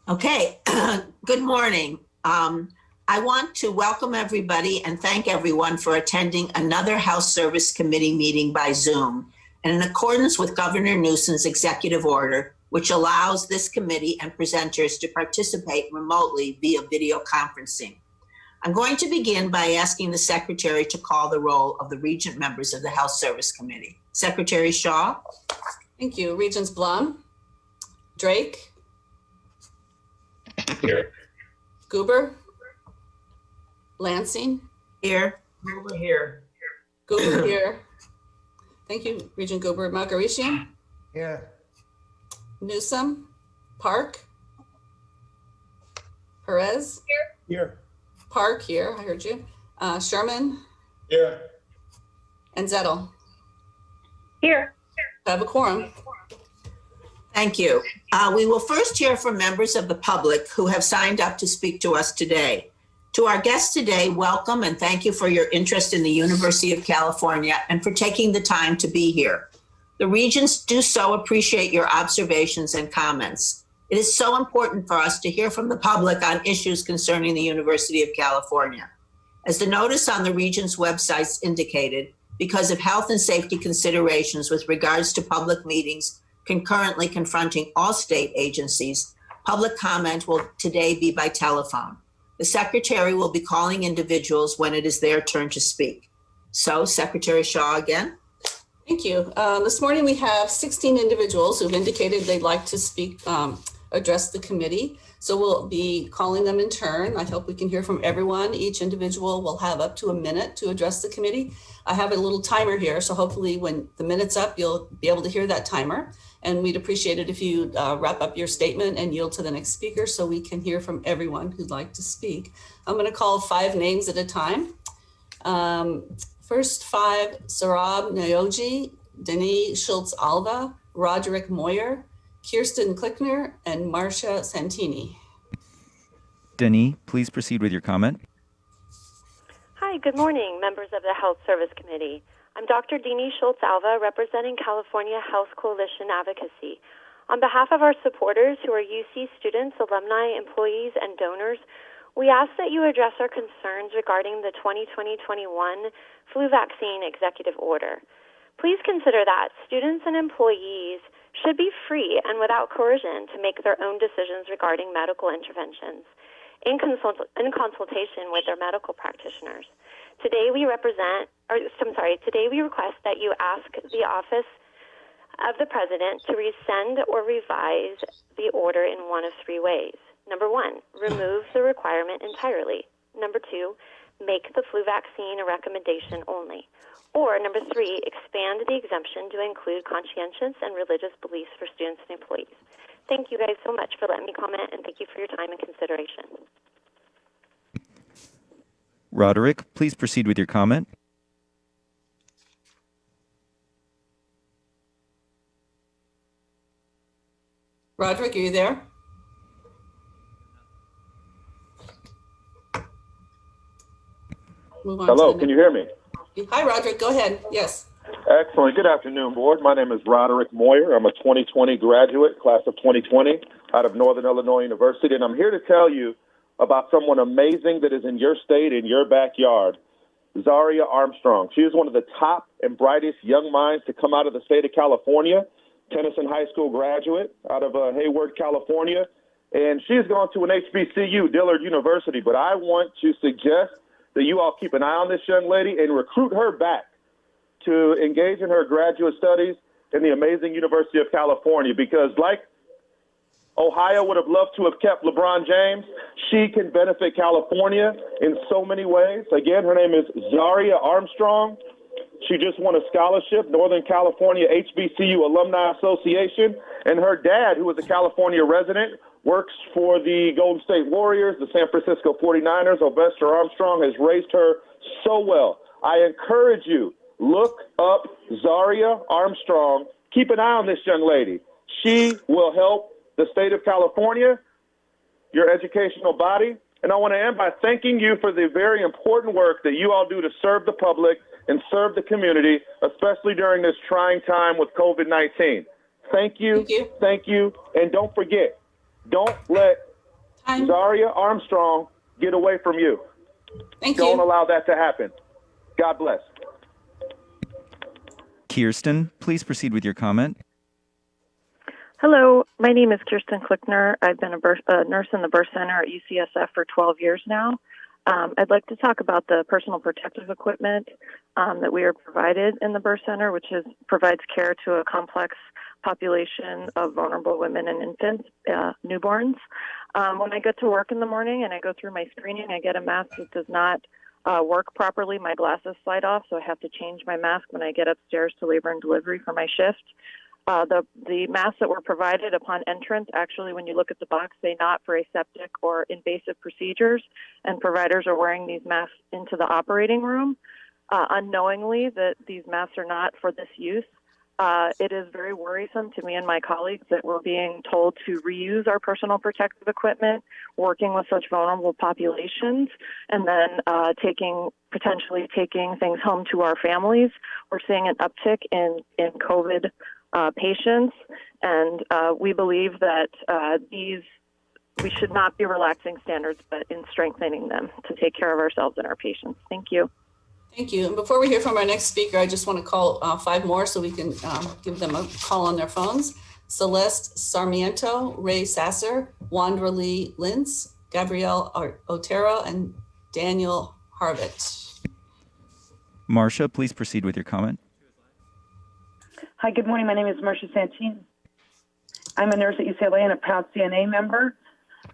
Okay, good morning. I want to welcome everybody and thank everyone for attending another House Service Committee meeting by Zoom. And in accordance with Governor Newsom's executive order, which allows this committee and presenters to participate remotely via video conferencing. I'm going to begin by asking the Secretary to call the roll of the Regent members of the House Service Committee. Secretary Shaw. Thank you. Regents Blum, Drake, Here. Goober, Lansing, Here. Over here. Goober here. Thank you, Regent Goober. Margaritian, Here. Newsom, Park, Perez, Here. Park here, I heard you. Sherman, Here. and Zettel. Here. I have a quorum. Thank you. We will first hear from members of the public who have signed up to speak to us today. To our guests today, welcome and thank you for your interest in the University of California and for taking the time to be here. The Regents do so appreciate your observations and comments. It is so important for us to hear from the public on issues concerning the University of California. As the notice on the Regents' websites indicated, because of health and safety considerations with regards to public meetings concurrently confronting all state agencies, public comment will today be by telephone. The Secretary will be calling individuals when it is their turn to speak. So, Secretary Shaw again. Thank you. This morning we have 16 individuals who've indicated they'd like to speak, address the committee. So we'll be calling them in turn. I hope we can hear from everyone. Each individual will have up to a minute to address the committee. I have a little timer here, so hopefully when the minute's up, you'll be able to hear that timer. And we'd appreciate it if you wrap up your statement and yield to the next speaker so we can hear from everyone who'd like to speak. I'm going to call 5 names at a time. First 5, Sarab Nayoji, Denis Schultz-Alva, Roderick Moyer, Kirsten Klickner, and Marcia Santini. Denis, please proceed with your comment. Hi, good morning, members of the Health Service Committee. I'm Dr. Denis Schultz-Alva, representing California Health Coalition Advocacy. On behalf of our supporters who are UC students, alumni, employees, and donors, we ask that you address our concerns regarding the 2020-21 flu vaccine executive order. Please consider that students and employees should be free and without coercion to make their own decisions regarding medical interventions in consultation with their medical practitioners. Today we request that you ask the Office of the President to rescind or revise the order in one of 3 ways. Number 1, remove the requirement entirely. Number 2, make the flu vaccine a recommendation only. Or number 3, expand the exemption to include conscientious and religious beliefs for students and employees. Thank you guys so much for letting me comment, and thank you for your time and consideration. Roderick, please proceed with your comment. Roderick, are you there? Hello, can you hear me? Hi, Roderick. Go ahead. Yes. Excellent. Good afternoon, board. My name is Roderick Moyer. I'm a 2020 graduate, class of 2020, out of Northern Illinois University, and I'm here to tell you about someone amazing that is in your state, in your backyard, Zaria Armstrong. She is one of the top and brightest young minds to come out of the state of California, Tennyson High School graduate out of Hayward, California, and she has gone to an HBCU, Dillard University, but I want to suggest that you all keep an eye on this young lady and recruit her back to engage in her graduate studies in the amazing University of California, because like Ohio would have loved to have kept LeBron James, she can benefit California in so many ways. Again, her name is Zaria Armstrong. She just won a scholarship, Northern California HBCU Alumni Association, and her dad, who is a California resident, works for the Golden State Warriors, the San Francisco 49ers. Sylvester Armstrong has raised her so well. I encourage you, look up Zaria Armstrong. Keep an eye on this young lady. She will help the state of California, your educational body. And I want to end by thanking you for the very important work that you all do to serve the public and serve the community, especially during this trying time with COVID-19. Thank you. Thank you. And don't forget, don't let Zaria Armstrong, get away from you. Thank Don't you. allow that to happen. God bless. Kirsten, please proceed with your comment. Hello, my name is Kirsten Klickner. I've been a nurse in the birth center at UCSF for 12 years now. I'd like to talk about the personal protective equipment that we are provided in the birth center, which provides care to a complex population of vulnerable women and infants, newborns. When I get to work in the morning and I go through my screening, I get a mask that does not work properly. My glasses slide off, so I have to change my mask when I get upstairs to labor and delivery for my shift. The masks that were provided upon entrance, actually, when you look at the box, say not for aseptic or invasive procedures, and providers are wearing these masks into the operating room, unknowingly that these masks are not for this use. It is very worrisome to me and my colleagues that we're being told to reuse our personal protective equipment, working with such vulnerable populations, and then potentially taking things home to our families. We're seeing an uptick in COVID patients, and we believe that we should not be relaxing standards, but in strengthening them to take care of ourselves and our patients. Thank you. Thank you. And before we hear from our next speaker, I just want to call 5 more so we can give them a call on their phones. Celeste Sarmiento, Ray Sasser, Wandra Lee Lintz, Gabrielle Otero, and Daniel Harvett. Marcia, please proceed with your comment. Hi, good morning. My name is Marcia Santini. I'm a nurse at UCLA and a proud CNA member.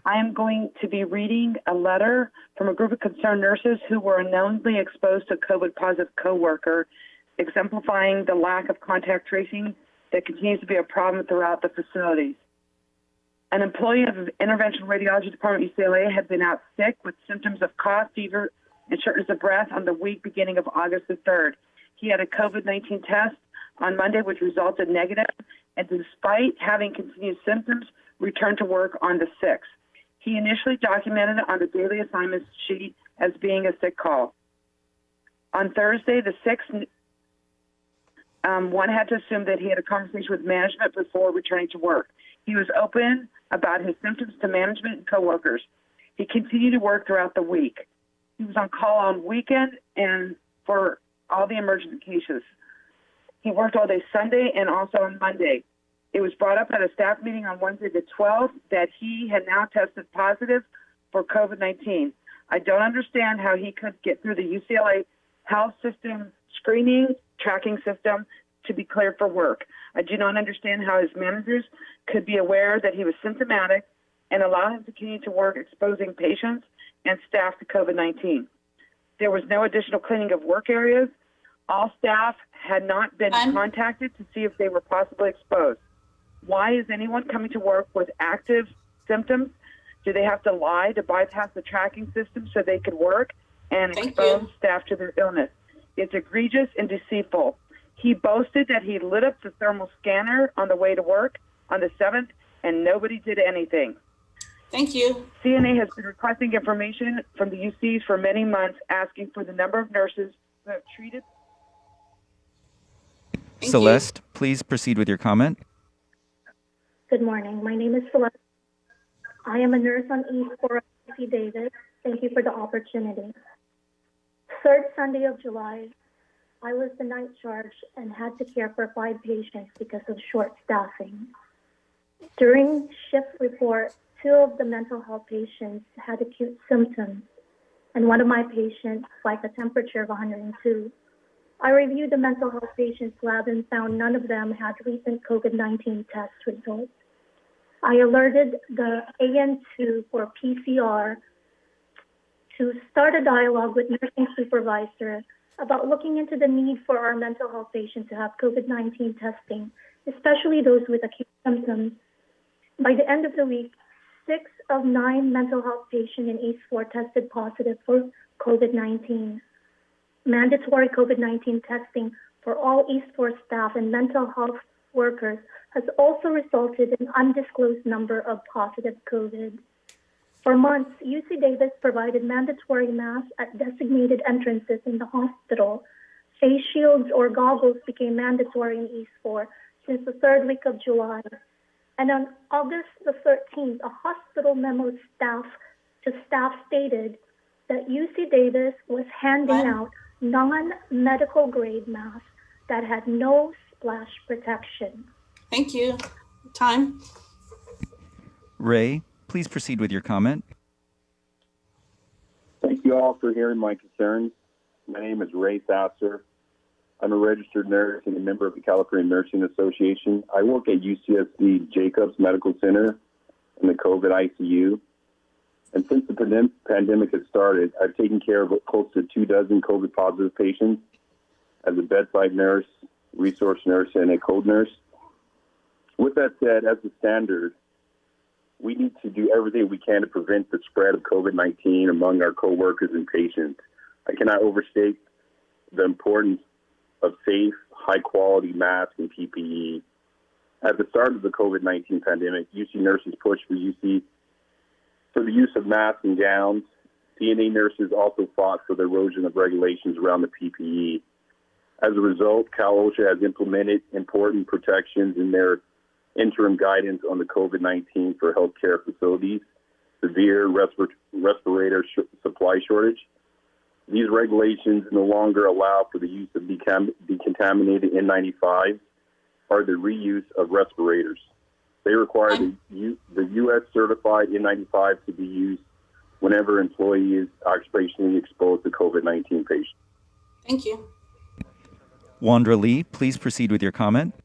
I am going to be reading a letter from a group of concerned nurses who were unknowingly exposed to a COVID-positive coworker, exemplifying the lack of contact tracing that continues to be a problem throughout the facilities. An employee of the Interventional Radiology Department at UCLA had been out sick with symptoms of cough, fever, and shortness of breath on the week beginning of August the 3rd. He had a COVID-19 test on Monday, which resulted negative, and despite having continued symptoms, returned to work on the 6th. He initially documented it on the daily assignments sheet as being a sick call. On Thursday, the 6th, one had to assume that he had a conversation with management before returning to work. He was open about his symptoms to management and coworkers. He continued to work throughout the week. He was on call on weekend and for all the emergent cases. He worked all day Sunday and also on Monday. It was brought up at a staff meeting on Wednesday the 12th that he had now tested positive for COVID-19. I don't understand how he could get through the UCLA health system screening tracking system to be cleared for work. I do not understand how his managers could be aware that he was symptomatic and allow him to continue to work exposing patients and staff to COVID-19. There was no additional cleaning of work areas. All staff had not been contacted to see if they were possibly exposed. Why is anyone coming to work with active symptoms? Do they have to lie to bypass the tracking system so they could work and expose staff to their illness? It's egregious and deceitful. He boasted that he lit up the thermal scanner on the way to work on the 7th, and nobody did anything. Thank you. CNA has been requesting information from the UCs for many months, asking for the number of nurses who have treated. Celeste, please proceed with your comment. Good morning. My name is Celeste. I am a nurse on East 4 UC Davis. Thank you for the opportunity. Third Sunday of July, I was the night charge and had to care for 5 patients because of short staffing. During shift report, 2 of the mental health patients had acute symptoms, and one of my patients spiked a temperature of 102. I reviewed the mental health patient's lab and found none of them had recent COVID-19 test results. I alerted the AN2 for PCR to start a dialogue with nursing supervisor about looking into the need for our mental health patients to have COVID-19 testing, especially those with acute symptoms. By the end of the week, 6 of 9 mental health patients in East 4 tested positive for COVID-19. Mandatory COVID-19 testing for all East 4 staff and mental health workers has also resulted in undisclosed number of positive COVID. For months, UC Davis provided mandatory masks at designated entrances in the hospital. Face shields or goggles became mandatory in East 4 since the 3rd week of July. And on August the 13th, a hospital memo staff stated that UC Davis was handing out non-medical grade masks that had no splash protection. Thank you. Time. Ray, please proceed with your comment. Thank you all for hearing my concerns. My name is Ray Sasser. I'm a registered nurse and a member of the California Nursing Association. I work at UCSD Jacobs Medical Center in the COVID ICU. And since the pandemic has started, I've taken care of close to 24 COVID positive patients as a bedside nurse, resource nurse, and a code nurse. With that said, as a standard, we need to do everything we can to prevent the spread of COVID-19 among our coworkers and patients. I cannot overstate the importance of safe, high-quality masks and PPE. At the start of the COVID-19 pandemic, UC nurses pushed for the use of masks and gowns. CNA nurses also fought for the erosion of regulations around the PPE. As a result, Cal OSHA has implemented important protections in their interim guidance on the COVID-19 for healthcare facilities, severe respirator supply shortage. These regulations no longer allow for the use of decontaminated N95 or the reuse of respirators. They require the U.S. certified N95 to be used whenever an employee is occupationally exposed to COVID-19 patients. Thank you. Wandra Lee, please proceed with your comment.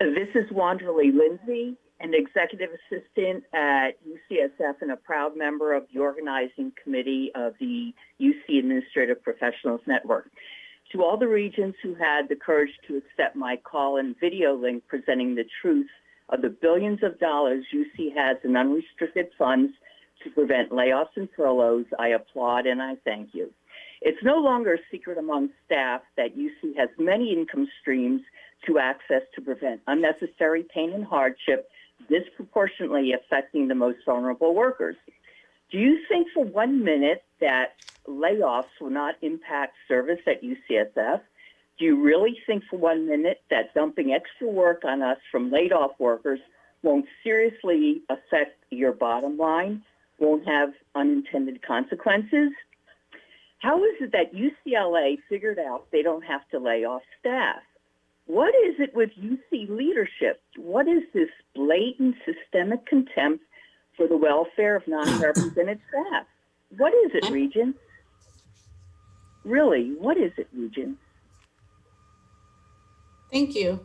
This is Wandra Lee Lindsay, an executive assistant at UCSF and a proud member of the organizing committee of the UC Administrative Professionals Network. To all the regents who had the courage to accept my call and video link presenting the truth of the billions of dollars UC has in unrestricted funds to prevent layoffs and furloughs, I applaud and I thank you. It's no longer a secret among staff that UC has many income streams to access to prevent unnecessary pain and hardship disproportionately affecting the most vulnerable workers. Do you think for 1 minute that layoffs will not impact service at UCSF? Do you really think for 1 minute that dumping extra work on us from laid off workers won't seriously affect your bottom line, won't have unintended consequences? How is it that UCLA figured out they don't have to lay off staff? What is it with UC leadership? What is this blatant systemic contempt for the welfare of non-represented staff? What is it, Regent? Really, what is it, Regent? Thank you.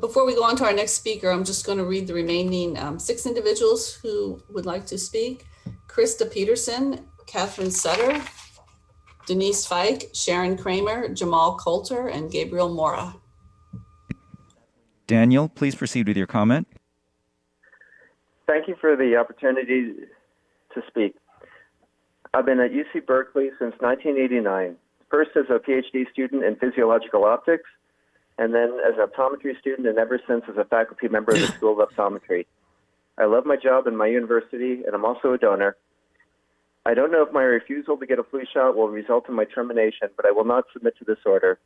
Before we go on to our next speaker, I'm just going to read the remaining 6 individuals who would like to speak. Krista Peterson, Catherine Sutter, Denise Fike, Sharon Kramer, Jamal Coulter, and Gabriel Mora. Daniel, please proceed with your comment. Thank you for the opportunity to speak. I've been at UC Berkeley since 1989, first as a PhD student in physiological optics, and then as an optometry student, and ever since as a faculty member of the School of Optometry. I love my job and my university, and I'm also a donor. I don't know if my refusal to get a flu shot will result in my termination, but I will not submit to this order.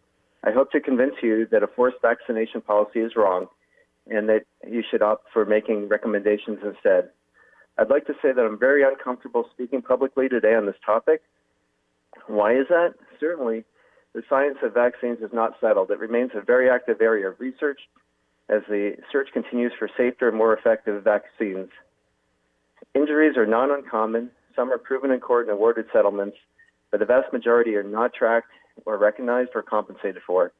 I hope to convince you that a forced vaccination policy is wrong and that you should opt for making recommendations instead. I'd like to say that I'm very uncomfortable speaking publicly today on this topic. Why is that? Certainly, the science of vaccines is not settled. It remains a very active area of research as the search continues for safer and more effective vaccines. Injuries are not uncommon. Some are proven in court and awarded settlements, but the vast majority are not tracked or recognized or compensated for.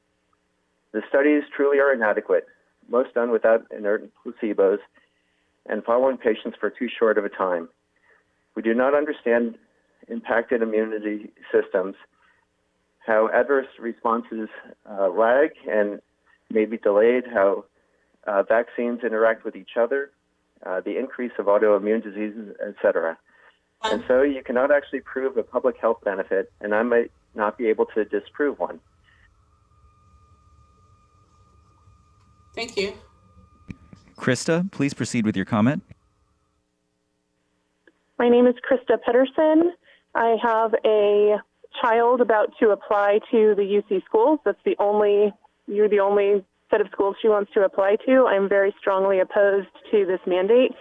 The studies truly are inadequate, most done without inert placebos and following patients for too short of a time. We do not understand impacted immunity systems, how adverse responses lag and may be delayed, how vaccines interact with each other, the increase of autoimmune diseases, etc. And so you cannot actually prove a public health benefit, and I might not be able to disprove one. Thank you. Krista, please proceed with your comment. My name is Krista Pedersen. I have a child about to apply to the UC schools. You're the only set of schools she wants to apply to. I'm very strongly opposed to this mandate.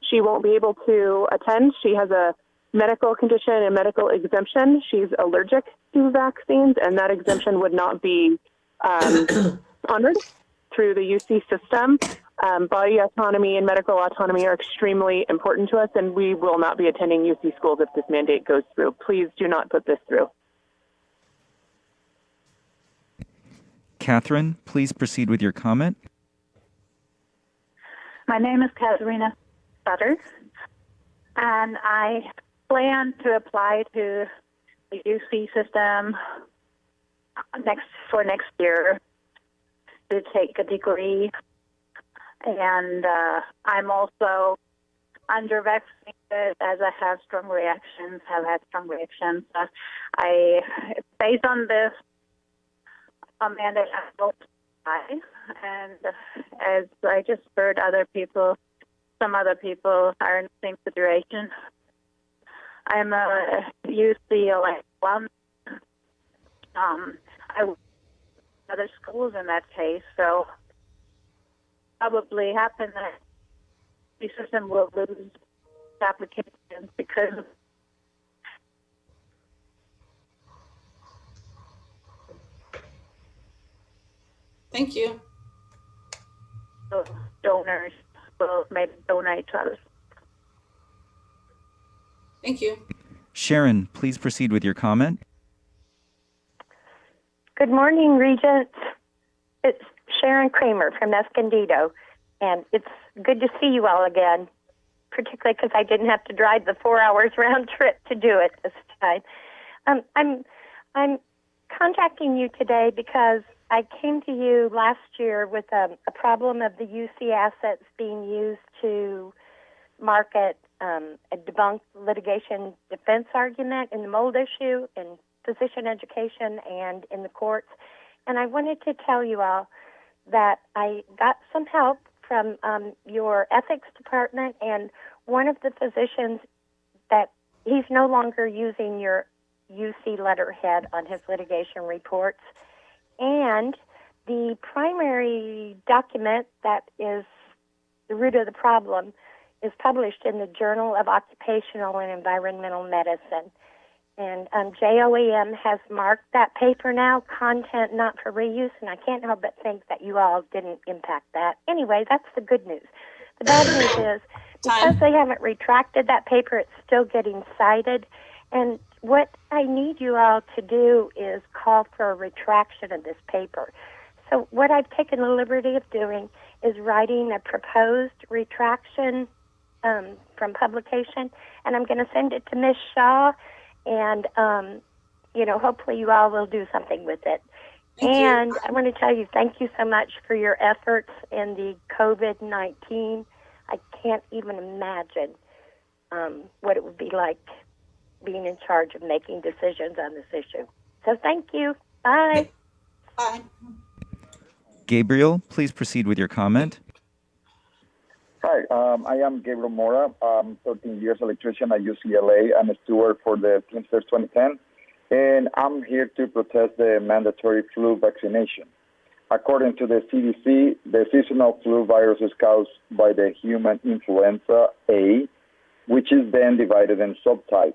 She won't be able to attend. She has a medical condition and medical exemption. She's allergic to vaccines, and that exemption would not be honored through the UC system. Body autonomy and medical autonomy are extremely important to us, and we will not be attending UC schools if this mandate goes through. Please do not put this through. Catherine, please proceed with your comment. My name is Katharina Sutter, and I plan to apply to the UC system next year to take a degree. And I'm also under vaccinated as I have had strong reactions. Based on this mandate, I will apply. And as I just heard some other people are in the same situation. I'm a UCLA alum. I work at other schools in that case, so probably happen that the system will lose applications because Thank you. donors will maybe donate to others. Thank you. Sharon, please proceed with your comment. Good morning, Regents. It's Sharon Kramer from Escondido, and it's good to see you all again, particularly because I didn't have to drive the 4 hours round trip to do it this time. I'm contacting you today because I came to you last year with a problem of the UC assets being used to market a debunked litigation defense argument in the mold issue, in physician education, and in the courts. And I wanted to tell you all that I got some help from your ethics department, and one of the physicians that he's no longer using your UC letterhead on his litigation reports. And the primary document that is the root of the problem is published in the Journal of Occupational and Environmental Medicine. And JOEM has marked that paper now, content not for reuse, and I can't help but think that you all didn't impact that. Anyway, that's the good news. The bad news is, because they haven't retracted that paper, it's still getting cited. And what I need you all to do is call for a retraction of this paper. So what I've taken the liberty of doing is writing a proposed retraction from publication, and I'm going to send it to Ms. Shaw, and, hopefully you all will do something with it. And I want to tell you, thank you so much for your efforts in the COVID-19. I can't even imagine what it would be like being in charge of making decisions on this issue. So thank you. Bye. Bye. Gabriel, please proceed with your comment. Hi, I am Gabriel Mora. I'm 13 years electrician at UCLA. I'm a steward for the Teamsters 2010, and I'm here to protest the mandatory flu vaccination. According to the CDC, the seasonal flu virus is caused by the human influenza A, which is then divided in subtypes.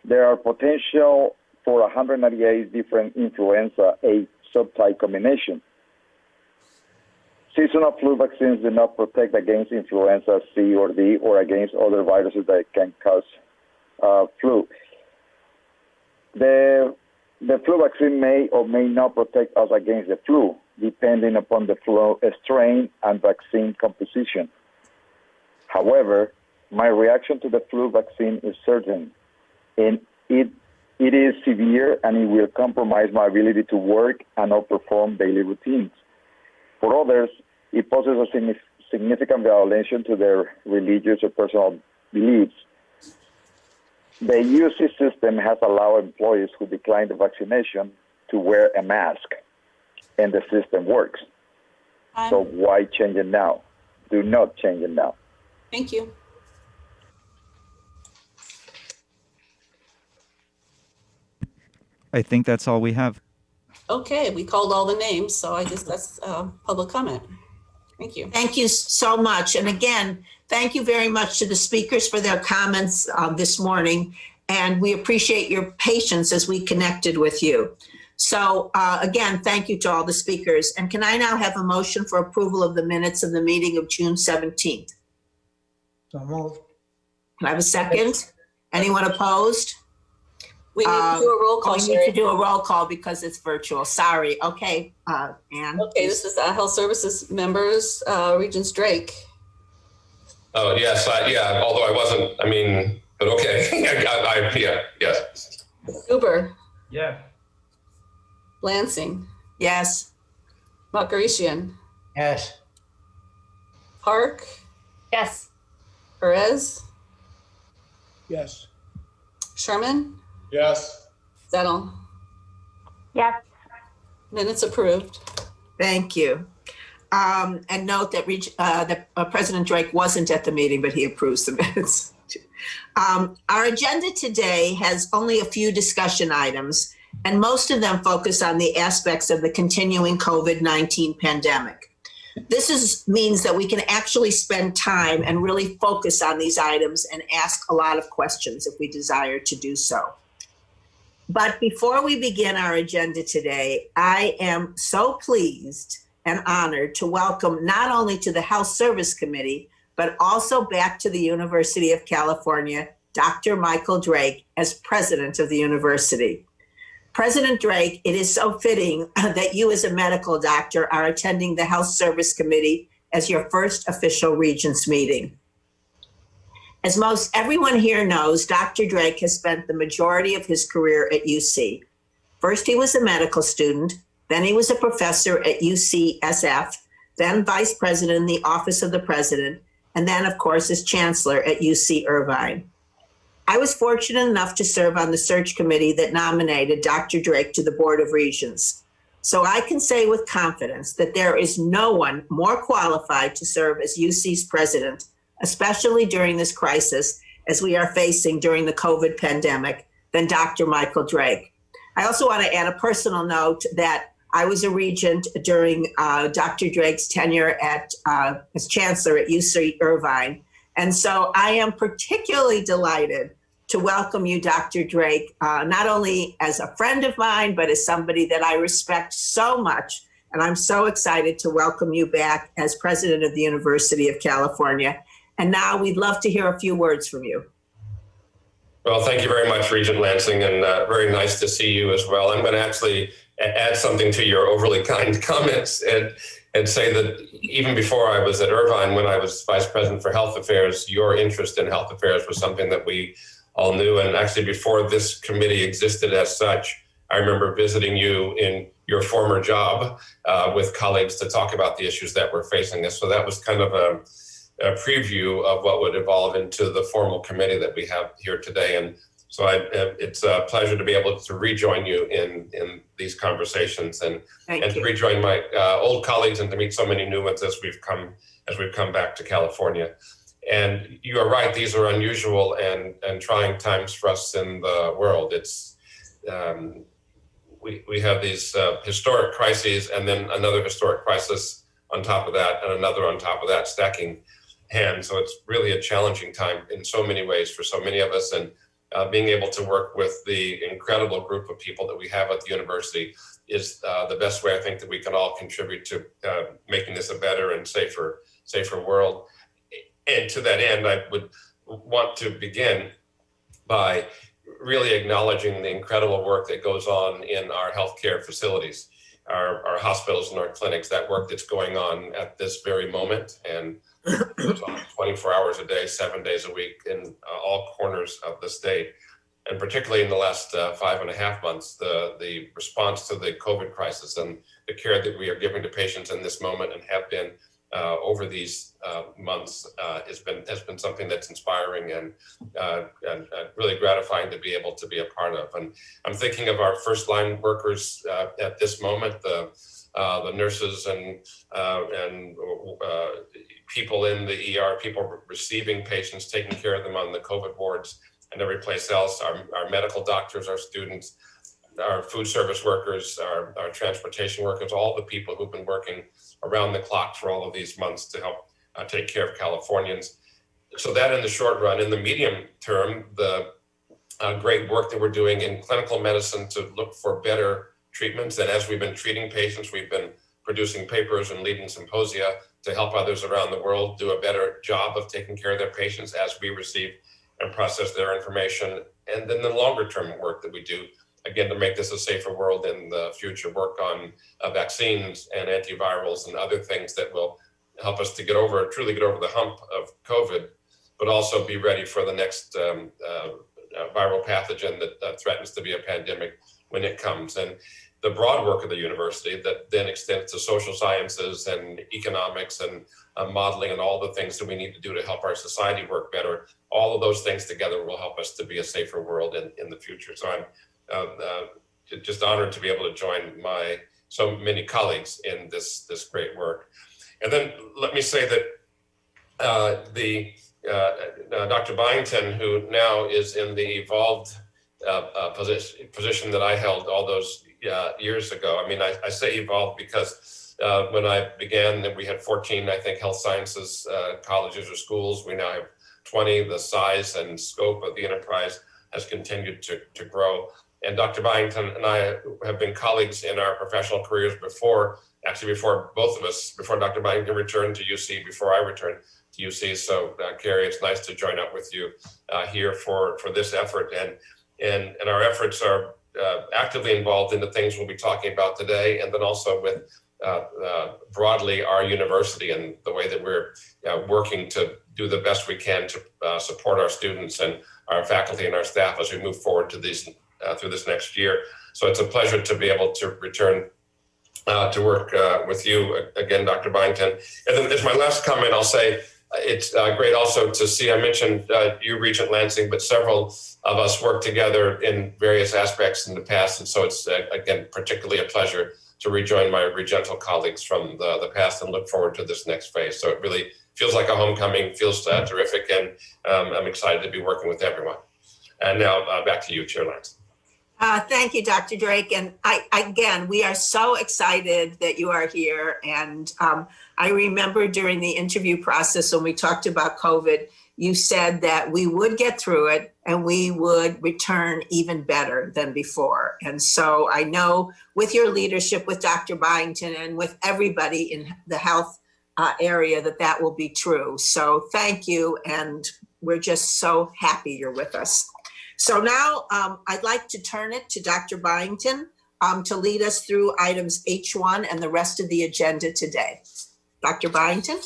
There are potential for 198 different influenza A subtype combinations. Seasonal flu vaccines do not protect against influenza C or D or against other viruses that can cause flu. The flu vaccine may or may not protect us against the flu, depending upon the flu strain and vaccine composition. However, my reaction to the flu vaccine is certain, and it is severe, and it will compromise my ability to work and outperform daily routines. For others, it poses a significant violation to their religious or personal beliefs. The UC system has allowed employees who decline the vaccination to wear a mask, and the system works. So why change it now? Do not change it now. Thank you. I think that's all we have. Okay, we called all the names, so I guess that's public comment. Thank you. Thank you so much. And again, thank you very much to the speakers for their comments this morning. And we appreciate your patience as we connected with you. So again, thank you to all the speakers. And can I now have a motion for approval of the minutes of the meeting of June 17th? So moved. Can I have a second? Anyone opposed? We need to do a roll call. We need to do a roll call because it's virtual. Sorry. Okay, Ann. Okay, this is Health Services members, Regents Drake. Oh, yes, yeah, although I wasn't, but okay. Yes. Uber. Yeah. Lansing. Yes. Makarician. Yes. Park. Yes. Perez. Yes. Sherman. Yes. Zettel. Yes. Minutes approved. Thank you. And note that President Drake wasn't at the meeting, but he approves the minutes. Our agenda today has only a few discussion items, and most of them focus on the aspects of the continuing COVID-19 pandemic. This means that we can actually spend time and really focus on these items and ask a lot of questions if we desire to do so. But before we begin our agenda today, I am so pleased and honored to welcome not only to the Health Service Committee, but also back to the University of California, Dr. Michael Drake as president of the university. President Drake, it is so fitting that you as a medical doctor are attending the Health Service Committee as your first official Regents meeting. As most everyone here knows, Dr. Drake has spent the majority of his career at UC. First, he was a medical student, then he was a professor at UCSF, then vice president in the Office of the President, and then, of course, as chancellor at UC Irvine. I was fortunate enough to serve on the search committee that nominated Dr. Drake to the Board of Regents. So I can say with confidence that there is no one more qualified to serve as UC's president, especially during this crisis as we are facing during the COVID pandemic, than Dr. Michael Drake. I also want to add a personal note that I was a regent during Dr. Drake's tenure as chancellor at UC Irvine. And so I am particularly delighted to welcome you, Dr. Drake, not only as a friend of mine, but as somebody that I respect so much. And I'm so excited to welcome you back as president of the University of California. And now we'd love to hear a few words from you. Well, thank you very much, Regent Lansing, and very nice to see you as well. I'm going to actually add something to your overly kind comments and say that even before I was at Irvine, when I was vice president for health affairs, your interest in health affairs was something that we all knew. And actually, before this committee existed as such, I remember visiting you in your former job with colleagues to talk about the issues that were facing us. So that was kind of a preview of what would evolve into the formal committee that we have here today. And so it's a pleasure to be able to rejoin you in these conversations and to rejoin my old colleagues and to meet so many new ones as we've come back to California. And you are right; these are unusual and trying times for us in the world. It's we have these historic crises, and then another historic crisis on top of that, and another on top of that, stacking hands. So it's really a challenging time in so many ways for so many of us, and being able to work with the incredible group of people that we have at the university is the best way I think that we can all contribute to making this a better and safer world. And to that end, I would want to begin by really acknowledging the incredible work that goes on in our healthcare facilities, our hospitals and our clinics, that work that's going on at this very moment and goes on 24 hours a day, 7 days a week in all corners of the state. And particularly in the last 5.5 months, the response to the COVID crisis and the care that we are giving to patients in this moment and have been over these months has been something that's inspiring and really gratifying to be able to be a part of. And I'm thinking of our first line workers at this moment, the nurses and people in the ER, people receiving patients, taking care of them on the COVID wards and every place else, our medical doctors, our students. our food service workers, our transportation workers, all the people who've been working around the clock for all of these months to help take care of Californians. So that in the short run. In the medium term, the great work that we're doing in clinical medicine to look for better treatments. And as we've been treating patients, we've been producing papers and leading symposia to help others around the world do a better job of taking care of their patients as we receive and process their information. And then the longer term work that we do, again, to make this a safer world in the future, work on vaccines and antivirals and other things that will help us to truly get over the hump of COVID, but also be ready for the next viral pathogen that threatens to be a pandemic when it comes. And the broad work of the university that then extends to social sciences and economics and modeling and all the things that we need to do to help our society work better. All of those things together will help us to be a safer world in the future. So I'm just honored to be able to join so many colleagues in this great work. And then let me say that Dr. Byington, who now is in the evolved position that I held all those years ago. I mean, I say evolved because when I began, we had 14, I think, health sciences colleges or schools. We now have 20. The size and scope of the enterprise has continued to grow. And Dr. Byington and I have been colleagues in our professional careers before both of us, before Dr. Byington returned to UC, before I returned to UC. So, Carrie, it's nice to join up with you here for this effort. And our efforts are actively involved in the things we'll be talking about today, and then also with broadly our university and the way that we're working to do the best we can to support our students and our faculty and our staff as we move forward to through this next year. So it's a pleasure to be able to return to work with you again, Dr. Byington. And then as my last comment, I'll say it's great also to see, I mentioned you, Regent Lansing, but several of us worked together in various aspects in the past. And so it's, again, particularly a pleasure to rejoin my Regental colleagues from the past and look forward to this next phase. So it really feels like a homecoming, feels terrific, and I'm excited to be working with everyone. And now back to you, Chair Lansing. Thank you, Dr. Drake. And again, we are so excited that you are here. And I remember during the interview process when we talked about COVID, you said that we would get through it and we would return even better than before. And so I know with your leadership, with Dr. Byington and with everybody in the health area, that will be true. So thank you. And we're just so happy you're with us. So now I'd like to turn it to Dr. Byington to lead us through items H1 and the rest of the agenda today. Dr. Byington.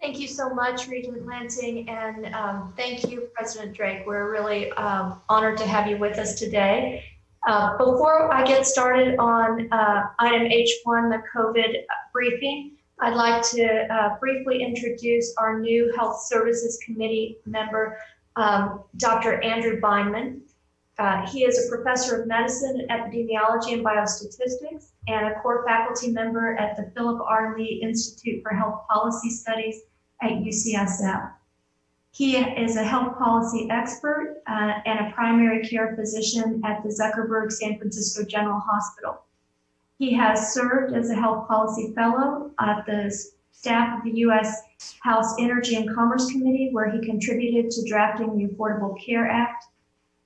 Thank you so much, Regent Lansing, and thank you, President Drake. We're really honored to have you with us today. Before I get started on item H1, the COVID briefing, I'd like to briefly introduce our new Health Services Committee member, Dr. Andrew Beinman. He is a professor of medicine, epidemiology, and biostatistics, and a core faculty member at the Philip R. Lee Institute for Health Policy Studies at UCSF. He is a health policy expert and a primary care physician at the Zuckerberg San Francisco General Hospital. He has served as a health policy fellow at the staff of the U.S. House Energy and Commerce Committee, where he contributed to drafting the Affordable Care Act.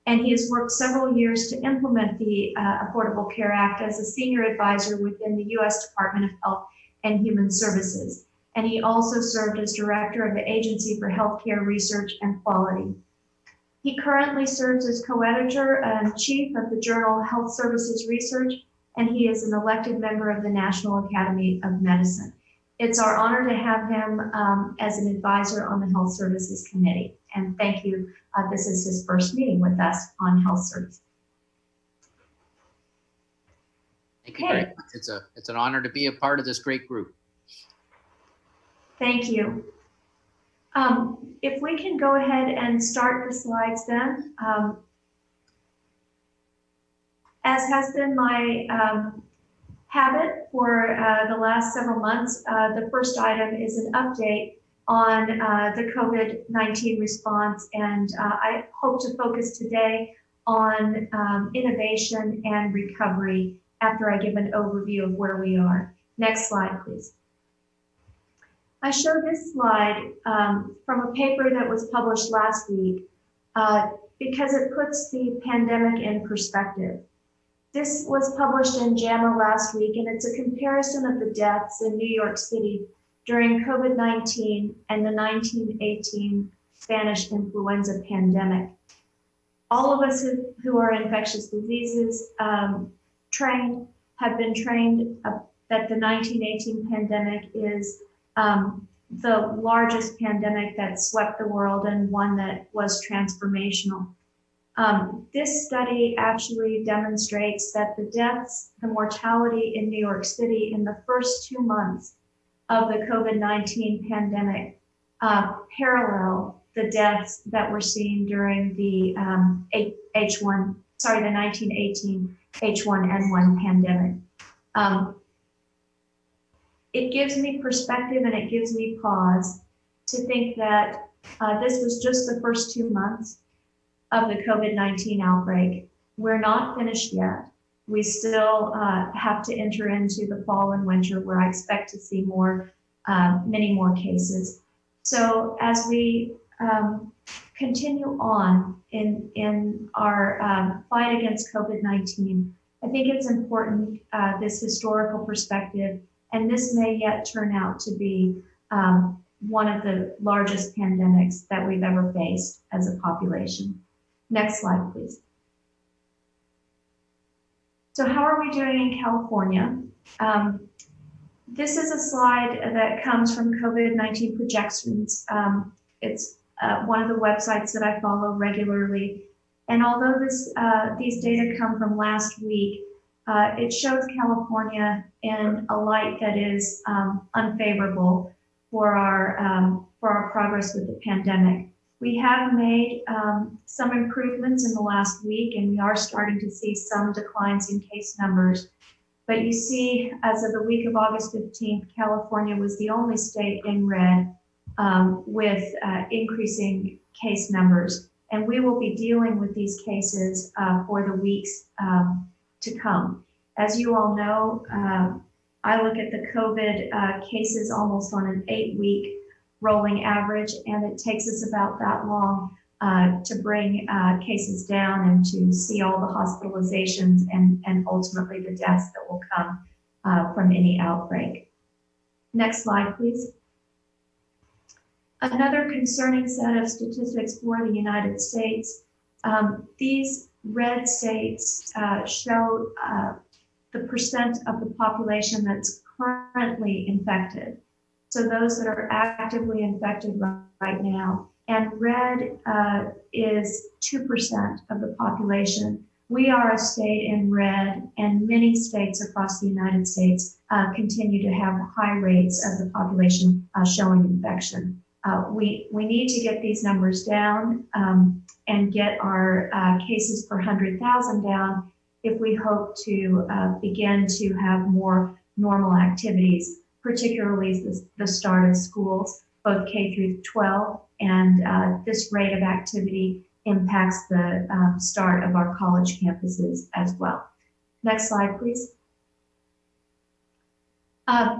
And he has worked several years to implement the Affordable Care Act as a senior advisor within the U.S. Department of Health and Human Services. And he also served as director of the Agency for Healthcare Research and Quality. He currently serves as co-editor and chief of the journal Health Services Research, and he is an elected member of the National Academy of Medicine. It's our honor to have him as an advisor on the Health Services Committee. And thank you. This is his first meeting with us on health services. Thank you very much. It's an honor to be a part of this great group. Thank you. If we can go ahead and start the slides then. As has been my habit for the last several months, the first item is an update on the COVID-19 response, and I hope to focus today on innovation and recovery after I give an overview of where we are. Next slide, please. I show this slide from a paper that was published last week because it puts the pandemic in perspective. This was published in JAMA last week, and it's a comparison of the deaths in New York City during COVID-19 and the 1918 Spanish influenza pandemic. All of us who are infectious diseases trained have been trained that the 1918 pandemic is the largest pandemic that swept the world and one that was transformational. This study actually demonstrates that the deaths, the mortality in New York City in the first 2 months of the COVID-19 pandemic parallel the deaths that were seen during the 1918 H1N1 pandemic. It gives me perspective and it gives me pause to think that this was just the first 2 months of the COVID-19 outbreak. We're not finished yet. We still have to enter into the fall and winter where I expect to see many more cases. So as we continue on in our fight against COVID-19, I think it's important, this historical perspective, and this may yet turn out to be one of the largest pandemics that we've ever faced as a population. Next slide, please. So how are we doing in California? This is a slide that comes from COVID-19 projections. It's one of the websites that I follow regularly. And although these data come from last week, it shows California in a light that is unfavorable for our progress with the pandemic. We have made some improvements in the last week, and we are starting to see some declines in case numbers. But you see, as of the week of August 15th, California was the only state in red with increasing case numbers. And we will be dealing with these cases for the weeks to come. As you all know, I look at the COVID cases almost on an 8-week rolling average, and it takes us about that long to bring cases down and to see all the hospitalizations and ultimately the deaths that will come from any outbreak. Next slide, please. Another concerning set of statistics for the United States. These red states show the percent of the population that's currently infected. So those that are actively infected right now. And red is 2% of the population. We are a state in red, and many states across the United States continue to have high rates of the population showing infection. We need to get these numbers down and get our cases per 100,000 down if we hope to begin to have more normal activities, particularly the start of schools, both K through 12, and this rate of activity impacts the start of our college campuses as well. Next slide, please.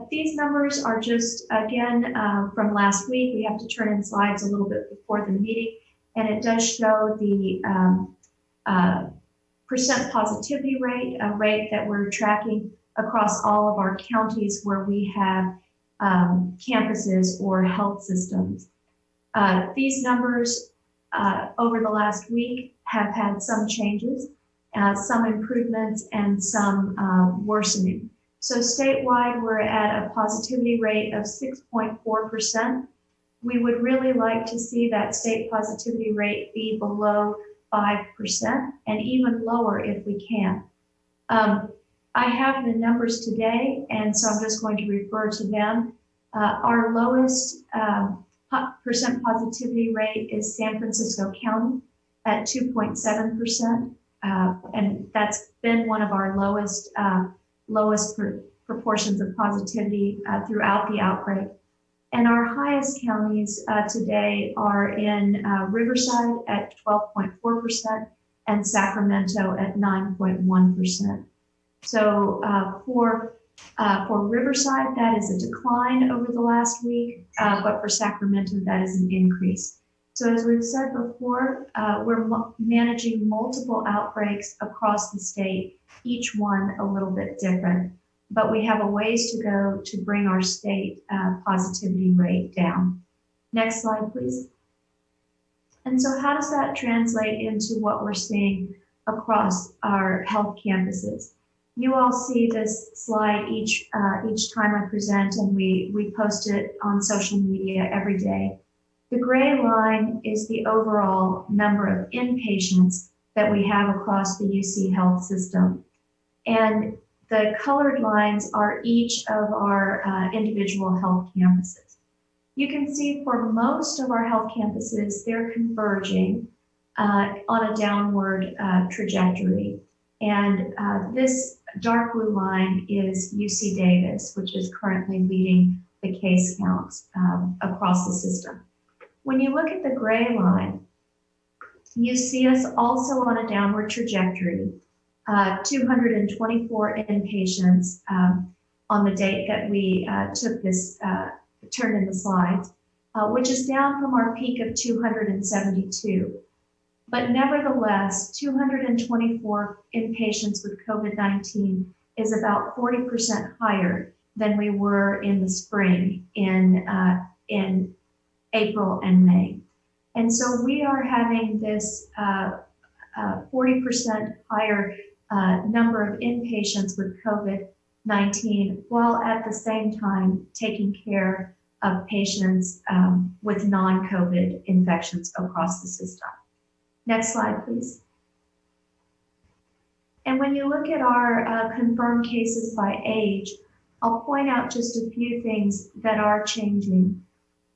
These numbers are just, again, from last week. We have to turn in slides a little bit before the meeting, and it does show the percent positivity rate, a rate that we're tracking across all of our counties where we have campuses or health systems. These numbers over the last week have had some changes, some improvements, and some worsening. So statewide, we're at a positivity rate of 6.4%. We would really like to see that state positivity rate be below 5% and even lower if we can. I have the numbers today, and so I'm just going to refer to them. Our lowest percent positivity rate is San Francisco County at 2.7%, and that's been one of our lowest proportions of positivity throughout the outbreak. And our highest counties today are in Riverside at 12.4% and Sacramento at 9.1%. So for Riverside, that is a decline over the last week, but for Sacramento, that is an increase. So as we've said before, we're managing multiple outbreaks across the state, each one a little bit different, but we have a ways to go to bring our state positivity rate down. Next slide, please. And so how does that translate into what we're seeing across our health campuses? You all see this slide each time I present, and we post it on social media every day. The gray line is the overall number of inpatients that we have across the UC health system. And the colored lines are each of our individual health campuses. You can see for most of our health campuses, they're converging on a downward trajectory. And this dark blue line is UC Davis, which is currently leading the case counts across the system. When you look at the gray line, you see us also on a downward trajectory, 224 inpatients on the date that we took this, turned in the slides, which is down from our peak of 272. But nevertheless, 224 inpatients with COVID-19 is about 40% higher than we were in the spring in April and May. And so we are having this 40% higher number of inpatients with COVID-19, while at the same time taking care of patients with non-COVID infections across the system. Next slide, please. And when you look at our confirmed cases by age, I'll point out just a few things that are changing.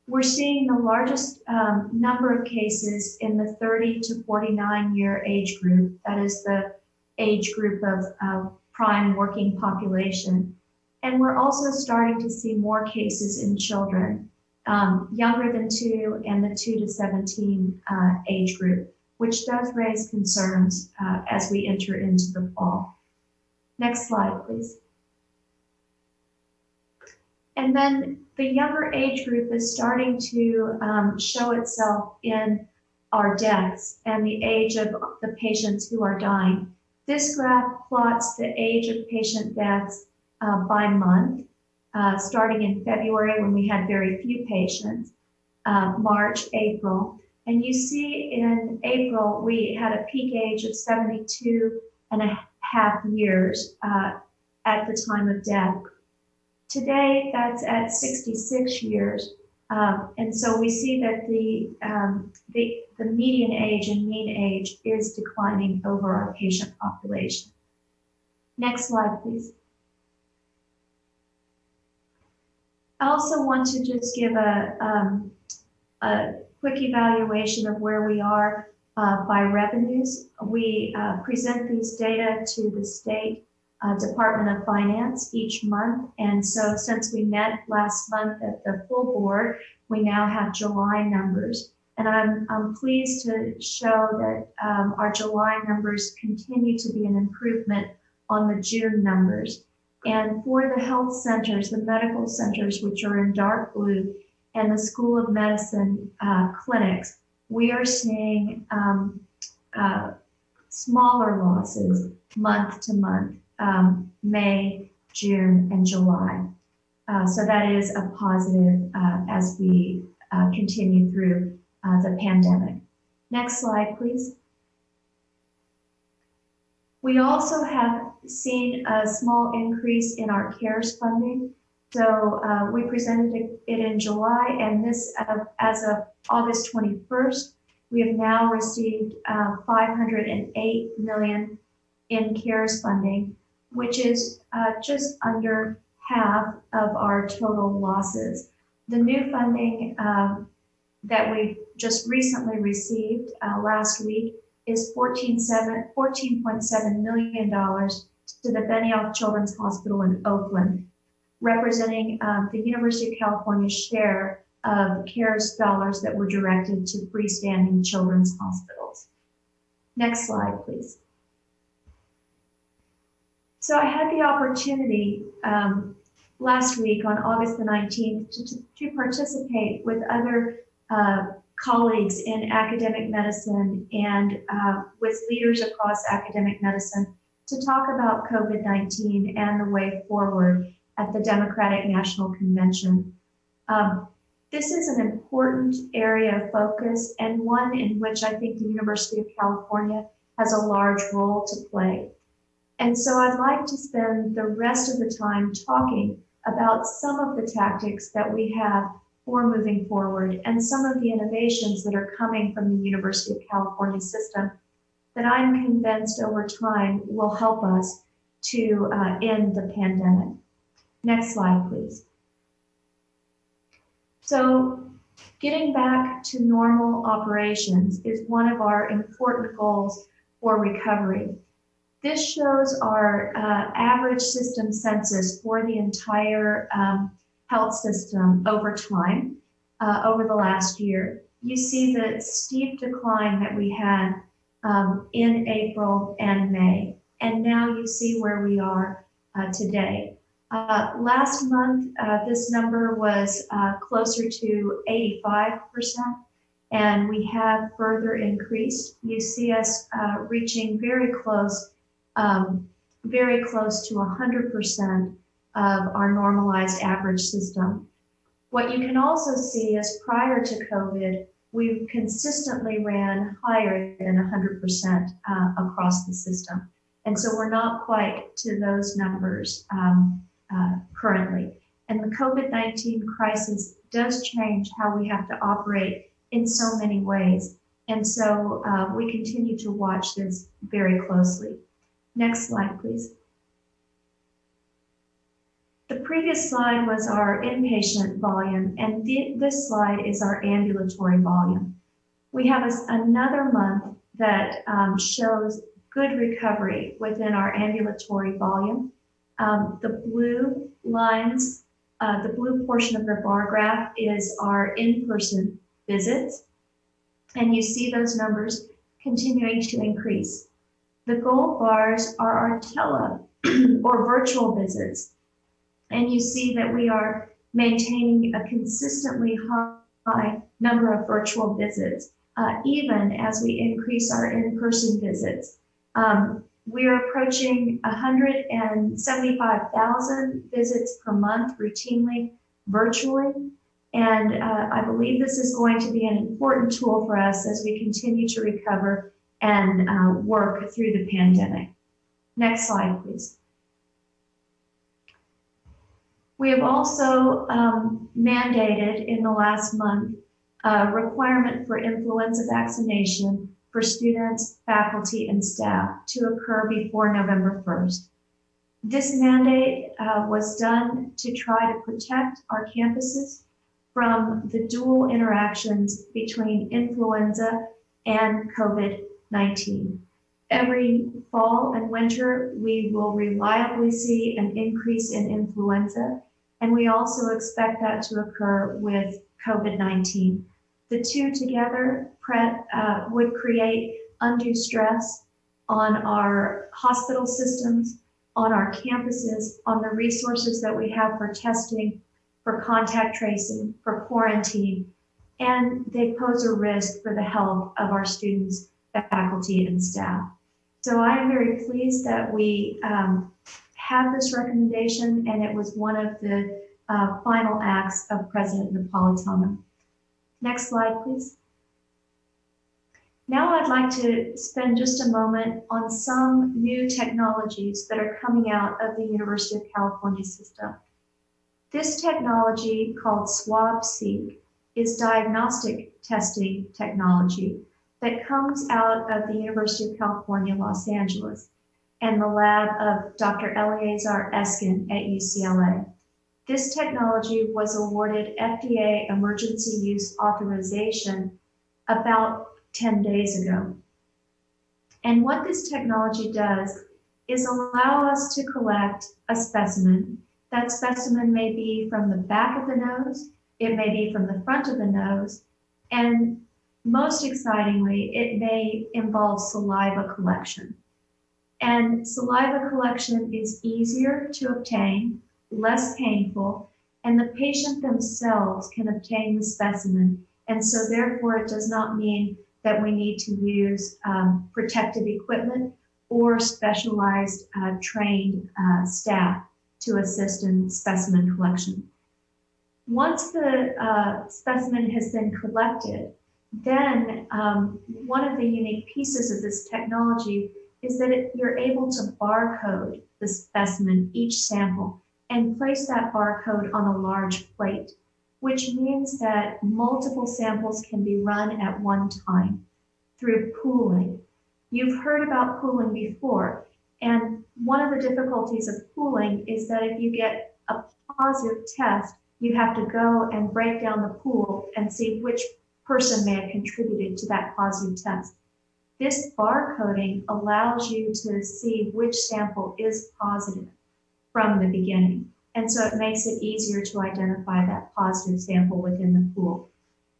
We're seeing the largest number of cases in the 30 to 49 year age group. That is the age group of prime working population. And we're also starting to see more cases in children, younger than 2 and the 2 to 17 age group, which does raise concerns as we enter into the fall. Next slide, please. And then the younger age group is starting to show itself in our deaths and the age of the patients who are dying. This graph plots the age of patient deaths by month, starting in February when we had very few patients, March, April. And you see in April, we had a peak age of 72 and a half years at the time of death. Today, that's at 66 years. And so we see that the median age and mean age is declining over our patient population. Next slide, please. I also want to just give a quick evaluation of where we are by revenues. We present these data to the state Department of Finance each month. And so since we met last month at the full board, we now have July numbers. And I'm pleased to show that our July numbers continue to be an improvement on the June numbers. And for the health centers, the medical centers, which are in dark blue, and the School of Medicine clinics, we are seeing smaller losses month to month, May, June, and July. So that is a positive as we continue through the pandemic. Next slide, please. We also have seen a small increase in our CARES funding. So we presented it in July, and this, as of August 21st, we have now received $508 million in CARES funding, which is just under half of our total losses. The new funding that we just recently received last week is $14.7 million to the Benioff Children's Hospital in Oakland, representing the University of California's share of CARES dollars that were directed to freestanding children's hospitals. Next slide, please. So I had the opportunity last week on August the 19th to participate with other colleagues in academic medicine and with leaders across academic medicine to talk about COVID-19 and the way forward at the Democratic National Convention. This is an important area of focus and one in which I think the University of California has a large role to play. And so I'd like to spend the rest of the time talking about some of the tactics that we have for moving forward and some of the innovations that are coming from the University of California system that I'm convinced over time will help us to end the pandemic. Next slide, please. So getting back to normal operations is one of our important goals for recovery. This shows our average system census for the entire health system over time, over the last year. You see the steep decline that we had in April and May, and now you see where we are today. Last month, this number was closer to 85%, and we have further increased. You see us reaching very close to 100% of our normalized average system. What you can also see is prior to COVID, we consistently ran higher than 100% across the system. And so we're not quite to those numbers currently. And the COVID-19 crisis does change how we have to operate in so many ways. And so we continue to watch this very closely. Next slide, please. The previous slide was our inpatient volume, and this slide is our ambulatory volume. We have another month that shows good recovery within our ambulatory volume. The blue lines, the blue portion of the bar graph is our in-person visits, and you see those numbers continuing to increase. The gold bars are our tele or virtual visits, and you see that we are maintaining a consistently high number of virtual visits, even as we increase our in-person visits. We are approaching 175,000 visits per month routinely, virtually, and I believe this is going to be an important tool for us as we continue to recover and work through the pandemic. Next slide, please. We have also mandated in the last month a requirement for influenza vaccination for students, faculty, and staff to occur before November 1st. This mandate was done to try to protect our campuses from the dual interactions between influenza and COVID-19. Every fall and winter, we will reliably see an increase in influenza, and we also expect that to occur with COVID-19. The two together would create undue stress on our hospital systems, on our campuses, on the resources that we have for testing, for contact tracing, for quarantine, and they pose a risk for the health of our students, faculty, and staff. So I am very pleased that we have this recommendation, and it was one of the final acts of President Napolitano. Next slide, please. Now I'd like to spend just a moment on some new technologies that are coming out of the University of California system. This technology, called SwabSeq, is diagnostic testing technology that comes out of the University of California, Los Angeles, and the lab of Dr. Eleazar Eskin at UCLA. This technology was awarded FDA emergency use authorization about 10 days ago. And what this technology does is allow us to collect a specimen. That specimen may be from the back of the nose, it may be from the front of the nose, and most excitingly, it may involve saliva collection. And saliva collection is easier to obtain, less painful, and the patient themselves can obtain the specimen. And so therefore, it does not mean that we need to use protective equipment or specialized trained staff to assist in specimen collection. Once the specimen has been collected, then one of the unique pieces of this technology is that you're able to barcode the specimen, each sample, and place that barcode on a large plate, which means that multiple samples can be run at one time through pooling. You've heard about pooling before, and one of the difficulties of pooling is that if you get a positive test, you have to go and break down the pool and see which person may have contributed to that positive test. This barcoding allows you to see which sample is positive from the beginning. And so it makes it easier to identify that positive sample within the pool.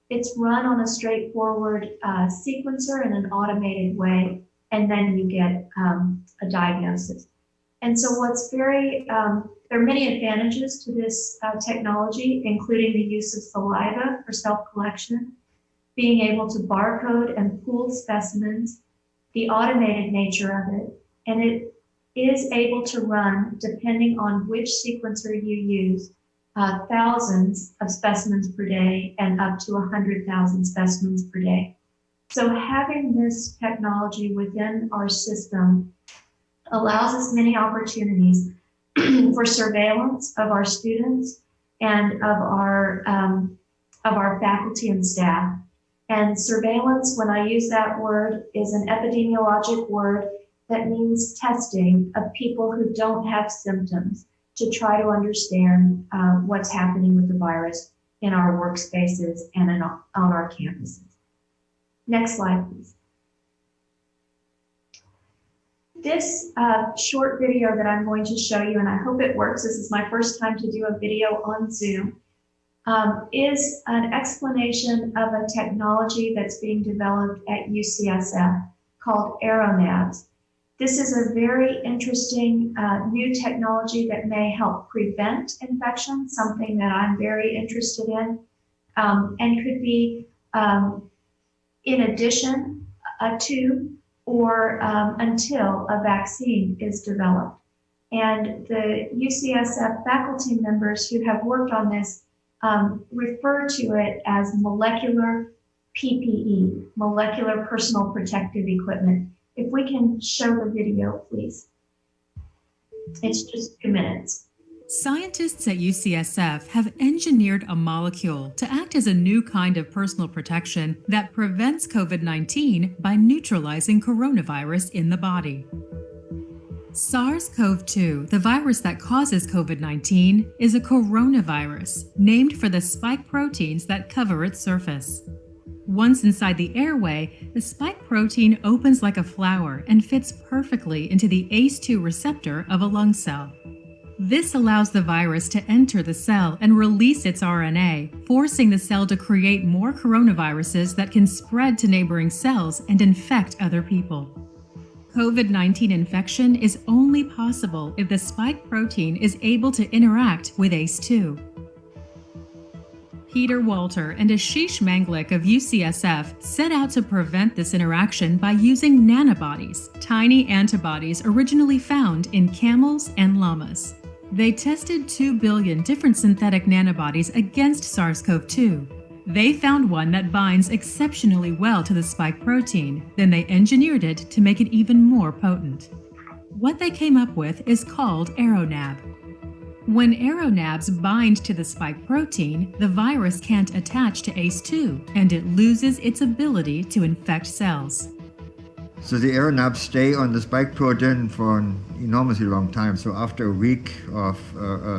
It's run on a straightforward sequencer in an automated way, and then you get a diagnosis. And so there are many advantages to this technology, including the use of saliva for self-collection, being able to barcode and pool specimens, the automated nature of it, and it is able to run, depending on which sequencer you use, thousands of specimens per day and up to 100,000 specimens per day. So having this technology within our system allows us many opportunities for surveillance of our students and of our faculty and staff. And surveillance, when I use that word, is an epidemiologic word that means testing of people who don't have symptoms to try to understand what's happening with the virus in our workspaces and on our campuses. Next slide, please. This short video that I'm going to show you, and I hope it works, this is my first time to do a video on Zoom, is an explanation of a technology that's being developed at UCSF called AeroNabs. This is a very interesting new technology that may help prevent infection, something that I'm very interested in, and could be in addition to or until a vaccine is developed. And the UCSF faculty members who have worked on this refer to it as molecular PPE, molecular personal protective equipment. If we can show the video, please. It's just 2 minutes. Scientists at UCSF have engineered a molecule to act as a new kind of personal protection that prevents COVID-19 by neutralizing coronavirus in the body. SARS-CoV-2, the virus that causes COVID-19, is a coronavirus named for the spike proteins that cover its surface. Once inside the airway, the spike protein opens like a flower and fits perfectly into the ACE2 receptor of a lung cell. This allows the virus to enter the cell and release its RNA, forcing the cell to create more coronaviruses that can spread to neighboring cells and infect other people. COVID-19 infection is only possible if the spike protein is able to interact with ACE2. Peter Walter and Ashish Manglik of UCSF set out to prevent this interaction by using nanobodies, tiny antibodies originally found in camels and llamas. They tested 2 billion different synthetic nanobodies against SARS-CoV-2. They found one that binds exceptionally well to the spike protein. Then they engineered it to make it even more potent. What they came up with is called AeroNab. When AeroNabs bind to the spike protein, the virus can't attach to ACE2, and it loses its ability to infect cells. So the AeroNabs stay on the spike protein for an enormously long time. So after a week of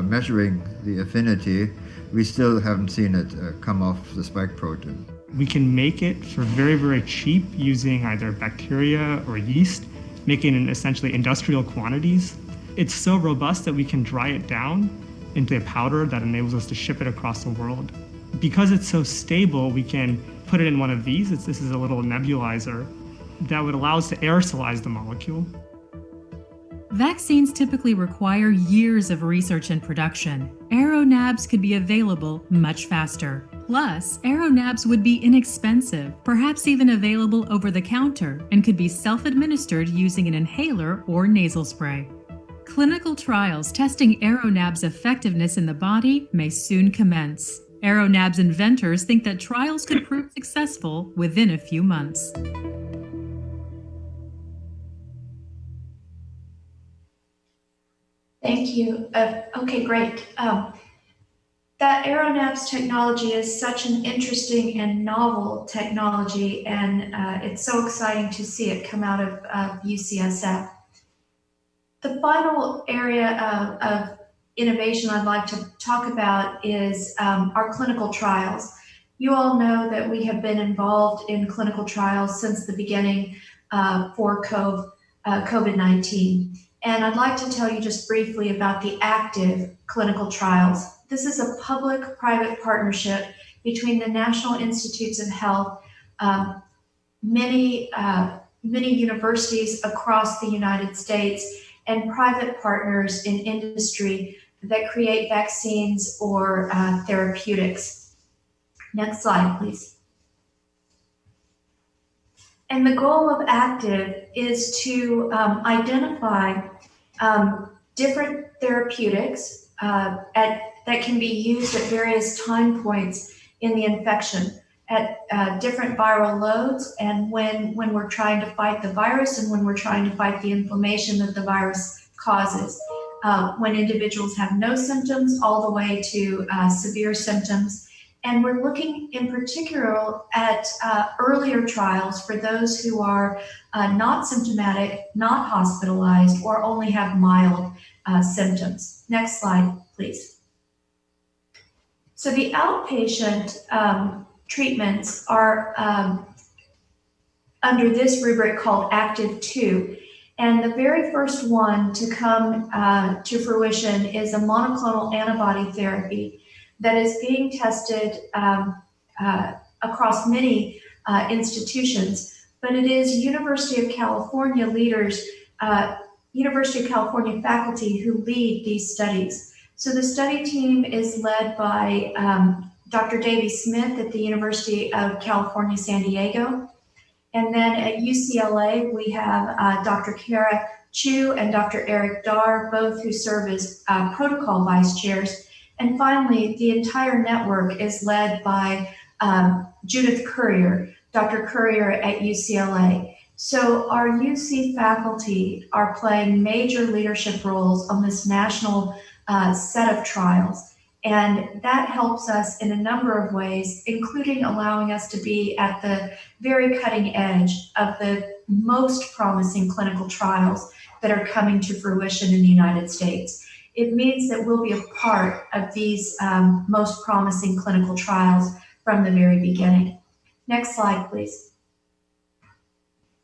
measuring the affinity, we still haven't seen it come off the spike protein. We can make it for very, very cheap using either bacteria or yeast, making it in essentially industrial quantities. It's so robust that we can dry it down into a powder that enables us to ship it across the world. Because it's so stable, we can put it in one of these. This is a little nebulizer that would allow us to aerosolize the molecule. Vaccines typically require years of research and production. AeroNabs could be available much faster. Plus, AeroNabs would be inexpensive, perhaps even available over the counter, and could be self-administered using an inhaler or nasal spray. Clinical trials testing AeroNabs' effectiveness in the body may soon commence. AeroNabs inventors think that trials could prove successful within a few months. Thank you. Okay, great. That AeroNabs technology is such an interesting and novel technology, and it's so exciting to see it come out of UCSF. The final area of innovation I'd like to talk about is our clinical trials. You all know that we have been involved in clinical trials since the beginning for COVID-19. And I'd like to tell you just briefly about the active clinical trials. This is a public-private partnership between the National Institutes of Health, many universities across the United States, and private partners in industry that create vaccines or therapeutics. Next slide, please. And the goal of ACTIVE is to identify different therapeutics that can be used at various time points in the infection at different viral loads, and when we're trying to fight the virus and when we're trying to fight the inflammation that the virus causes. When individuals have no symptoms all the way to severe symptoms. And we're looking in particular at earlier trials for those who are not symptomatic, not hospitalized, or only have mild symptoms. Next slide, please. So the outpatient treatments are under this rubric called Active 2. And the very first one to come to fruition is a monoclonal antibody therapy that is being tested across many institutions, but it is University of California leaders, University of California faculty who lead these studies. So the study team is led by Dr. Davy Smith at the University of California, San Diego. And then at UCLA, we have Dr. Kara Chu and Dr. Eric Dar, both who serve as protocol vice chairs. And finally, the entire network is led by Judith Currier, Dr. Currier at UCLA. So our UC faculty are playing major leadership roles on this national set of trials. And that helps us in a number of ways, including allowing us to be at the very cutting edge of the most promising clinical trials that are coming to fruition in the United States. It means that we'll be a part of these most promising clinical trials from the very beginning. Next slide, please.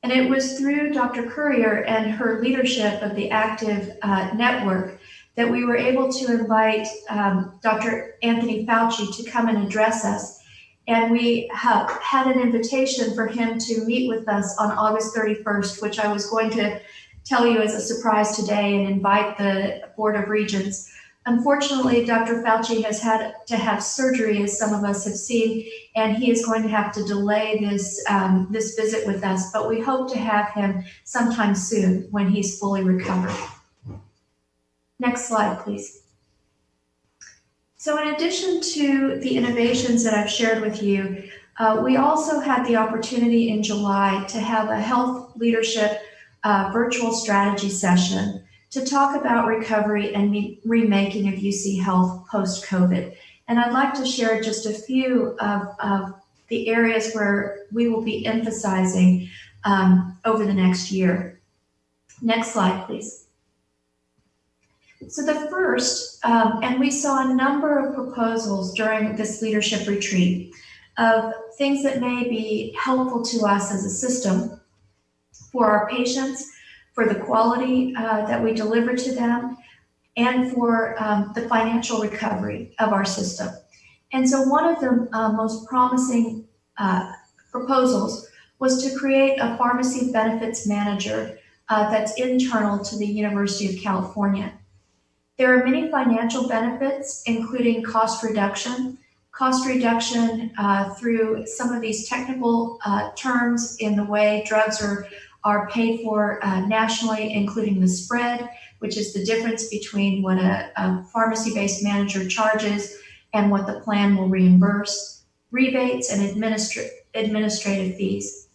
And it was through Dr. Currier and her leadership of the ACTIVE network that we were able to invite Dr. Anthony Fauci to come and address us. And we had an invitation for him to meet with us on August 31st, which I was going to tell you as a surprise today and invite the Board of Regents. Unfortunately, Dr. Fauci has had to have surgery, as some of us have seen, and he is going to have to delay this visit with us, but we hope to have him sometime soon when he's fully recovered. Next slide, please. So in addition to the innovations that I've shared with you, we also had the opportunity in July to have a health leadership virtual strategy session to talk about recovery and remaking of UC Health post-COVID. And I'd like to share just a few of the areas where we will be emphasizing over the next year. Next slide, please. So the first, and we saw a number of proposals during this leadership retreat of things that may be helpful to us as a system for our patients, for the quality that we deliver to them, and for the financial recovery of our system. And so one of the most promising proposals was to create a pharmacy benefits manager that's internal to the University of California. There are many financial benefits, including cost reduction through some of these technical terms in the way drugs are paid for nationally, including the spread, which is the difference between what a pharmacy-based manager charges and what the plan will reimburse, rebates, and administrative fees.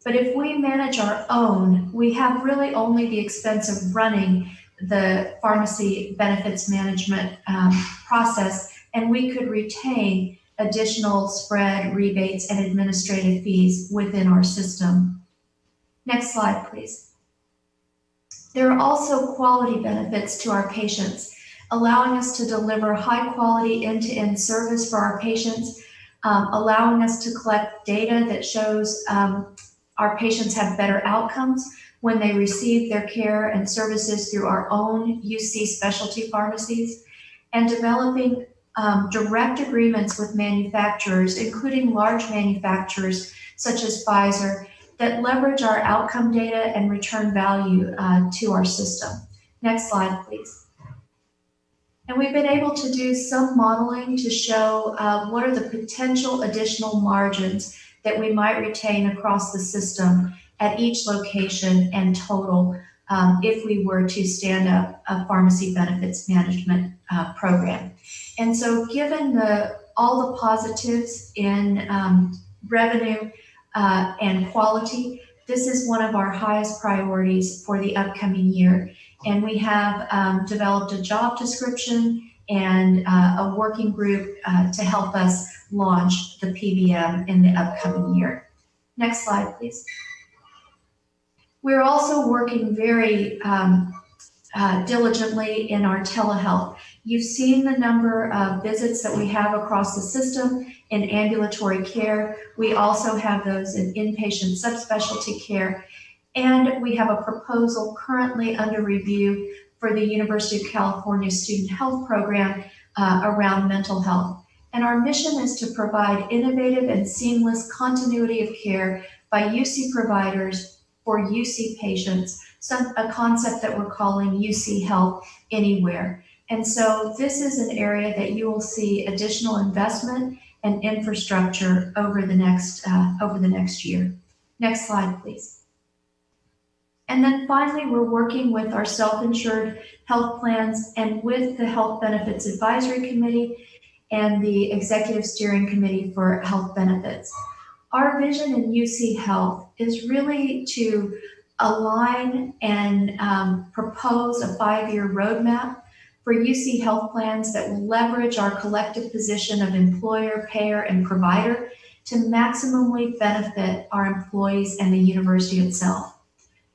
But if we manage our own, we have really only the expense of running the pharmacy benefits management process, and we could retain additional spread, rebates, and administrative fees within our system. Next slide, please. There are also quality benefits to our patients, allowing us to deliver high quality end-to-end service for our patients, allowing us to collect data that shows our patients have better outcomes when they receive their care and services through our own UC specialty pharmacies, and developing direct agreements with manufacturers, including large manufacturers such as Pfizer, that leverage our outcome data and return value to our system. Next slide, please. And we've been able to do some modeling to show what are the potential additional margins that we might retain across the system at each location and total if we were to stand up a pharmacy benefits management program. And so given all the positives in revenue and quality, this is one of our highest priorities for the upcoming year. And we have developed a job description and a working group to help us launch the PBM in the upcoming year. Next slide, please. We're also working very diligently in our telehealth. You've seen the number of visits that we have across the system in ambulatory care. We also have those in inpatient subspecialty care. And we have a proposal currently under review for the University of California Student Health Program around mental health. And our mission is to provide innovative and seamless continuity of care by UC providers for UC patients, a concept that we're calling UC Health Anywhere. And so this is an area that you will see additional investment and infrastructure over the next year. Next slide, please. And then finally, we're working with our self-insured health plans and with the Health Benefits Advisory Committee and the Executive Steering Committee for Health Benefits. Our vision in UC Health is really to align and propose a 5-year roadmap for UC health plans that will leverage our collective position of employer, payer, and provider to maximally benefit our employees and the university itself.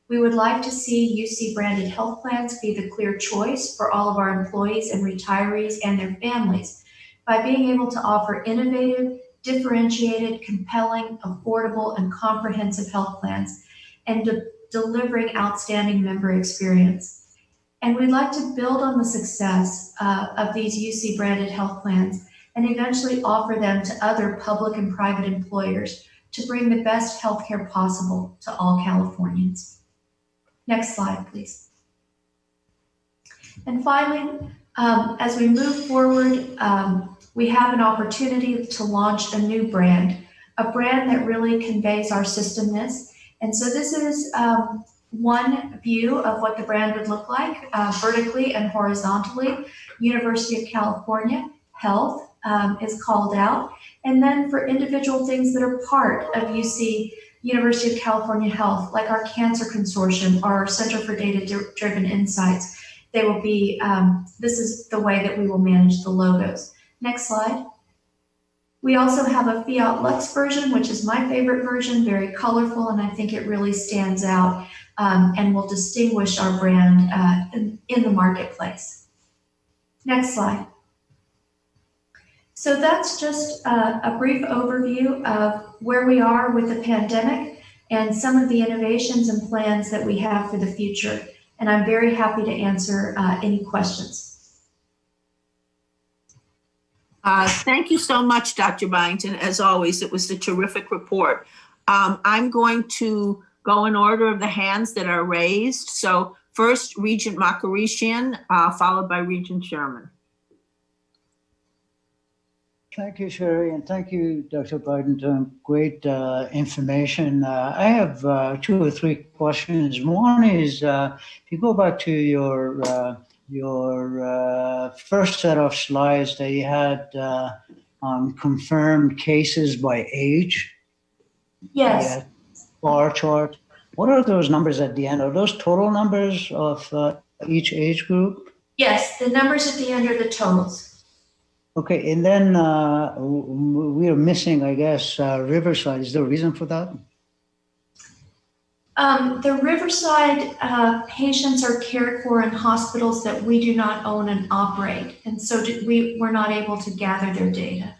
We would like to see UC branded health plans be the clear choice for all of our employees and retirees and their families by being able to offer innovative, differentiated, compelling, affordable, and comprehensive health plans and delivering outstanding member experience. And we'd like to build on the success of these UC branded health plans and eventually offer them to other public and private employers to bring the best healthcare possible to all Californians. Next slide, please. And finally, as we move forward, we have an opportunity to launch a new brand, a brand that really conveys our systemness. And so this is one view of what the brand would look like, vertically and horizontally. University of California Health is called out. And then for individual things that are part of UC University of California Health, like our Cancer Consortium or our Center for Data-Driven Insights, they will be, this is the way that we will manage the logos. Next slide. We also have a Fiat Lux version, which is my favorite version, very colorful, and I think it really stands out and will distinguish our brand in the marketplace. Next slide. So that's just a brief overview of where we are with the pandemic and some of the innovations and plans that we have for the future. And I'm very happy to answer any questions. Thank you so much, Dr. Byington. As always, it was a terrific report. I'm going to go in order of the hands that are raised. So first, Regent Makarishian, followed by Regent Sherman. Thank you, Sherry, and thank you, Dr. Byington. Great information. I have 2 or 3 questions. One is, if you go back to your first set of slides that you had on confirmed cases by age. Yes. Bar chart. What are those numbers at the end? Are those total numbers of each age group? Yes, the numbers at the end are the totals. Okay, and then we are missing, I guess, Riverside. Is there a reason for that? The Riverside patients are cared for in hospitals that we do not own and operate, and so we're not able to gather their data.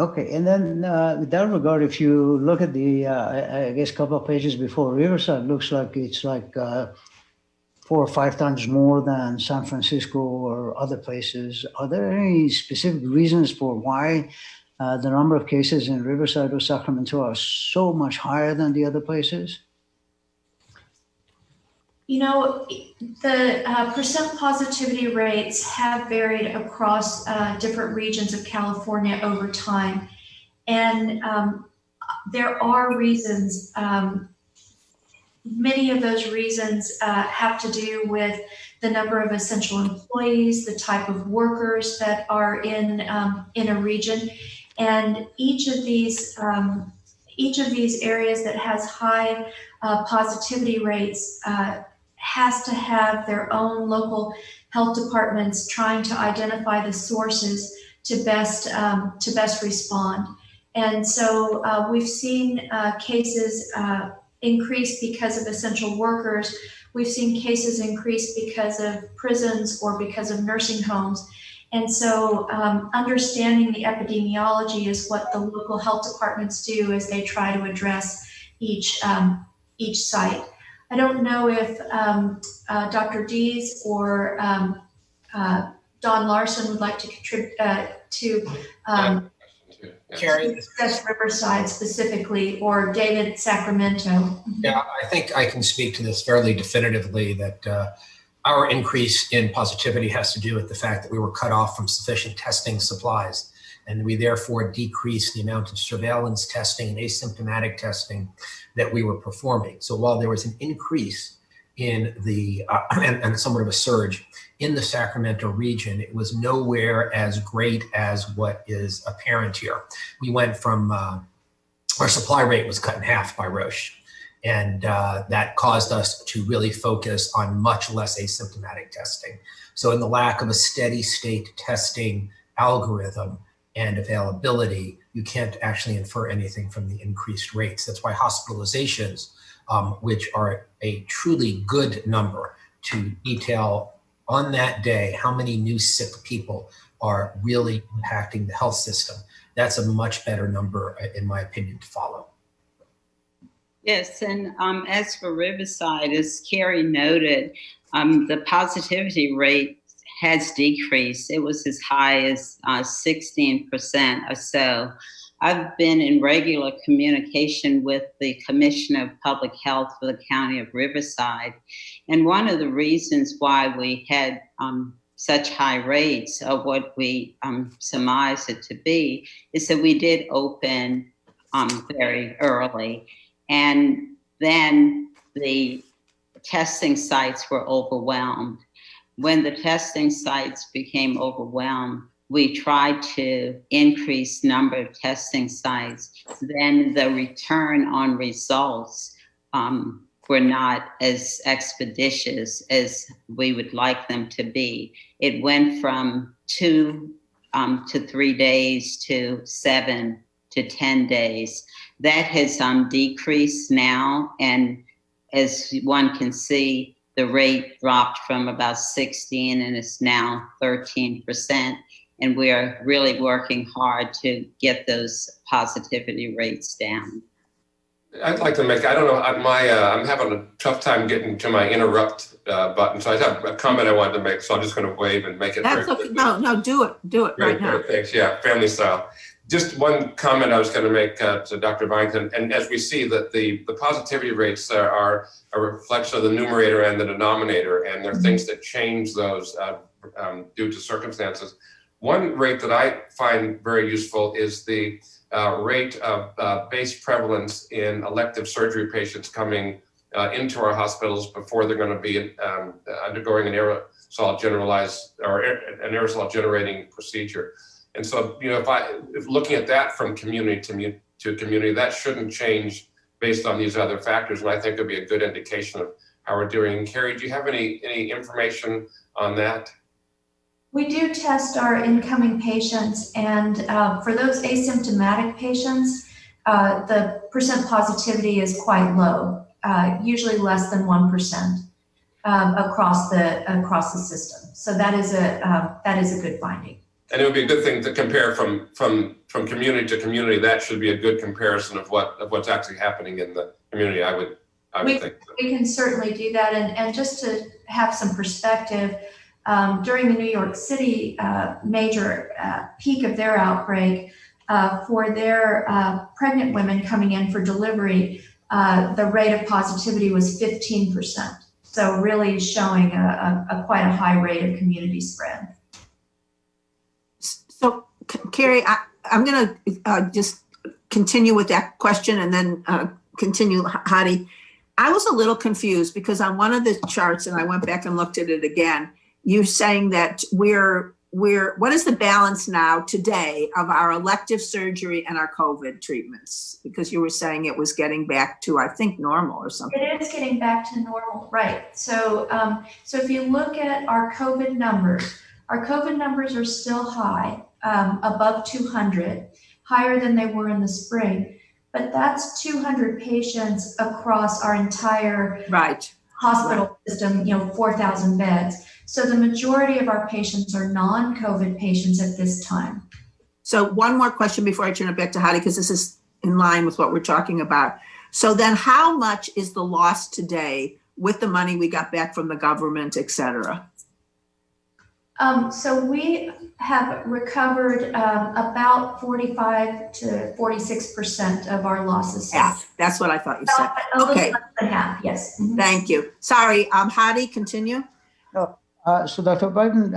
Okay, and then in that regard, if you look at the, I guess, couple of pages before, Riverside looks like it's like 4 or 5 times more than San Francisco or other places. Are there any specific reasons for why the number of cases in Riverside or Sacramento are so much higher than the other places? You know, the percent positivity rates have varied across different regions of California over time. And there are reasons. Many of those reasons have to do with the number of essential employees, the type of workers that are in a region, and each of these areas that has high positivity rates has to have their own local health departments trying to identify the sources to best respond. And so we've seen cases increase because of essential workers. We've seen cases increase because of prisons or because of nursing homes. And so understanding the epidemiology is what the local health departments do as they try to address each site. I don't know if Dr. Dees or Don Larson would like to contribute to Carrie, discuss Riverside specifically, or David Sacramento. Yeah, I think I can speak to this fairly definitively that our increase in positivity has to do with the fact that we were cut off from sufficient testing supplies, and we therefore decreased the amount of surveillance testing and asymptomatic testing that we were performing. So while there was an increase in the, and somewhat of a surge in the Sacramento region, it was nowhere as great as what is apparent here. We went from, our supply rate was cut in half by Roche. And that caused us to really focus on much less asymptomatic testing. So in the lack of a steady state testing algorithm and availability, you can't actually infer anything from the increased rates. That's why hospitalizations, which are a truly good number to detail on that day how many new sick people are really impacting the health system. That's a much better number, in my opinion, to follow. Yes, and as for Riverside, as Carrie noted, the positivity rate has decreased. It was as high as 16% or so. I've been in regular communication with the Commissioner of Public Health for the County of Riverside. And one of the reasons why we had such high rates of what we surmised it to be is that we did open very early. And then the testing sites were overwhelmed. When the testing sites became overwhelmed, we tried to increase number of testing sites. Then the return on results were not as expeditious as we would like them to be. It went from 2 to 3 days to 7 to 10 days. That has decreased now, and as one can see, the rate dropped from about 16 and it's now 13%. And we are really working hard to get those positivity rates down. I'd like to make, I don't know, I'm having a tough time getting to my interrupt button. So I have a comment I wanted to make. So I'm just going to wave and make it That's very okay. quick. No, do it right now. Thanks. Yeah, family style. Just one comment I was going to make to Dr. Byington. And as we see that the positivity rates are a reflection of the numerator and the denominator, and there are things that change those due to circumstances. One rate that I find very useful is the rate of base prevalence in elective surgery patients coming into our hospitals before they're going to be undergoing an aerosol generating procedure. And so, if looking at that from community to community, that shouldn't change based on these other factors. And I think it'd be a good indication of how we're doing. Carrie, do you have any information on that? We do test our incoming patients, and for those asymptomatic patients, the percent positivity is quite low, usually less than 1% across the system. So that is a good finding. And it would be a good thing to compare from community to community. That should be a good comparison of what's actually happening in the community. I would think. We can certainly do that, and just to have some perspective. During the New York City major peak of their outbreak, for their pregnant women coming in for delivery, the rate of positivity was 15%. So really showing quite a high rate of community spread. So, Carrie, I'm going to just continue with that question and then continue, Hadi. I was a little confused because on one of the charts, and I went back and looked at it again, you're saying that what is the balance now today of our elective surgery and our COVID treatments? Because you were saying it was getting back to, I think, normal or something. It is getting back to normal, right? So, so if you look at our COVID numbers are still high, above 200, higher than they were in the spring. But that's 200 patients across our entire hospital system, 4,000 beds. So the majority of our patients are non-COVID patients at this time. So one more question before I turn it back to Hadi, because this is in line with what we're talking about. So then how much is the loss today with the money we got back from the government, et cetera? So we have recovered about 45 to 46% of our losses. Half. That's what I thought you said. A little less than half, yes. Mm-hmm. Thank you. Sorry, Hadi, continue. So Dr. Biden,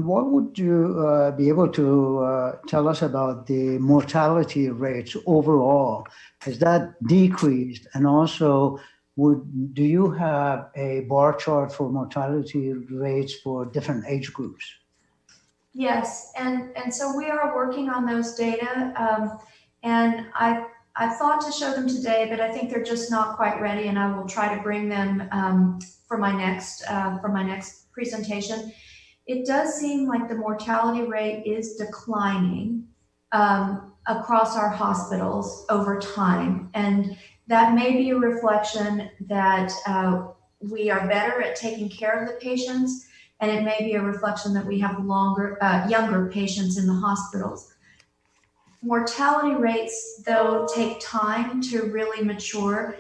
what would you be able to tell us about the mortality rates overall? Has that decreased? And also, do you have a bar chart for mortality rates for different age groups? Yes, and so we are working on those data, and I thought to show them today, but I think they're just not quite ready, and I will try to bring them for my next presentation. It does seem like the mortality rate is declining across our hospitals over time, and that may be a reflection that we are better at taking care of the patients, and it may be a reflection that we have younger patients in the hospitals. Mortality rates, though, take time to really mature.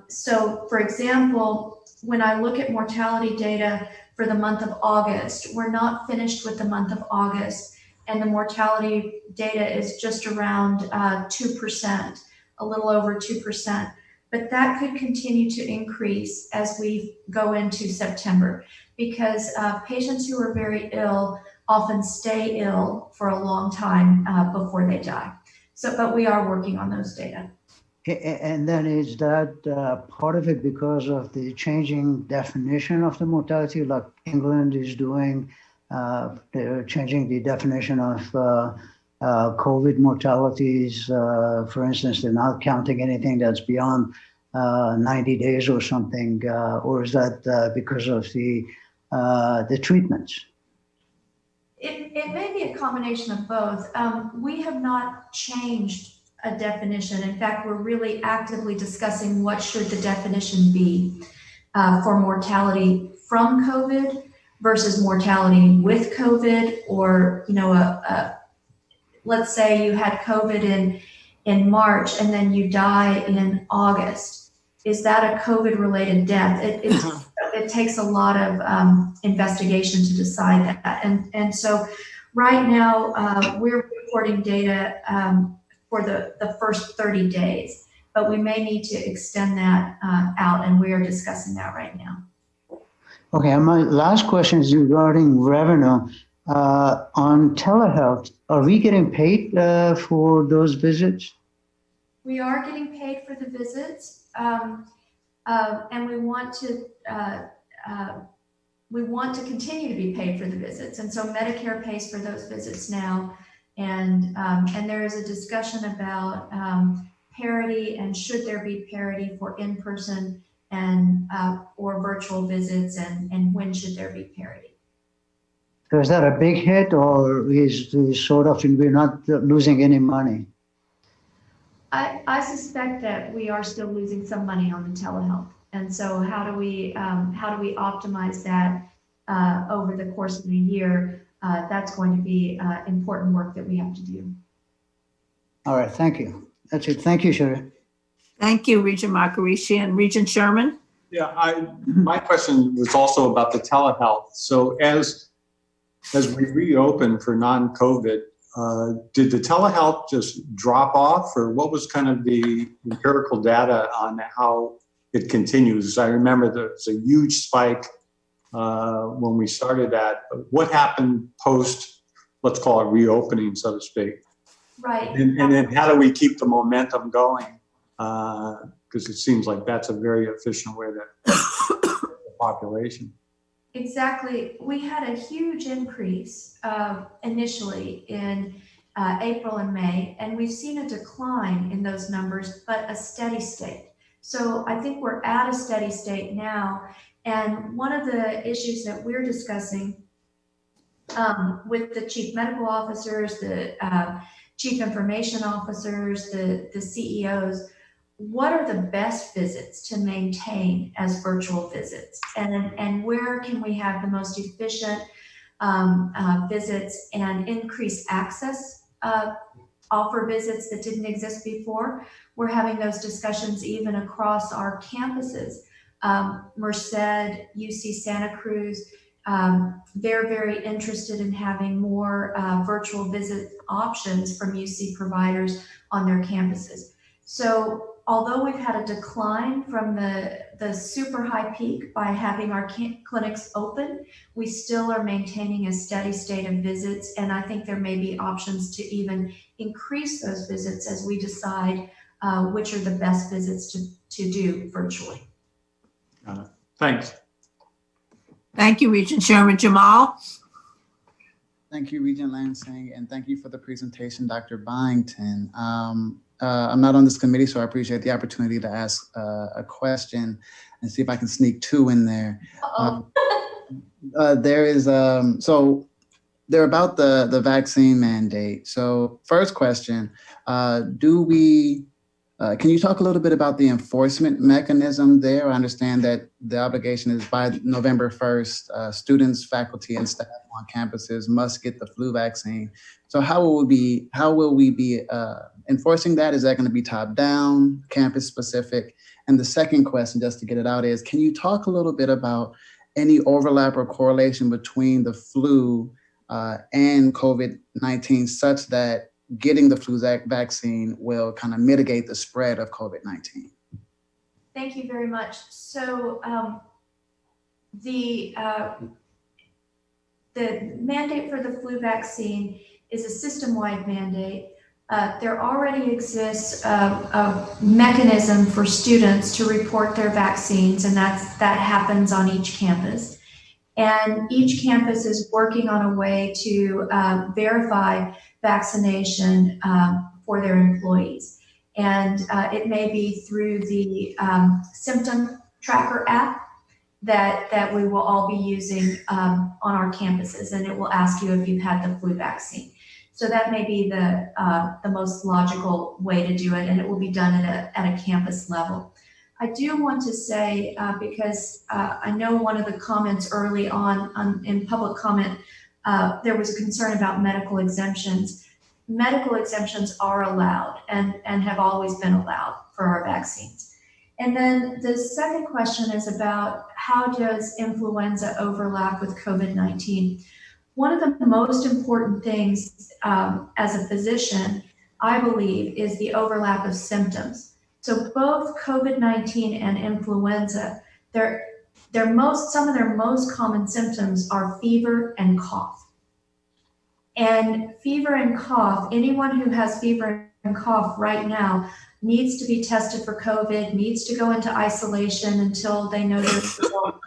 So, for example, when I look at mortality data for the month of August, we're not finished with the month of August, and the mortality data is just around 2%, a little over 2%. But that could continue to increase as we go into September, because patients who are very ill often stay ill for a long time before they die. So, but we are working on those data. And then is that part of it because of the changing definition of the mortality, like England is doing? They're changing the definition of COVID mortalities. For instance, they're not counting anything that's beyond 90 days or something, or is that because of the treatments? It may be a combination of both. We have not changed a definition. In fact, we're really actively discussing what should the definition be for mortality from COVID versus mortality with COVID, or let's say you had COVID in March and then you die in August, is that a COVID-related death? It takes a lot of investigation to decide that. And so right now we're reporting data for the first 30 days, but we may need to extend that out, and we are discussing that right now. Okay, and my last question is regarding revenue. On telehealth, are we getting paid for those visits? We are getting paid for the visits, and we want to continue to be paid for the visits. And so Medicare pays for those visits now, and there is a discussion about parity and should there be parity for in-person and or virtual visits, and when should there be parity? So is that a big hit, or is sort of we're not losing any money? I suspect that we are still losing some money on the telehealth, and so how do we optimize that over the course of the year? That's going to be important work that we have to do. All right, thank you. That's it. Thank you, Sherry. Thank you, Regent Makarishi. And Regent Sherman? Yeah, my question was also about the telehealth. So as we reopen for non-COVID, did the telehealth just drop off, or what was kind of the empirical data on how it continues? I remember there was a huge spike when we started that. What happened post, let's call it reopening, so to speak? Right. And then how do we keep the momentum going? Because it seems like that's a very efficient way to the population. Exactly. We had a huge increase initially in April and May, and we've seen a decline in those numbers, but a steady state. So I think we're at a steady state now. And one of the issues that we're discussing with the chief medical officers, the chief information officers, the CEOs, what are the best visits to maintain as virtual visits, and where can we have the most efficient visits and increase access, offer visits that didn't exist before. We're having those discussions even across our campuses. Merced, UC Santa Cruz, they're very interested in having more virtual visit options from UC providers on their campuses. So although we've had a decline from the super high peak by having our clinics open, we still are maintaining a steady state of visits. And I think there may be options to even increase those visits as we decide which are the best visits to do virtually. Thanks. Thank you, Regent Sherman. Jamal? Thank you, Regent Lansing, and thank you for the presentation, Dr. Byington. I'm not on this committee, so I appreciate the opportunity to ask a question and see if I can sneak two in there. There is, so they're about the vaccine mandate. So first question, can you talk a little bit about the enforcement mechanism there? I understand that the obligation is by November 1st, students, faculty, and staff on campuses must get the flu vaccine. So how will we be enforcing that? Is that going to be top down, campus specific? And the second question, just to get it out, is can you talk a little bit about any overlap or correlation between the flu and COVID-19 such that getting the flu vaccine will kind of mitigate the spread of COVID-19? Thank you very much. So the mandate for the flu vaccine is a system-wide mandate. There already exists a mechanism for students to report their vaccines, and that happens on each campus. And each campus is working on a way to verify vaccination for their employees. And it may be through the symptom tracker app that we will all be using on our campuses, and it will ask you if you've had the flu vaccine. So that may be the most logical way to do it, and it will be done at a campus level. I do want to say, because I know one of the comments early on in public comment, there was a concern about medical exemptions. medical exemptions are allowed and have always been allowed for our vaccines. And then the second question is about how does influenza overlap with COVID-19? One of the most important things as a physician, I believe, is the overlap of symptoms. So both COVID-19 and influenza, some of their most common symptoms are fever and cough. And fever and cough, anyone who has fever and cough right now needs to be tested for COVID, needs to go into isolation until they know their results.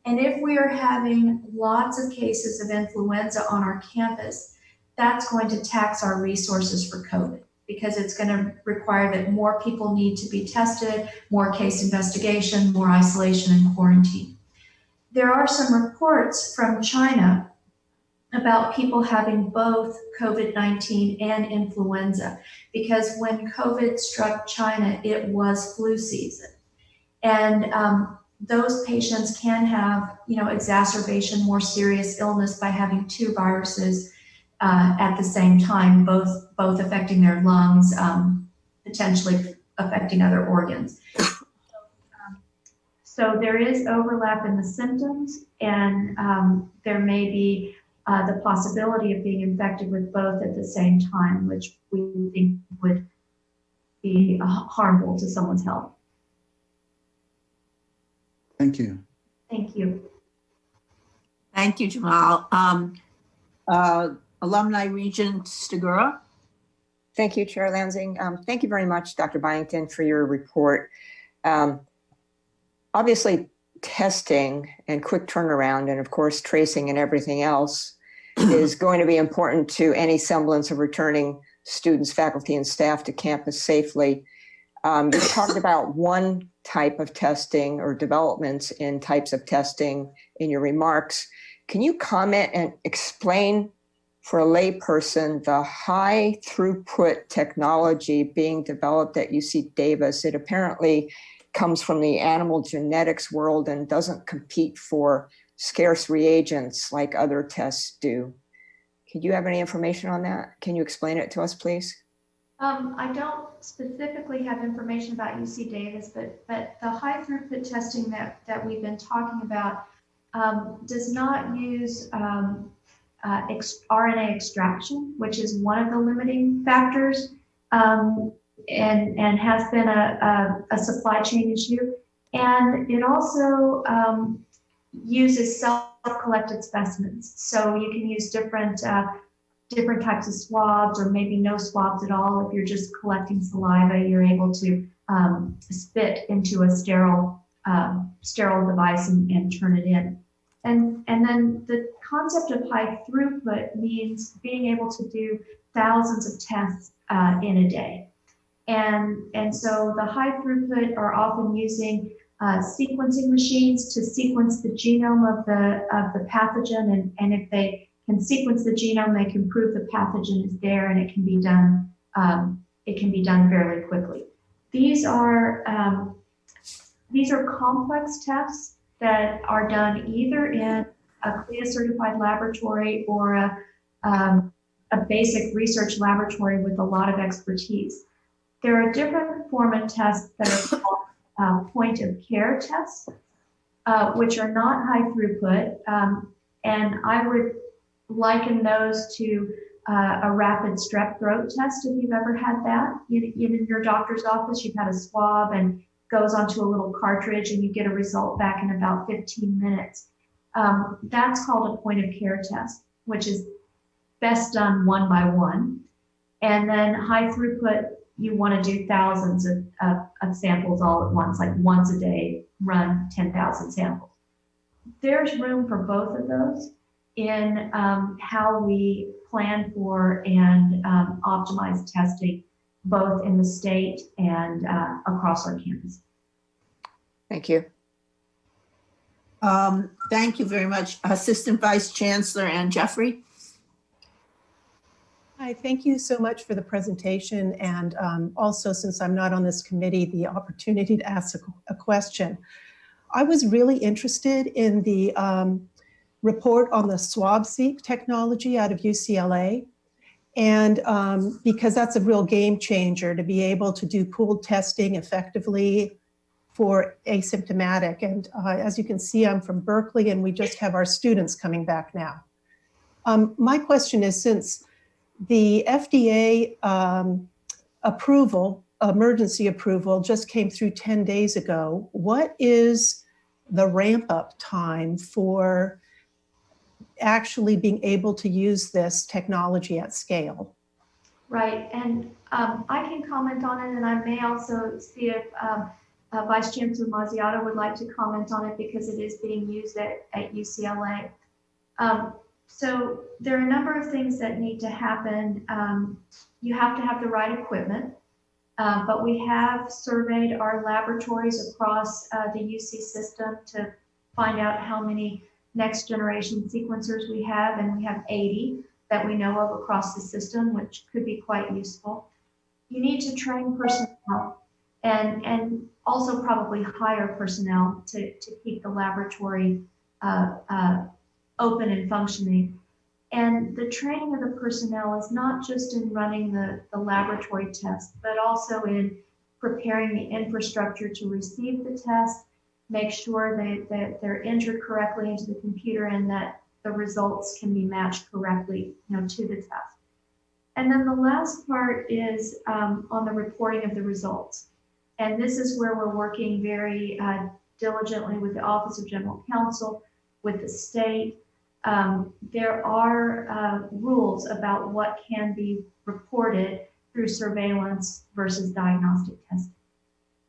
And if we are having lots of cases of influenza on our campus, that's going to tax our resources for COVID, because it's going to require that more people need to be tested, more case investigation, more isolation and quarantine. There are some reports from China about people having both COVID-19 and influenza, because when COVID struck China, it was flu season. And those patients can have, exacerbation, more serious illness by having two viruses at the same time, both affecting their lungs, potentially affecting other organs. So there is overlap in the symptoms, and there may be the possibility of being infected with both at the same time, which we think would be harmful to someone's health. Thank you. Thank you. Thank you, Jamal. Alumni Regent Stigura. Thank you, Chair Lansing. Thank you very much, Dr. Byington, for your report. Obviously, testing and quick turnaround, and of course, tracing and everything else is going to be important to any semblance of returning students, faculty, and staff to campus safely. You talked about one type of testing or developments in types of testing in your remarks. Can you comment and explain for a layperson the high throughput technology being developed at UC Davis? It apparently comes from the animal genetics world and doesn't compete for scarce reagents like other tests do. Could you have any information on that? Can you explain it to us, please? I don't specifically have information about UC Davis, but the high throughput testing that we've been talking about does not use RNA extraction, which is one of the limiting factors, and has been a supply chain issue. And it also uses self-collected specimens. So you can use different types of swabs, or maybe no swabs at all. If you're just collecting saliva, you're able to spit into a sterile device and turn it in. And then the concept of high throughput means being able to do thousands of tests in a day. And so the high throughput are often using sequencing machines to sequence the genome of the pathogen, and if they can sequence the genome, they can prove the pathogen is there, and it can be done. Fairly quickly. These are complex tests that are done either in a CLIA certified laboratory or a basic research laboratory with a lot of expertise. There are different form of tests that are called point of care tests, which are not high throughput, and I would liken those to a rapid strep throat test. If you've ever had that in your doctor's office, you've had a swab and goes onto a little cartridge and you get a result back in about 15 minutes. That's called a point of care test, which is best done one by one. And then high throughput, you want to do thousands of samples all at once, like once a day, run 10,000 samples. There's room for both of those in how we plan for and optimize testing, both in the state and across our campus. Thank you. Thank you very much. Assistant Vice Chancellor Ann Jeffrey. Hi, thank you so much for the presentation, and also, since I'm not on this committee, the opportunity to ask a question. I was really interested in the report on the SwabSeq technology out of UCLA. And because that's a real game changer to be able to do pooled testing effectively for asymptomatic. And as you can see, I'm from Berkeley, and we just have our students coming back now. My question is, since the FDA approval, emergency approval, just came through 10 days ago, what is the ramp up time for actually being able to use this technology at scale? Right, and I can comment on it, and I may also see if Vice Chancellor Mazziotto would like to comment on it, because it is being used at UCLA. So there are a number of things that need to happen. You have to have the right equipment, but we have surveyed our laboratories across the UC system to find out how many next generation sequencers we have, and we have 80 that we know of across the system, which could be quite useful. You need to train personnel and also probably hire personnel to keep the laboratory open and functioning. And the training of the personnel is not just in running the laboratory tests, but also in preparing the infrastructure to receive the test, make sure that they're entered correctly into the computer and that the results can be matched correctly, to the test. And then the last part is on the reporting of the results. And this is where we're working very diligently with the Office of General Counsel, with the state. There are rules about what can be reported through surveillance versus diagnostic testing.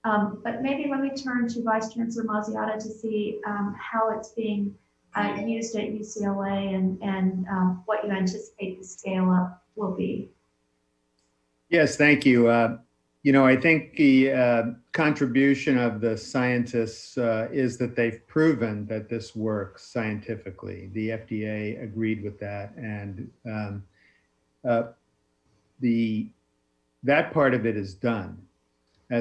But maybe let me turn to Vice Chancellor Mazziotto to see how it's being used at UCLA and what you anticipate the scale up will be. Yes, thank you. I think the contribution of the scientists is that they've proven that this works scientifically. The FDA agreed with that, and that part of it is done.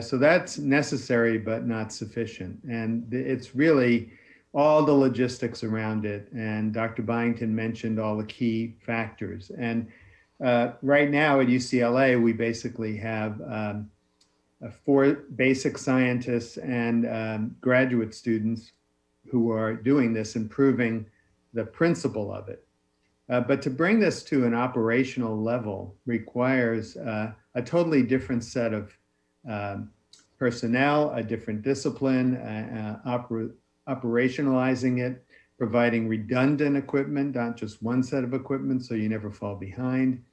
So that's necessary, but not sufficient. And it's really all the logistics around it. And Dr. Byington mentioned all the key factors. And right now at UCLA, we basically have 4 basic scientists and graduate students who are doing this, improving the principle of it. But to bring this to an operational level requires a totally different set of personnel, a different discipline, operationalizing it, providing redundant equipment, not just one set of equipment, so you never fall behind.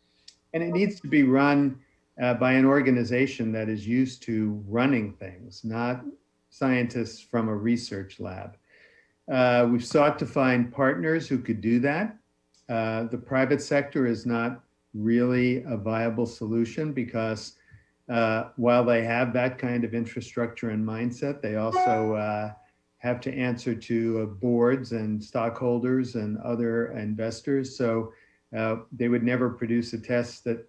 And it needs to be run by an organization that is used to running things, not scientists from a research lab. We've sought to find partners who could do that. The private sector is not really a viable solution because while they have that kind of infrastructure and mindset, they also have to answer to boards and stockholders and other investors. So they would never produce a test that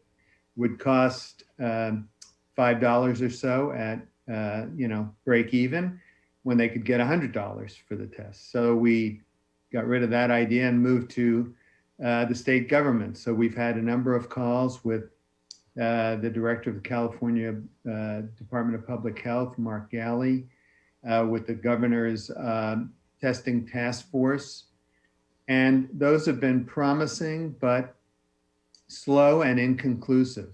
would cost $5 or so at break even when they could get $100 for the test. So we got rid of that idea and moved to the state government. So we've had a number of calls with the director of the California Department of Public Health, Mark Galley, with the governor's testing task force. And those have been promising, but slow and inconclusive.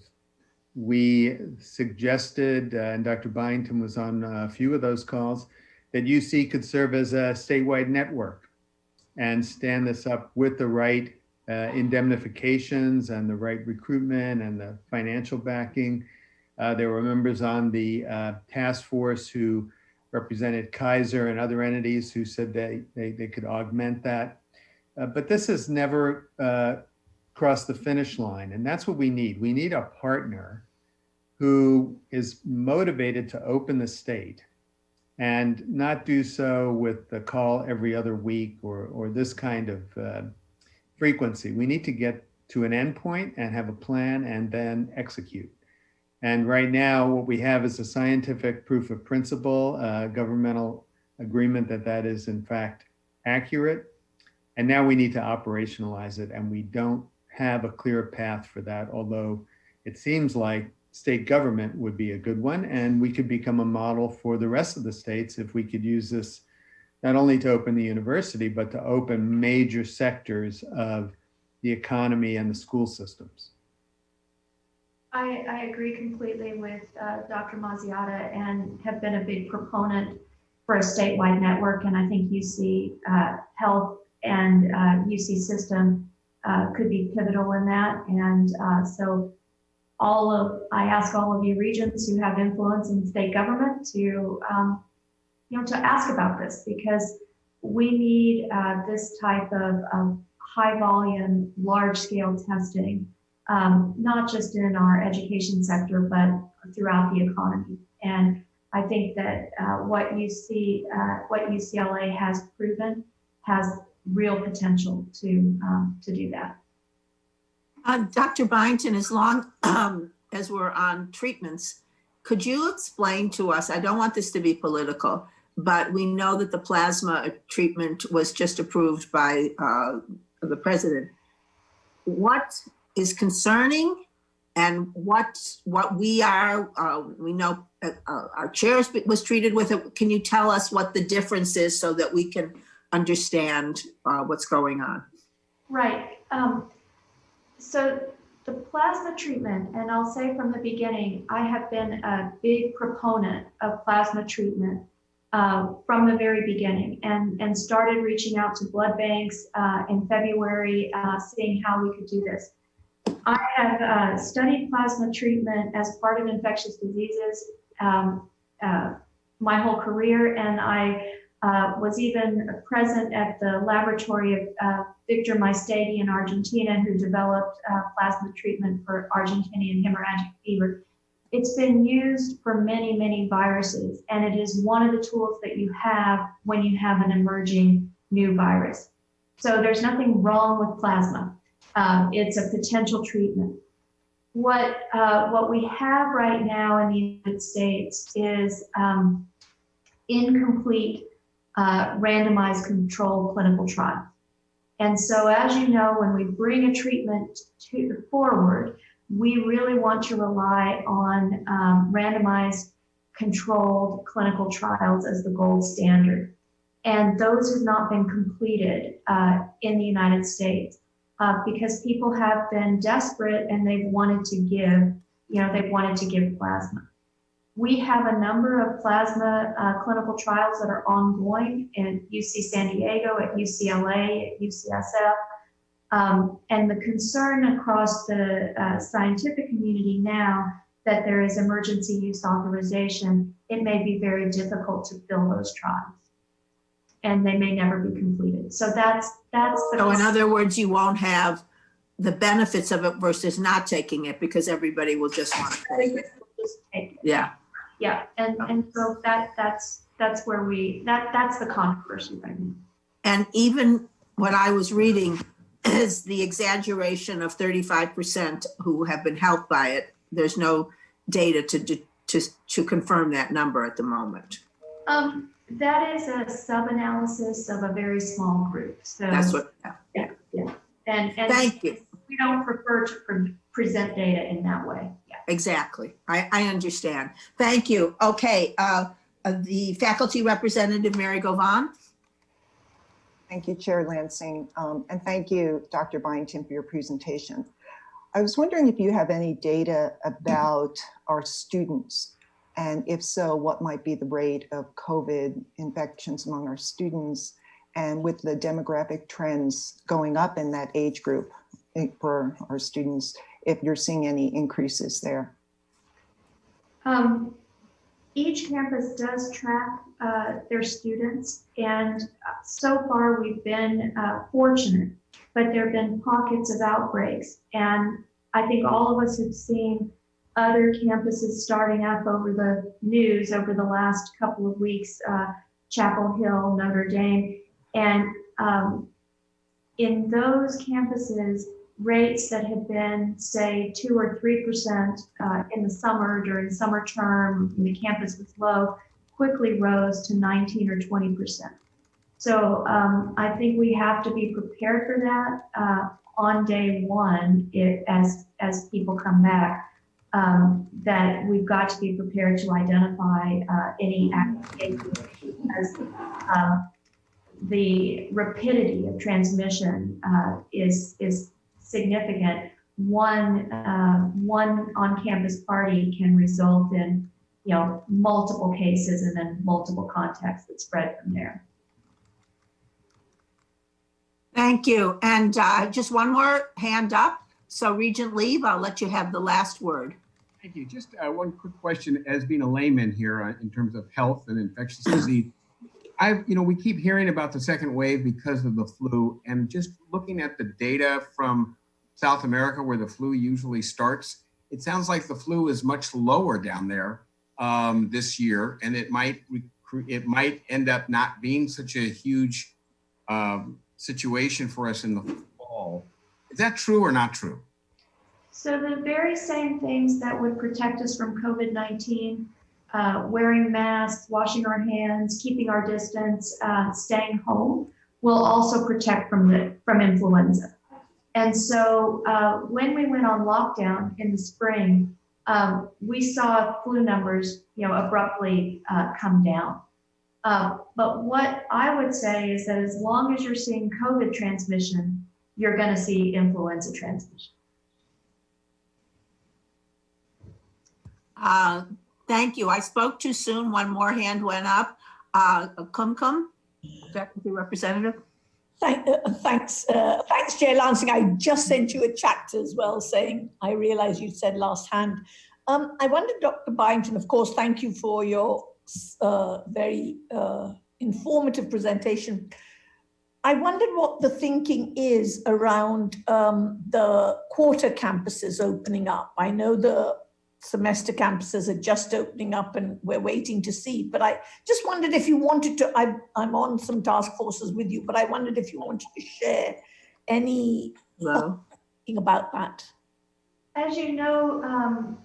We suggested, and Dr. Byington was on a few of those calls, that UC could serve as a statewide network and stand this up with the right indemnifications and the right recruitment and the financial backing. There were members on the task force who represented Kaiser and other entities who said they could augment that. But this has never crossed the finish line. And that's what we need. We need a partner who is motivated to open the state and not do so with the call every other week or this kind of frequency. We need to get to an endpoint and have a plan and then execute. And right now, what we have is a scientific proof of principle, governmental agreement that is in fact accurate. And now we need to operationalize it, and we don't have a clear path for that, although it seems like state government would be a good one, and we could become a model for the rest of the states if we could use this not only to open the university, but to open major sectors of the economy and the school systems. I agree completely with Dr. Mazziata and have been a big proponent for a statewide network. And I think UC Health and UC System could be pivotal in that. And so I ask all of you regents who have influence in state government to, to ask about this, because we need this type of high volume, large scale testing, not just in our education sector, but throughout the economy. And I think that what UCLA has proven has real potential to do that. Dr. Byington, as long as we're on treatments, could you explain to us, I don't want this to be political, but we know that the plasma treatment was just approved by the president. What is concerning and what we are, we know our chair was treated with it. Can you tell us what the difference is so that we can understand what's going on? Right. So the plasma treatment, and I'll say from the beginning, I have been a big proponent of plasma treatment from the very beginning, and started reaching out to blood banks in February, seeing how we could do this. I have studied plasma treatment as part of infectious diseases my whole career, and I was even present at the laboratory of Victor Maestadi in Argentina, who developed plasma treatment for Argentinian hemorrhagic fever. It's been used for many, many viruses, and it is one of the tools that you have when you have an emerging new virus. So there's nothing wrong with plasma. It's a potential treatment. What we have right now in the United States is incomplete randomized controlled clinical trials. And so, as you know, when we bring a treatment forward, we really want to rely on randomized controlled clinical trials as the gold standard. And those have not been completed in the United States because people have been desperate and they've wanted to give plasma. We have a number of plasma clinical trials that are ongoing in UC San Diego, at UCLA, at UCSF. And the concern across the scientific community now that there is emergency use authorization, it may be very difficult to fill those trials, and they may never be completed. So that's the. So in other words, you won't have the benefits of it versus not taking it because everybody will just want to take it. Yeah. Yeah, and so that's where that's the controversy right now. And even what I was reading is the exaggeration of 35% who have been helped by it. There's no data to confirm that number at the moment. That is a sub-analysis of a very small group. So that's what. Yeah. And thank you. We don't prefer to present data in that way. Yeah. Exactly. I understand. Thank you. Okay. The faculty representative, Mary Govan. Thank you, Chair Lansing. And thank you, Dr. Byington, for your presentation. I was wondering if you have any data about our students, and if so, what might be the rate of COVID infections among our students, and with the demographic trends going up in that age group for our students, if you're seeing any increases there. Each campus does track their students, and so far we've been fortunate, but there have been pockets of outbreaks, and I think all of us have seen other campuses starting up over the news over the last couple of weeks, Chapel Hill, Notre Dame, and in those campuses, rates that had been, say, 2 or 3% in the summer during summer term when the campus was low, quickly rose to 19 or 20%. So I think we have to be prepared for that. on day one, as people come back, that we've got to be prepared to identify any active cases, because the rapidity of transmission is significant. One on-campus party can result in, multiple cases and then multiple contacts that spread from there. Thank you. And just one more hand up. So Regent Leib, I'll let you have the last word. Thank you. Just one quick question, as being a layman here in terms of health and infectious disease. We keep hearing about the second wave because of the flu, and just looking at the data from South America, where the flu usually starts, it sounds like the flu is much lower down there this year, and it might end up not being such a huge situation for us in the fall. Is that true or not true? So the very same things that would protect us from COVID-19, wearing masks, washing our hands, keeping our distance, staying home, will also protect from influenza. And so when we went on lockdown in the spring, we saw flu numbers, abruptly come down. But what I would say is that as long as you're seeing COVID transmission, you're going to see influenza transmission. Thank you. I spoke too soon. One more hand went up. Kumkum, Deputy Representative. Thanks, Chair Lansing. I just sent you a chat as well saying, I realize you said last hand. I wondered, Dr. Byington, of course, thank you for your very informative presentation. I wondered what the thinking is around the quarter campuses opening up. I know the semester campuses are just opening up and we're waiting to see, but I just wondered if you wanted to, I'm on some task forces with you, but I wondered if you wanted to share any thinking about that. As you know,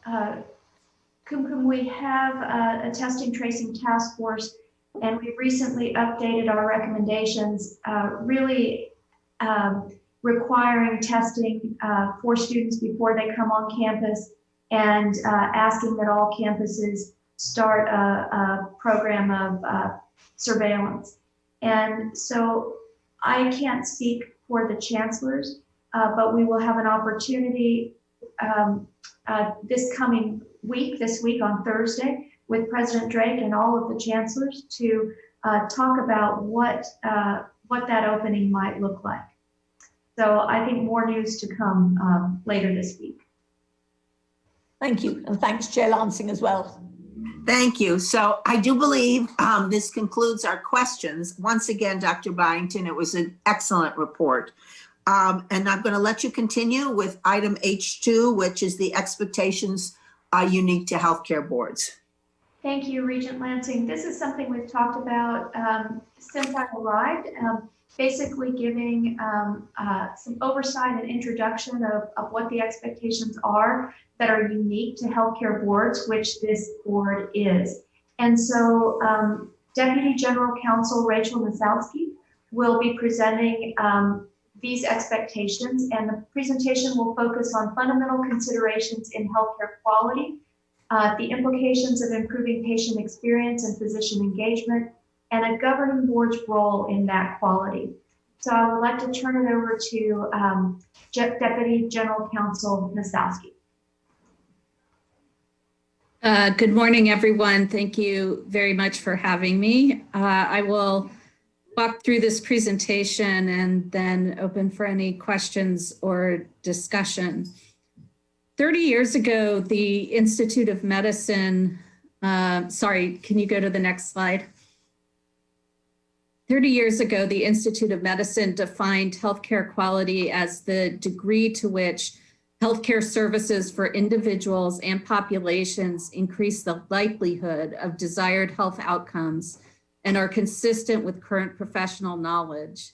Kumkum, we have a testing tracing task force, and we recently updated our recommendations, really requiring testing for students before they come on campus, and asking that all campuses start a program of surveillance. And so I can't speak for the chancellors, but we will have an opportunity this week on Thursday with President Drake and all of the chancellors to talk about what that opening might look like. So I think more news to come later this week. Thank you, and thanks, Chair Lansing, as well. Thank you. So I do believe this concludes our questions. Once again, Dr. Byington, it was an excellent report. And I'm going to let you continue with item H2, which is the expectations unique to healthcare boards. Thank you, Regent Lansing. This is something we've talked about since I arrived, basically giving some oversight and introduction of what the expectations are that are unique to healthcare boards, which this board is. And so Deputy General Counsel Rachel Masowski will be presenting these expectations, and the presentation will focus on fundamental considerations in healthcare quality, the implications of improving patient experience and physician engagement, and a governing board's role in that quality. So I would like to turn it over to Deputy General Counsel Masowski. Good morning, everyone. Thank you very much for having me. I will walk through this presentation and then open for any questions or discussion. 30 years ago, the Institute of Medicine, sorry, can you go to the next slide? 30 years ago, the Institute of Medicine defined healthcare quality as the degree to which healthcare services for individuals and populations increase the likelihood of desired health outcomes and are consistent with current professional knowledge.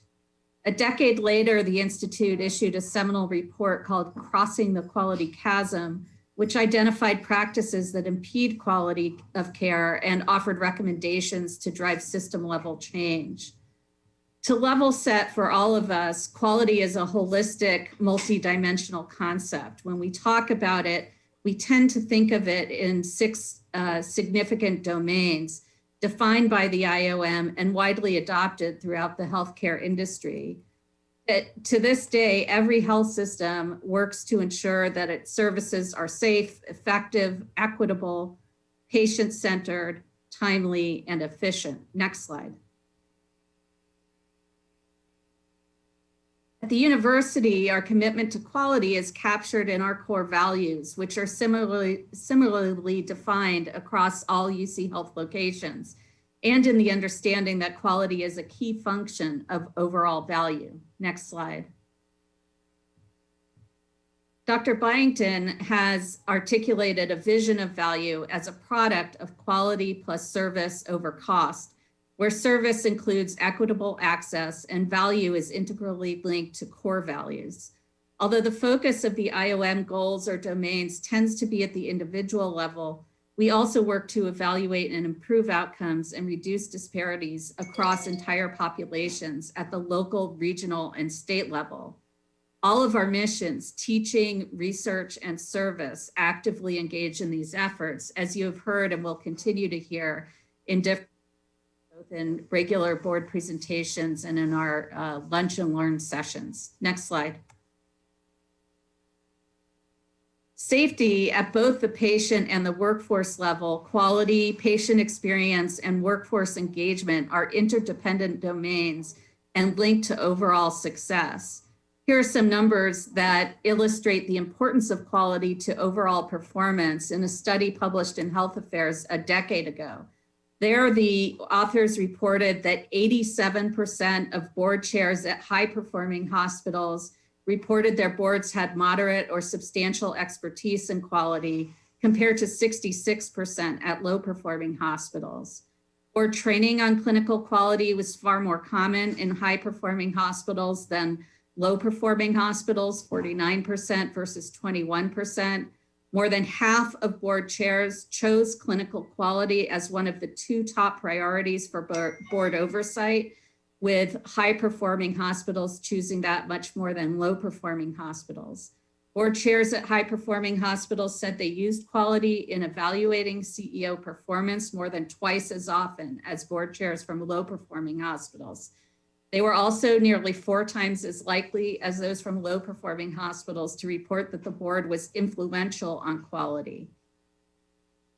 A decade later, the Institute issued a seminal report called Crossing the Quality Chasm, which identified practices that impede quality of care and offered recommendations to drive system-level change. To level set for all of us, quality is a holistic, multidimensional concept. When we talk about it, we tend to think of it in 6 significant domains defined by the IOM and widely adopted throughout the healthcare industry. To this day, every health system works to ensure that its services are safe, effective, equitable, patient-centered, timely, and efficient. Next slide. At the university, our commitment to quality is captured in our core values, which are similarly defined across all UC Health locations, and in the understanding that quality is a key function of overall value. Next slide. Dr. Byington has articulated a vision of value as a product of quality plus service over cost, where service includes equitable access and value is integrally linked to core values. Although the focus of the IOM goals or domains tends to be at the individual level, we also work to evaluate and improve outcomes and reduce disparities across entire populations at the local, regional, and state level. All of our missions, teaching, research, and service actively engage in these efforts, as you have heard and will continue to hear in both in regular board presentations and in our lunch and learn sessions. Next slide. Safety at both the patient and the workforce level, quality, patient experience, and workforce engagement are interdependent domains and linked to overall success. Here are some numbers that illustrate the importance of quality to overall performance in a study published in Health Affairs a decade ago. There, the authors reported that 87% of board chairs at high-performing hospitals reported their boards had moderate or substantial expertise in quality, compared to 66% at low-performing hospitals. Board training on clinical quality was far more common in high-performing hospitals than low-performing hospitals, 49% versus 21%. More than half of board chairs chose clinical quality as one of the 2 top priorities for board oversight, with high-performing hospitals choosing that much more than low-performing hospitals. Board chairs at high-performing hospitals said they used quality in evaluating CEO performance more than twice as often as board chairs from low-performing hospitals. They were also nearly 4 times as likely as those from low-performing hospitals to report that the board was influential on quality.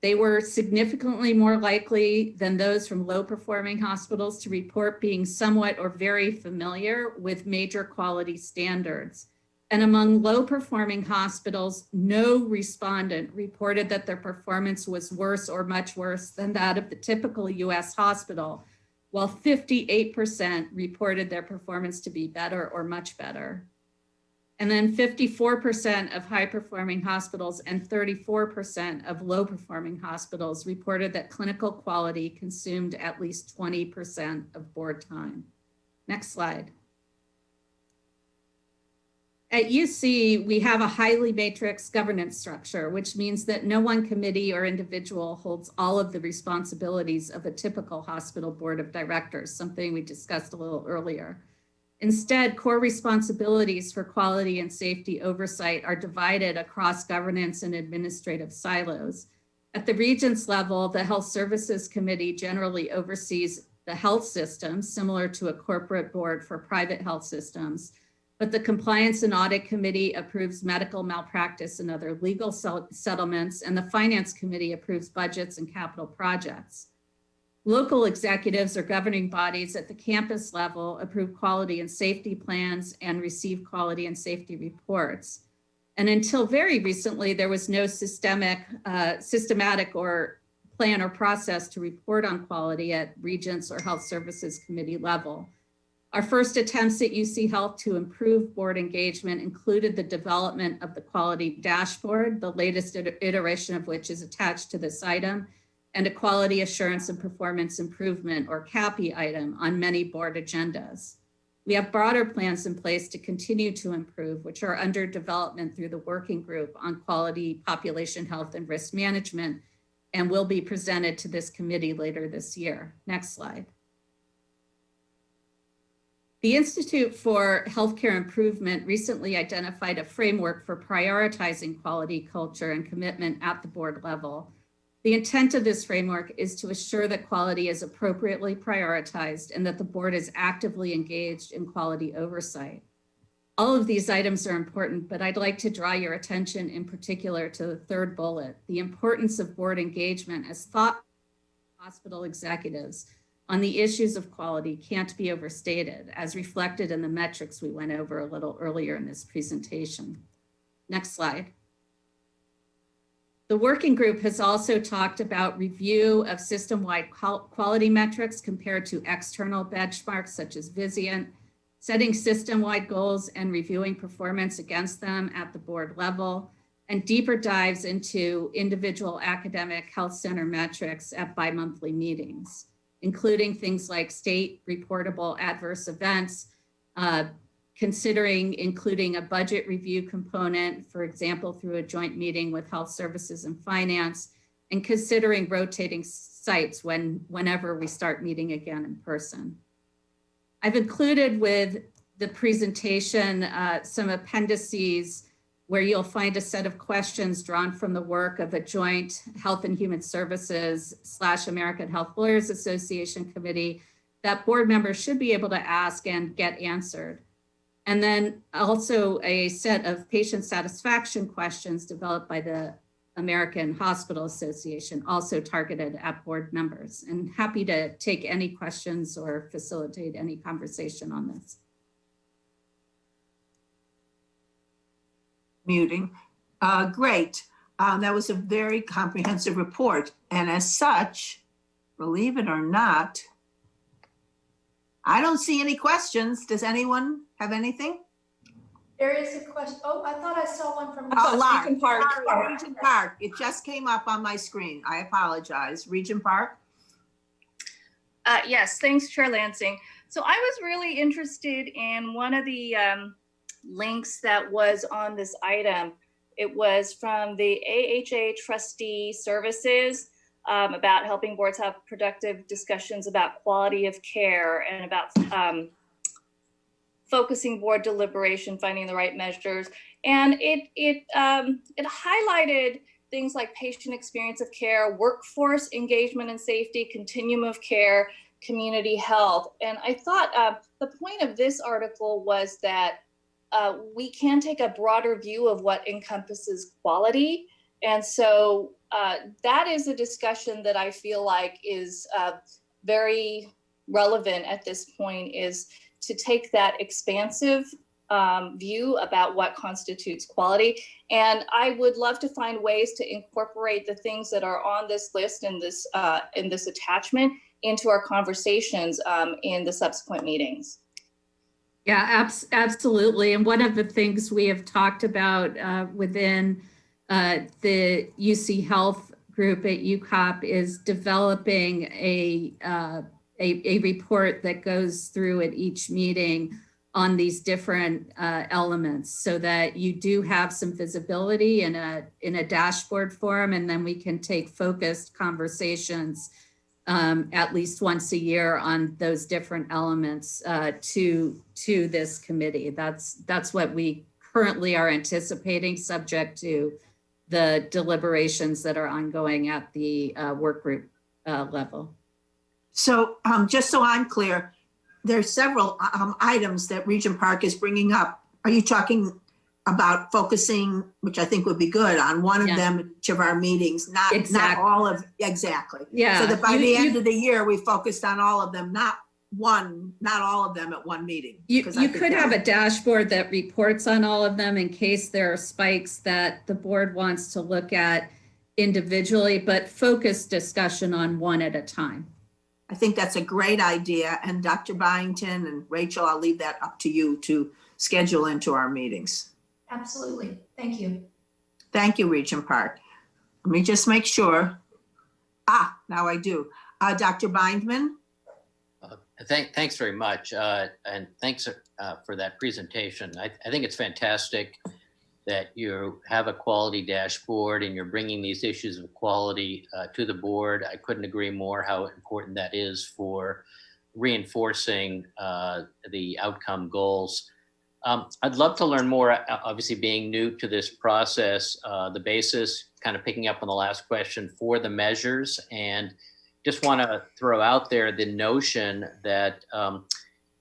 They were significantly more likely than those from low-performing hospitals to report being somewhat or very familiar with major quality standards. And among low-performing hospitals, no respondent reported that their performance was worse or much worse than that of the typical US hospital, while 58% reported their performance to be better or much better. And then 54% of high-performing hospitals and 34% of low-performing hospitals reported that clinical quality consumed at least 20% of board time. Next slide. At UC, we have a highly matrix governance structure, which means that no one committee or individual holds all of the responsibilities of a typical hospital board of directors, something we discussed a little earlier. Instead, core responsibilities for quality and safety oversight are divided across governance and administrative silos. At the Regents level, the Health Services Committee generally oversees the health system, similar to a corporate board for private health systems. But the Compliance and Audit Committee approves medical malpractice and other legal settlements, and the Finance Committee approves budgets and capital projects. Local executives or governing bodies at the campus level approve quality and safety plans and receive quality and safety reports. And until very recently, there was no systematic or plan or process to report on quality at Regents or Health Services Committee level. Our first attempts at UC Health to improve board engagement included the development of the quality dashboard, the latest iteration of which is attached to this item, and a quality assurance and performance improvement, or QAPI, item on many board agendas. We have broader plans in place to continue to improve, which are under development through the working group on quality, population health, and risk management, and will be presented to this committee later this year. Next slide. The Institute for Healthcare Improvement recently identified a framework for prioritizing quality culture and commitment at the board level. The intent of this framework is to assure that quality is appropriately prioritized and that the board is actively engaged in quality oversight. All of these items are important, but I'd like to draw your attention in particular to the third bullet, the importance of board engagement as thought hospital executives on the issues of quality can't be overstated, as reflected in the metrics we went over a little earlier in this presentation. Next slide. The working group has also talked about review of system-wide quality metrics compared to external benchmarks such as Vizient, setting system-wide goals and reviewing performance against them at the board level, and deeper dives into individual academic health center metrics at bi-monthly meetings, including things like state reportable adverse events, considering including a budget review component, for example, through a joint meeting with Health Services and Finance, and considering rotating sites whenever we start meeting again in person. I've included with the presentation some appendices where you'll find a set of questions drawn from the work of a joint Health and Human Services / American Health Lawyers Association committee that board members should be able to ask and get answered. And then also a set of patient satisfaction questions developed by the American Hospital Association, also targeted at board members. And happy to take any questions or facilitate any conversation on this. Muting. Great. That was a very comprehensive report. And as such, believe it or not, I don't see any questions. Does anyone have anything? There is a question. Oh, I thought I saw one from Regent Park. Regent Park. It just came up on my screen. I apologize. Regent Park. Yes, thanks, Chair Lansing. So I was really interested in one of the links that was on this item. It was from the AHA Trustee Services about helping boards have productive discussions about quality of care and about focusing board deliberation, finding the right measures. And it highlighted things like patient experience of care, workforce engagement and safety, continuum of care, community health. And I thought the point of this article was that we can take a broader view of what encompasses quality. And so that is a discussion that I feel like is very relevant at this point, is to take that expansive view about what constitutes quality. And I would love to find ways to incorporate the things that are on this list in this attachment into our conversations in the subsequent meetings. Yeah, absolutely. And one of the things we have talked about within the UC Health group at UCOP is developing a report that goes through at each meeting on these different elements, so that you do have some visibility in a dashboard form, and then we can take focused conversations at least once a year on those different elements to this committee. That's what we currently are anticipating, subject to the deliberations that are ongoing at the work group level. So just so I'm clear, there's several items that Regent Park is bringing up. Are you talking about focusing, which I think would be good, on one of them in each of our meetings, not all of, exactly. Yeah. So that by the end of the year, we focused on all of them, not all of them at one meeting. You could have a dashboard that reports on all of them in case there are spikes that the board wants to look at individually, but focus discussion on one at a time. I think that's a great idea. And Dr. Byington and Rachel, I'll leave that up to you to schedule into our meetings. Absolutely. Thank you. Thank you, Regent Park. Let me just make sure. Now I do. Dr. Bindman? Thanks very much. And thanks for that presentation. I think it's fantastic that you have a quality dashboard and you're bringing these issues of quality to the board. I couldn't agree more how important that is for reinforcing the outcome goals. I'd love to learn more, obviously being new to this process, the basis, kind of picking up on the last question for the measures, and just want to throw out there the notion that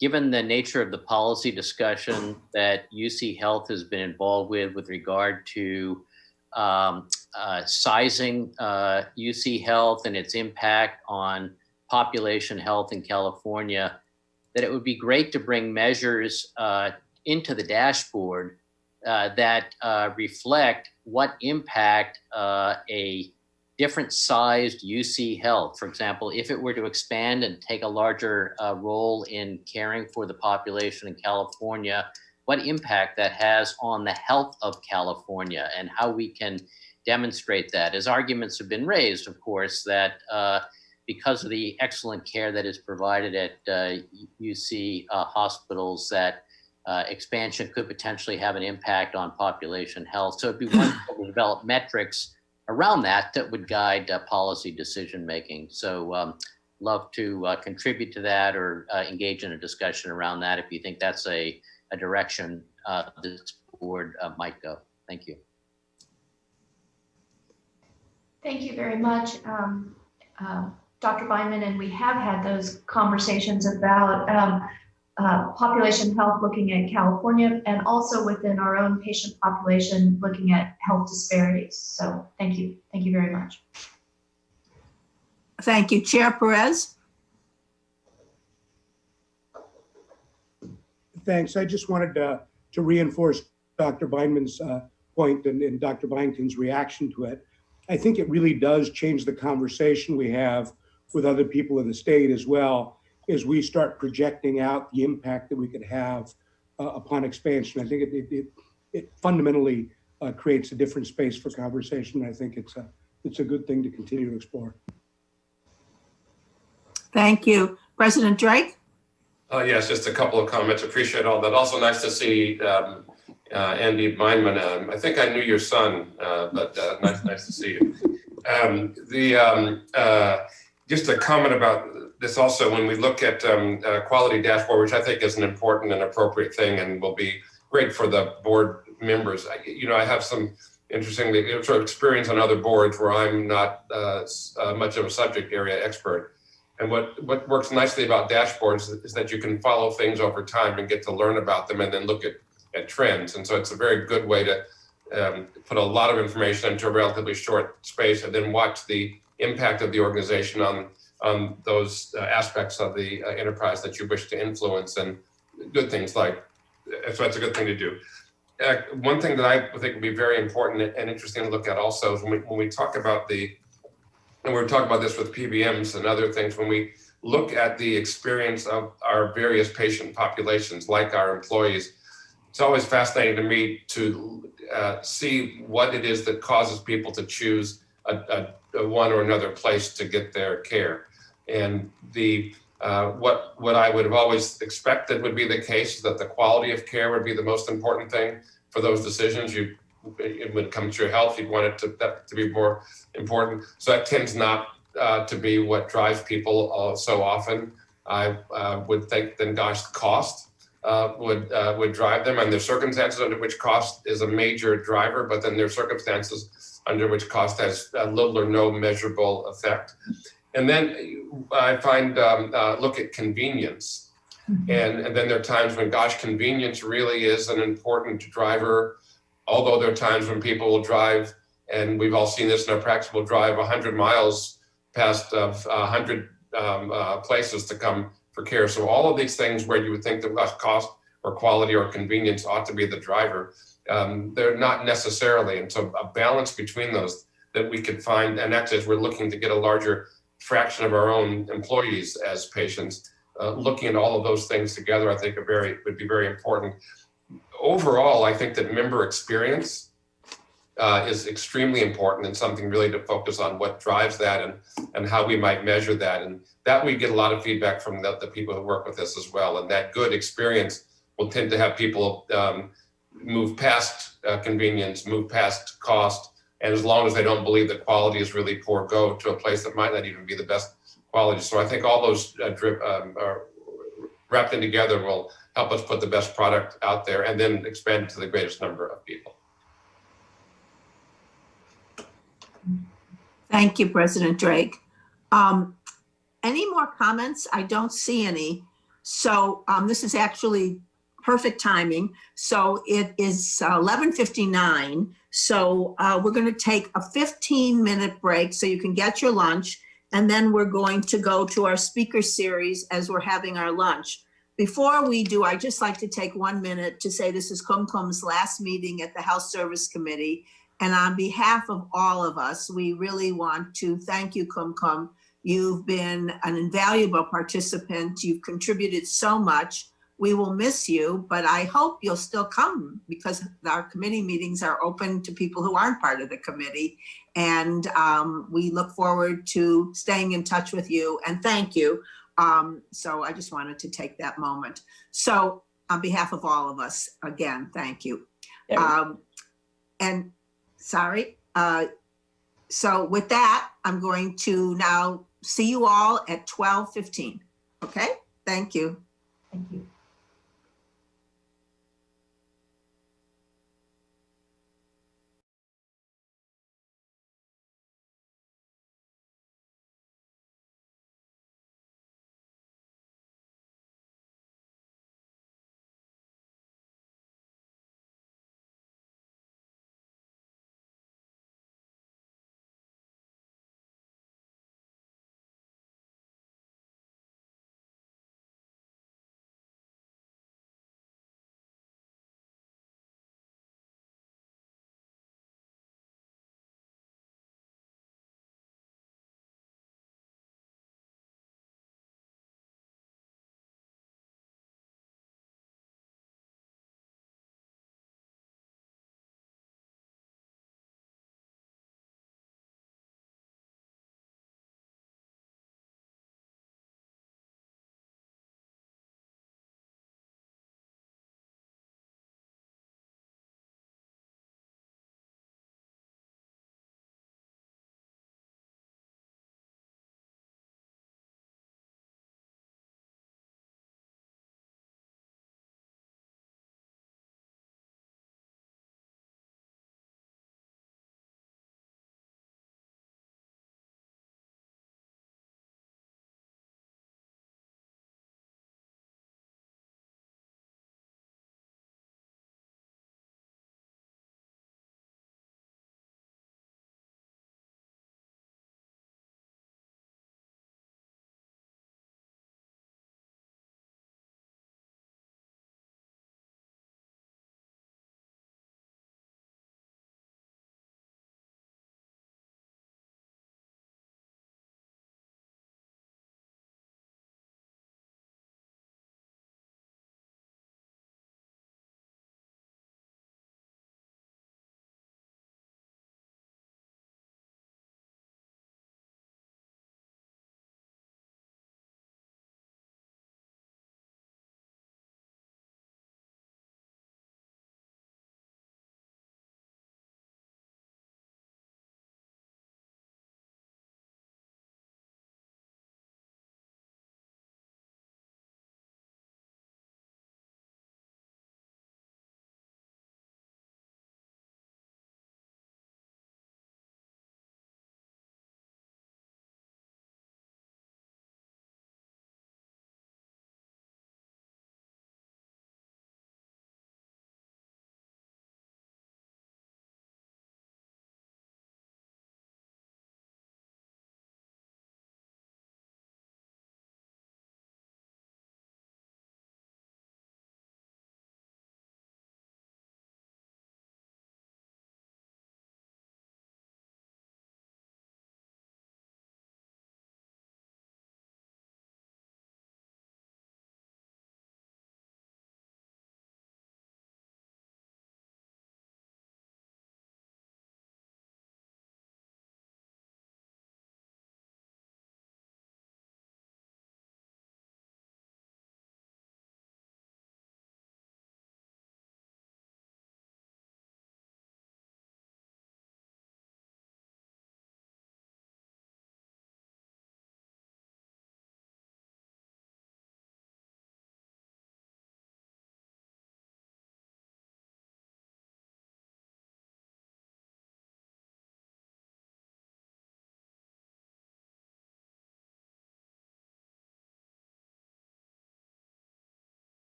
given the nature of the policy discussion that UC Health has been involved with regard to sizing UC Health and its impact on population health in California, that it would be great to bring measures into the dashboard that reflect what impact a different sized UC Health, for example, if it were to expand and take a larger role in caring for the population in California, what impact that has on the health of California and how we can demonstrate that. As arguments have been raised, of course, that because of the excellent care that is provided at UC hospitals, that expansion could potentially have an impact on population health. So it'd be wonderful to develop metrics around that would guide policy decision making. So love to contribute to that or engage in a discussion around that if you think that's a direction this board might go. Thank you. Thank you very much, Dr. Bindman, and we have had those conversations about population health looking at California and also within our own patient population looking at health disparities. So thank you. Thank you very much. Thank you. Chair Perez. Thanks. I just wanted to reinforce Dr. Bindman's point and Dr. Byington's reaction to it. I think it really does change the conversation we have with other people in the state as well, as we start projecting out the impact that we could have upon expansion. I think it fundamentally creates a different space for conversation. I think it's a good thing to continue to explore. Thank you. President Drake? Yes, just a couple of comments. Appreciate all that. Also nice to see Andy Bindman. I think I knew your son, but nice to see you. Just a comment about this also, when we look at quality dashboard, which I think is an important and appropriate thing and will be great for the board members. I have some interesting sort of experience on other boards where I'm not much of a subject area expert. And what works nicely about dashboards is that you can follow things over time and get to learn about them and then look at trends. And so it's a very good way to put a lot of information into a relatively short space and then watch the impact of the organization on those aspects of the enterprise that you wish to influence, and good things like, so that's a good thing to do. One thing that I think would be very important and interesting to look at also is when we talk about and we're talking about this with PBMs and other things, when we look at the experience of our various patient populations, like our employees, it's always fascinating to me to see what it is that causes people to choose a one or another place to get their care. And what I would have always expected would be the case is that the quality of care would be the most important thing for those decisions. When it comes to your health, you'd want that to be more important. So that tends not to be what drives people so often. I would think then, gosh, cost would drive them, and there's circumstances under which cost is a major driver, but then there's circumstances under which cost has little or no measurable effect. And then I find look at convenience. And then there are times when, gosh, convenience really is an important driver, although there are times when people will drive, and we've all seen this in our practice, will drive 100 miles past 100 places to come for care. So all of these things where you would think that cost or quality or convenience ought to be the driver, they're not necessarily. And so a balance between those that we could find, and actually as we're looking to get a larger fraction of our own employees as patients, looking at all of those things together, I think would be very important. Overall, I think that member experience is extremely important and something really to focus on what drives that and how we might measure that. And that we get a lot of feedback from the people who work with us as well. And that good experience will tend to have people move past convenience, move past cost. And as long as they don't believe that quality is really poor, go to a place that might not even be the best quality. So I think all those wrapped in together will help us put the best product out there and then expand to the greatest number of people. Thank you, President Drake. Any more comments? I don't see any. So this is actually perfect timing. So it is 11:59. So we're going to take a 15-minute break so you can get your lunch. And then we're going to go to our speaker series as we're having our lunch. Before we do, I'd just like to take 1 minute to say this is Kumkum's last meeting at the Health Service Committee. And on behalf of all of us, we really want to thank you, Kumkum. You've been an invaluable participant. You've contributed so much. We will miss you, but I hope you'll still come because our committee meetings are open to people who aren't part of the committee. And we look forward to staying in touch with you and thank you. So I just wanted to take that moment. So on behalf of all of us, again, thank you. And sorry. So with that, I'm going to now see you all at 12:15. Okay, thank you. Thank you.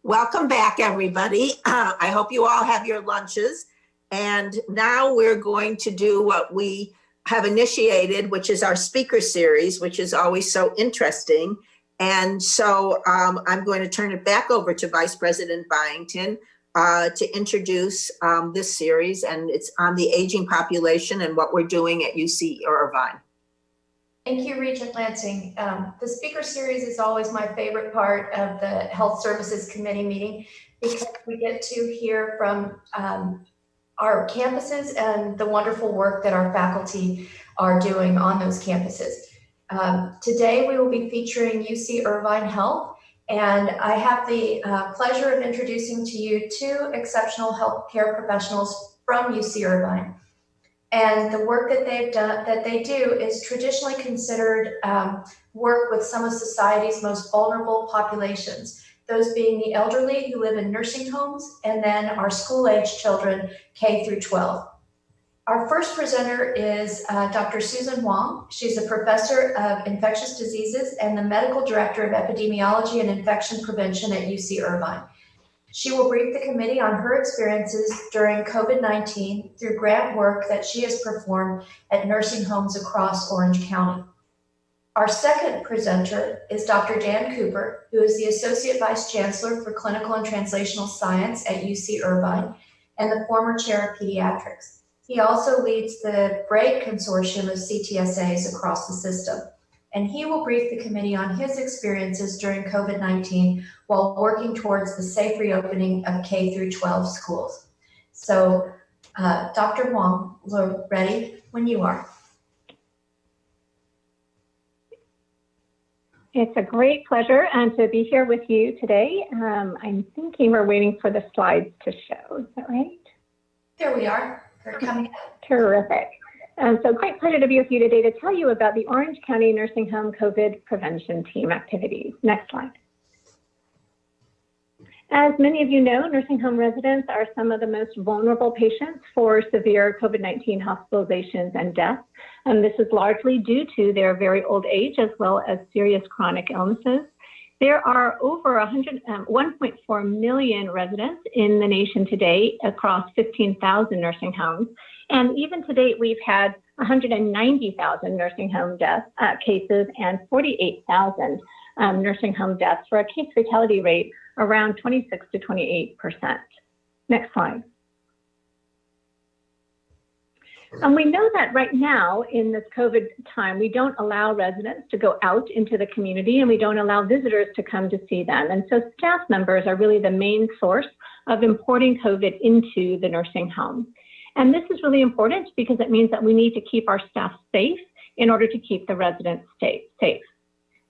Welcome back, everybody. I hope you all have your lunches. And now we're going to do what we have initiated, which is our speaker series, which is always so interesting. And so I'm going to turn it back over to Vice President Byington to introduce this series, and it's on the aging population and what we're doing at UC Irvine. Thank you, Regent Lansing. The speaker series is always my favorite part of the Health Services Committee meeting because we get to hear from our campuses and the wonderful work that our faculty are doing on those campuses. Today, we will be featuring UC Irvine Health, and I have the pleasure of introducing to you two exceptional healthcare professionals from UC Irvine. And the work that they do is traditionally considered work with some of society's most vulnerable populations, those being the elderly who live in nursing homes, and then our school-age children, K through 12. Our first presenter is Dr. Susan Huang. She's a professor of infectious diseases and the medical director of epidemiology and infection prevention at UC Irvine. She will brief the committee on her experiences during COVID-19 through grant work that she has performed at nursing homes across Orange County. Our second presenter is Dr. Dan Cooper, who is the Associate Vice Chancellor for Clinical and Translational Science at UC Irvine and the former chair of pediatrics. He also leads the BRAID consortium of CTSAs across the system, and he will brief the committee on his experiences during COVID-19 while working towards the safe reopening of K through 12 schools. So, Dr. Huang, we're ready when you are. It's a great pleasure to be here with you today. I'm thinking we're waiting for the slides to show. Is that right? There we are. They're coming up. Terrific. So great pleasure to be with you today to tell you about the Orange County Nursing Home COVID Prevention Team activities. Next slide. As many of you know, nursing home residents are some of the most vulnerable patients for severe COVID-19 hospitalizations and deaths. This is largely due to their very old age as well as serious chronic illnesses. There are over 1.4 million residents in the nation today across 15,000 nursing homes. And even to date, we've had 190,000 nursing home death cases and 48,000 nursing home deaths for a case fatality rate around 26 to 28%. Next slide. And we know that right now in this COVID time, we don't allow residents to go out into the community and we don't allow visitors to come to see them. And so staff members are really the main source of importing COVID into the nursing home. And this is really important because it means that we need to keep our staff safe in order to keep the residents safe.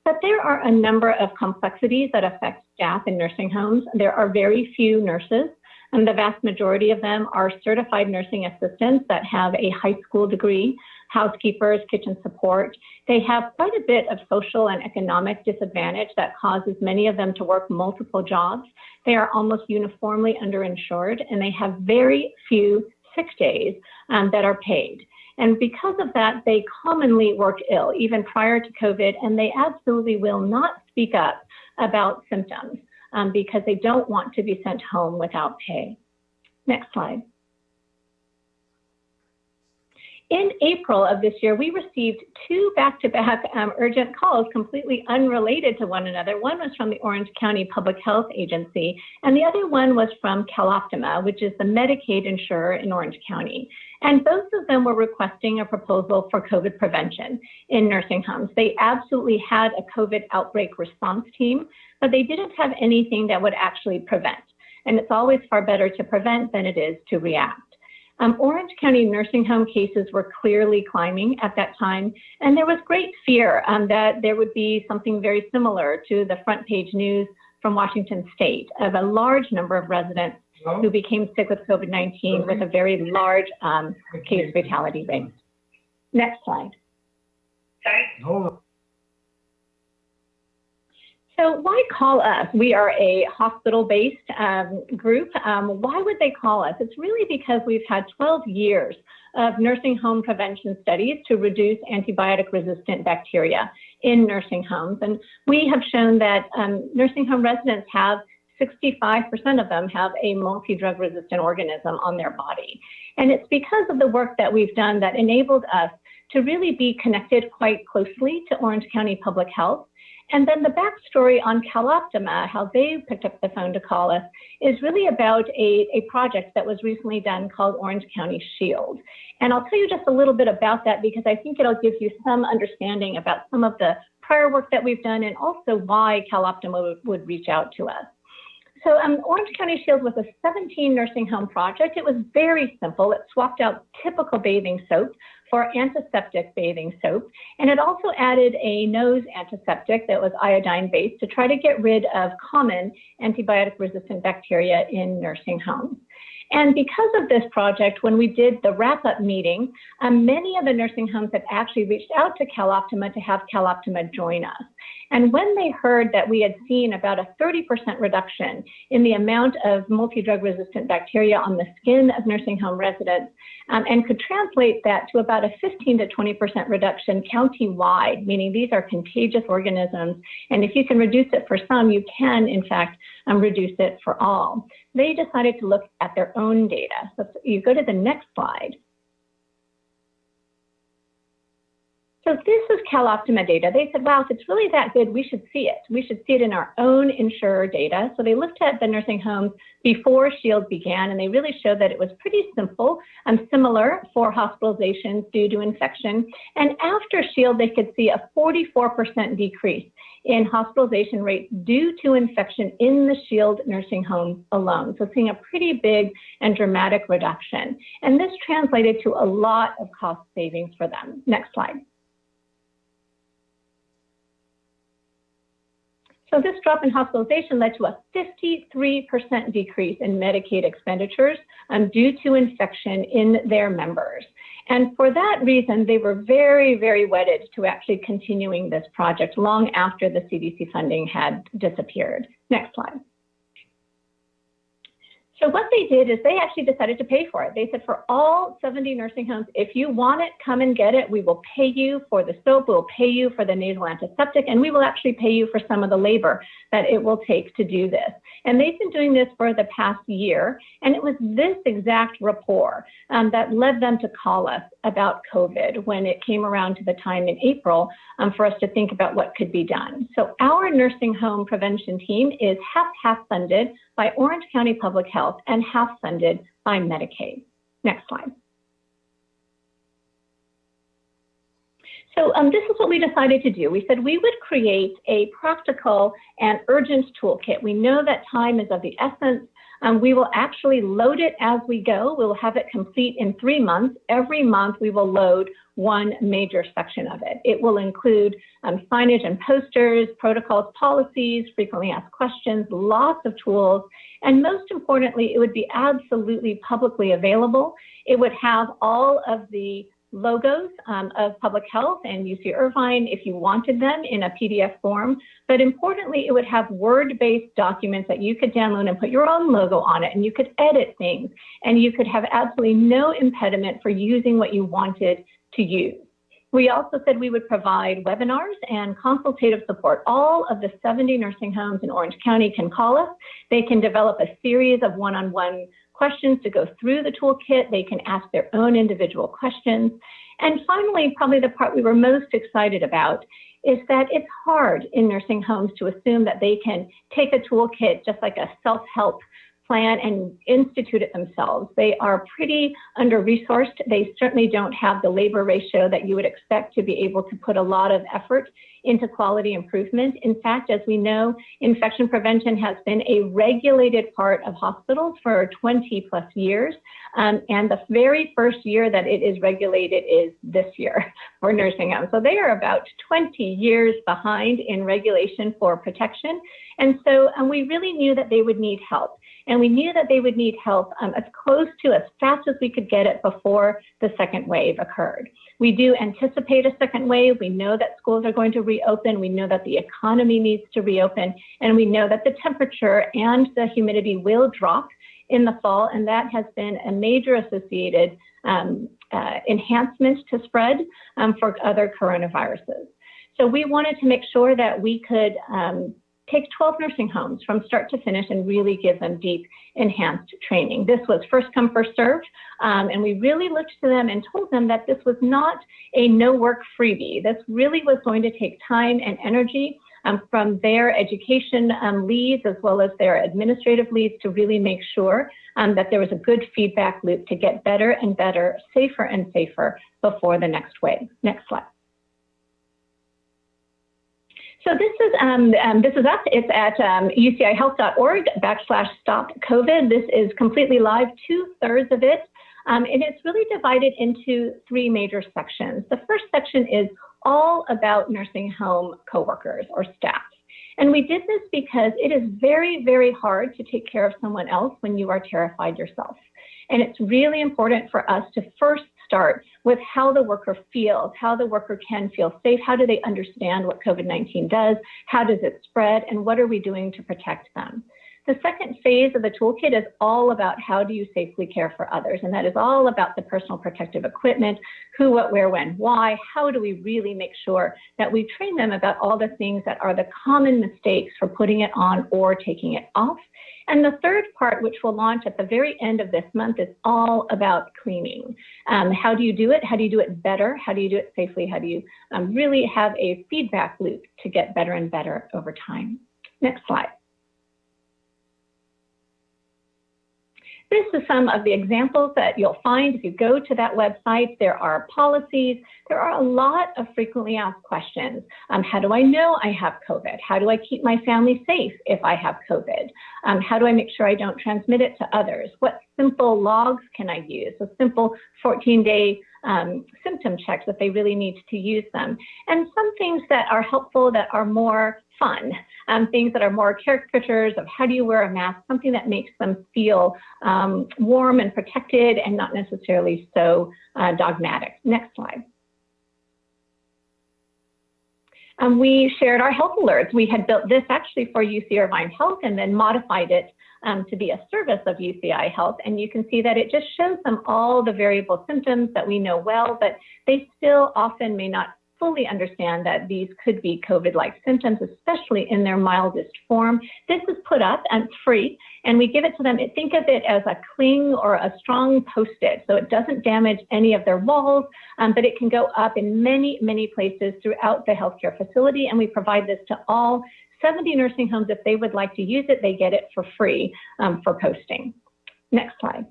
But there are a number of complexities that affect staff in nursing homes. There are very few nurses, and the vast majority of them are certified nursing assistants that have a high school degree, housekeepers, kitchen support. They have quite a bit of social and economic disadvantage that causes many of them to work multiple jobs. They are almost uniformly underinsured, and they have very few sick days that are paid. And because of that, they commonly work ill, even prior to COVID, and they absolutely will not speak up about symptoms because they don't want to be sent home without pay. Next slide. In April of this year, we received two back-to-back urgent calls completely unrelated to one another. One was from the Orange County Public Health Agency, and the other one was from CalOptima, which is the Medicaid insurer in Orange County. And both of them were requesting a proposal for COVID prevention in nursing homes. They absolutely had a COVID outbreak response team, but they didn't have anything that would actually prevent. And it's always far better to prevent than it is to react. Orange County nursing home cases were clearly climbing at that time, and there was great fear that there would be something very similar to the front page news from Washington State of a large number of residents who became sick with COVID-19 with a very large case fatality rate. Next slide. Sorry. Hold on. So why call us? We are a hospital-based group. Why would they call us? It's really because we've had 12 years of nursing home prevention studies to reduce antibiotic-resistant bacteria in nursing homes. And we have shown that nursing home residents have 65% of them have a multi-drug resistant organism on their body. And it's because of the work that we've done that enabled us to really be connected quite closely to Orange County Public Health. And then the backstory on CalOptima, how they picked up the phone to call us, is really about a project that was recently done called Orange County Shield. And I'll tell you just a little bit about that because I think it'll give you some understanding about some of the prior work that we've done and also why CalOptima would reach out to us. So Orange County Shield was a 17 nursing home project. It was very simple. It swapped out typical bathing soap for antiseptic bathing soap. And it also added a nose antiseptic that was iodine-based to try to get rid of common antibiotic-resistant bacteria in nursing homes. And because of this project, when we did the wrap-up meeting, many of the nursing homes had actually reached out to CalOptima to have CalOptima join us. And when they heard that we had seen about a 30% reduction in the amount of multi-drug resistant bacteria on the skin of nursing home residents, and could translate that to about a 15 to 20% reduction county-wide, meaning these are contagious organisms, and if you can reduce it for some, you can, in fact, reduce it for all. They decided to look at their own data. So you go to the next slide. So this is CalOptima data. They said, wow, if it's really that good, we should see it. We should see it in our own insurer data. So they looked at the nursing homes before Shield began, and they really showed that it was pretty simple and similar for hospitalizations due to infection. And after Shield, they could see a 44% decrease in hospitalization rates due to infection in the Shield nursing home alone. So seeing a pretty big and dramatic reduction. And this translated to a lot of cost savings for them. Next slide. So this drop in hospitalization led to a 53% decrease in Medicaid expenditures due to infection in their members. And for that reason, they were very, very wedded to actually continuing this project long after the CDC funding had disappeared. Next slide. So what they did is they actually decided to pay for it. They said for all 70 nursing homes, if you want it, come and get it. We will pay you for the soap, we'll pay you for the nasal antiseptic, and we will actually pay you for some of the labor that it will take to do this. And they've been doing this for the past year, and it was this exact rapport that led them to call us about COVID when it came around to the time in April for us to think about what could be done. So our nursing home prevention team is half funded by Orange County Public Health and half funded by Medicaid. Next slide. So this is what we decided to do. We said we would create a practical and urgent toolkit. We know that time is of the essence. We will actually load it as we go. We'll have it complete in 3 months. Every month we will load one major section of it. It will include signage and posters, protocols, policies, frequently asked questions, lots of tools, and most importantly, it would be absolutely publicly available. It would have all of the logos of public health and UC Irvine if you wanted them in a PDF form. But importantly, it would have Word-based documents that you could download and put your own logo on it, and you could edit things, and you could have absolutely no impediment for using what you wanted to use. We also said we would provide webinars and consultative support. All of the 70 nursing homes in Orange County can call us. They can develop a series of one-on-one questions to go through the toolkit. They can ask their own individual questions. And finally, probably the part we were most excited about is that it's hard in nursing homes to assume that they can take a toolkit just like a self-help plan and institute it themselves. They are pretty under-resourced. They certainly don't have the labor ratio that you would expect to be able to put a lot of effort into quality improvement. In fact, as we know, infection prevention has been a regulated part of hospitals for 20 plus years. And the very first year that it is regulated is this year for nursing homes. So they are about 20 years behind in regulation for protection. And so we really knew that they would need help. And we knew that they would need help as close to as fast as we could get it before the second wave occurred. We do anticipate a second wave. We know that schools are going to reopen. We know that the economy needs to reopen. And we know that the temperature and the humidity will drop in the fall. And that has been a major associated enhancement to spread for other coronaviruses. So we wanted to make sure that we could take 12 nursing homes from start to finish and really give them deep enhanced training. This was first come, first served. And we really looked to them and told them that this was not a no work freebie. This really was going to take time and energy from their education leads as well as their administrative leads to really make sure that there was a good feedback loop to get better and better, safer and safer before the next wave. Next slide. So this is us. It's at ucihealth.org/stopcovid. This is completely live, 2/3 of it. And it's really divided into 3 major sections. The first section is all about nursing home coworkers or staff. And we did this because it is very, very hard to take care of someone else when you are terrified yourself. And it's really important for us to first start with how the worker feels, how the worker can feel safe, how do they understand what COVID-19 does, how does it spread, and what are we doing to protect them. The second phase of the toolkit is all about how do you safely care for others, and that is all about the personal protective equipment, who, what, where, when, why, how do we really make sure that we train them about all the things that are the common mistakes for putting it on or taking it off. And the third part, which will launch at the very end of this month, is all about cleaning. How do you do it? How do you do it better? How do you do it safely? How do you really have a feedback loop to get better and better over time? Next slide. This is some of the examples that you'll find if you go to that website. There are policies. There are a lot of frequently asked questions. How do I know I have COVID? How do I keep my family safe if I have COVID? How do I make sure I don't transmit it to others? What simple logs can I use? So simple 14-day symptom checks if they really need to use them. And some things that are helpful that are more fun, things that are more caricatures of how do you wear a mask, something that makes them feel warm and protected and not necessarily so dogmatic. Next slide. We shared our health alerts. We had built this actually for UC Irvine Health and then modified it to be a service of UCI Health. And you can see that it just shows them all the variable symptoms that we know well, but they still often may not fully understand that these could be COVID-like symptoms, especially in their mildest form. This is put up and free, and we give it to them. Think of it as a cling or a strong Post-it, so it doesn't damage any of their walls, but it can go up in many, many places throughout the healthcare facility, and we provide this to all 70 nursing homes. If they would like to use it, they get it for free for posting. Next slide.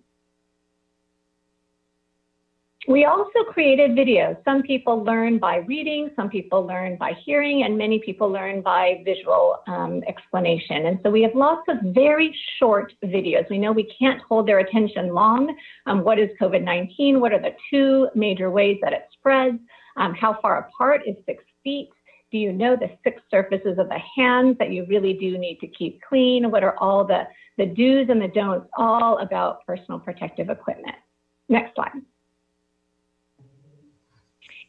We also created videos. Some people learn by reading, some people learn by hearing, and many people learn by visual explanation. And so we have lots of very short videos. We know we can't hold their attention long. What is COVID-19? What are the 2 major ways that it spreads? How far apart is 6 feet? Do you know the 6 surfaces of the hands that you really do need to keep clean? What are all the do's and the don'ts, all about personal protective equipment? Next slide.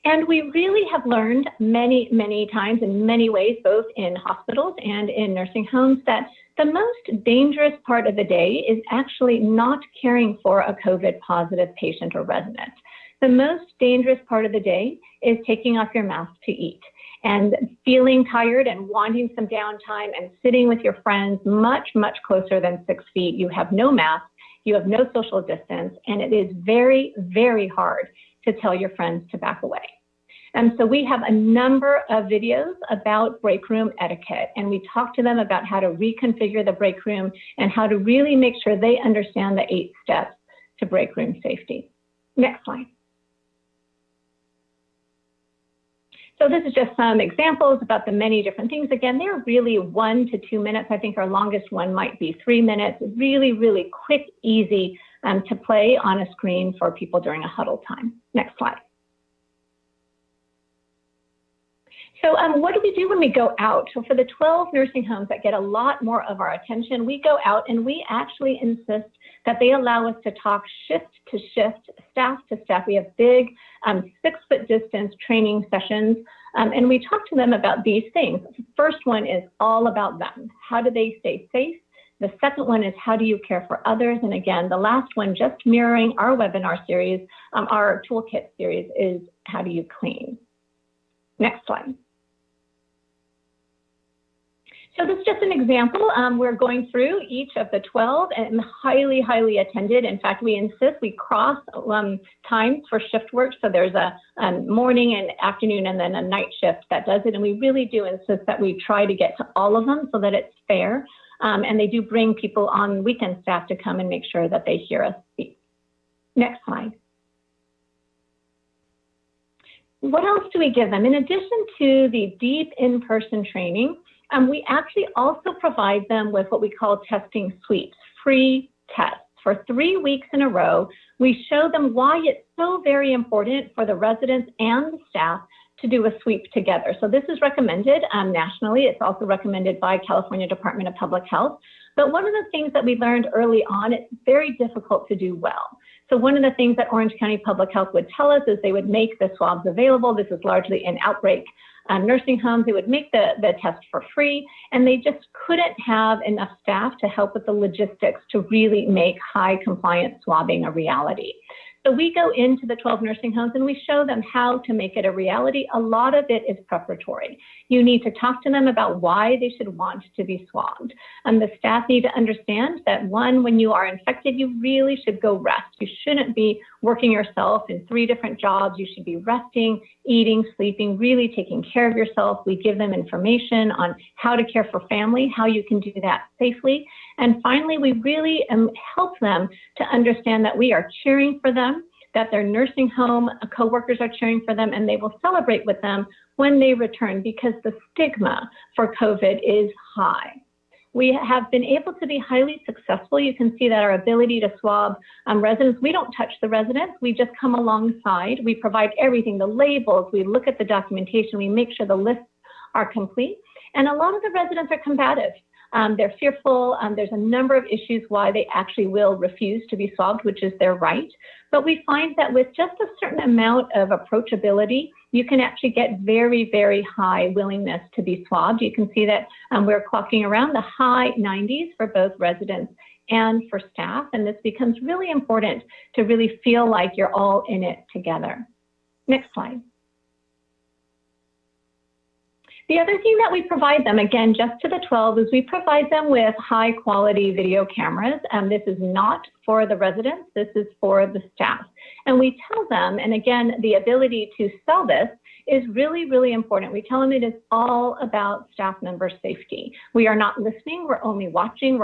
And we really have learned many, many times in many ways, both in hospitals and in nursing homes, that the most dangerous part of the day is actually not caring for a COVID positive patient or resident. The most dangerous part of the day is taking off your mask to eat and feeling tired and wanting some downtime and sitting with your friends much, much closer than 6 feet. You have no mask, you have no social distance, and it is very, very hard to tell your friends to back away. And so we have a number of videos about break room etiquette, and we talk to them about how to reconfigure the break room and how to really make sure they understand the 8 steps to break room safety. Next slide. So this is just some examples about the many different things. Again, they're really 1 to 2 minutes. I think our longest one might be 3 minutes. Really, really quick, easy to play on a screen for people during a huddle time. Next slide. So what do we do when we go out? So for the 12 nursing homes that get a lot more of our attention, we go out and we actually insist that they allow us to talk shift to shift, staff to staff. We have big 6-foot distance training sessions, and we talk to them about these things. The first one is all about them. How do they stay safe? The second one is how do you care for others? And again, the last one, just mirroring our webinar series, our toolkit series, is how do you clean? Next slide. So this is just an example. We're going through each of the 12 and highly, highly attended. In fact, we insist we cross times for shift work. So there's a morning and afternoon and then a night shift that does it. And we really do insist that we try to get to all of them so that it's fair. And they do bring people on weekend staff to come and make sure that they hear us speak. Next slide. What else do we give them? In addition to the deep in-person training, we actually also provide them with what we call testing suites, free tests. For 3 weeks in a row, we show them why it's so very important for the residents and the staff to do a sweep together. So this is recommended nationally. It's also recommended by California Department of Public Health. But one of the things that we learned early on, it's very difficult to do well. So one of the things that Orange County Public Health would tell us is they would make the swabs available. This is largely in outbreak nursing homes. They would make the test for free, and they just couldn't have enough staff to help with the logistics to really make high compliance swabbing a reality. So we go into the 12 nursing homes and we show them how to make it a reality. A lot of it is preparatory. You need to talk to them about why they should want to be swabbed. And the staff need to understand that, one, when you are infected, you really should go rest. You shouldn't be working yourself in 3 different jobs. You should be resting, eating, sleeping, really taking care of yourself. We give them information on how to care for family, how you can do that safely. And finally, we really help them to understand that we are cheering for them, that their nursing home coworkers are cheering for them, and they will celebrate with them when they return, because the stigma for COVID is high. We have been able to be highly successful. You can see that our ability to swab residents, we don't touch the residents, we just come alongside. We provide everything, the labels, we look at the documentation, we make sure the lists are complete. And a lot of the residents are combative. They're fearful. There's a number of issues why they actually will refuse to be swabbed, which is their right. But we find that with just a certain amount of approachability, you can actually get very, very high willingness to be swabbed. You can see that we're clocking around the high 90s for both residents and for staff. And this becomes really important to really feel like you're all in it together. Next slide. The other thing that we provide them, again, just to the 12, is we provide them with high quality video cameras. This is not for the residents, this is for the staff. And we tell them, and again, the ability to sell this is really, really important. We tell them it is all about staff member safety. We are not listening, we're only watching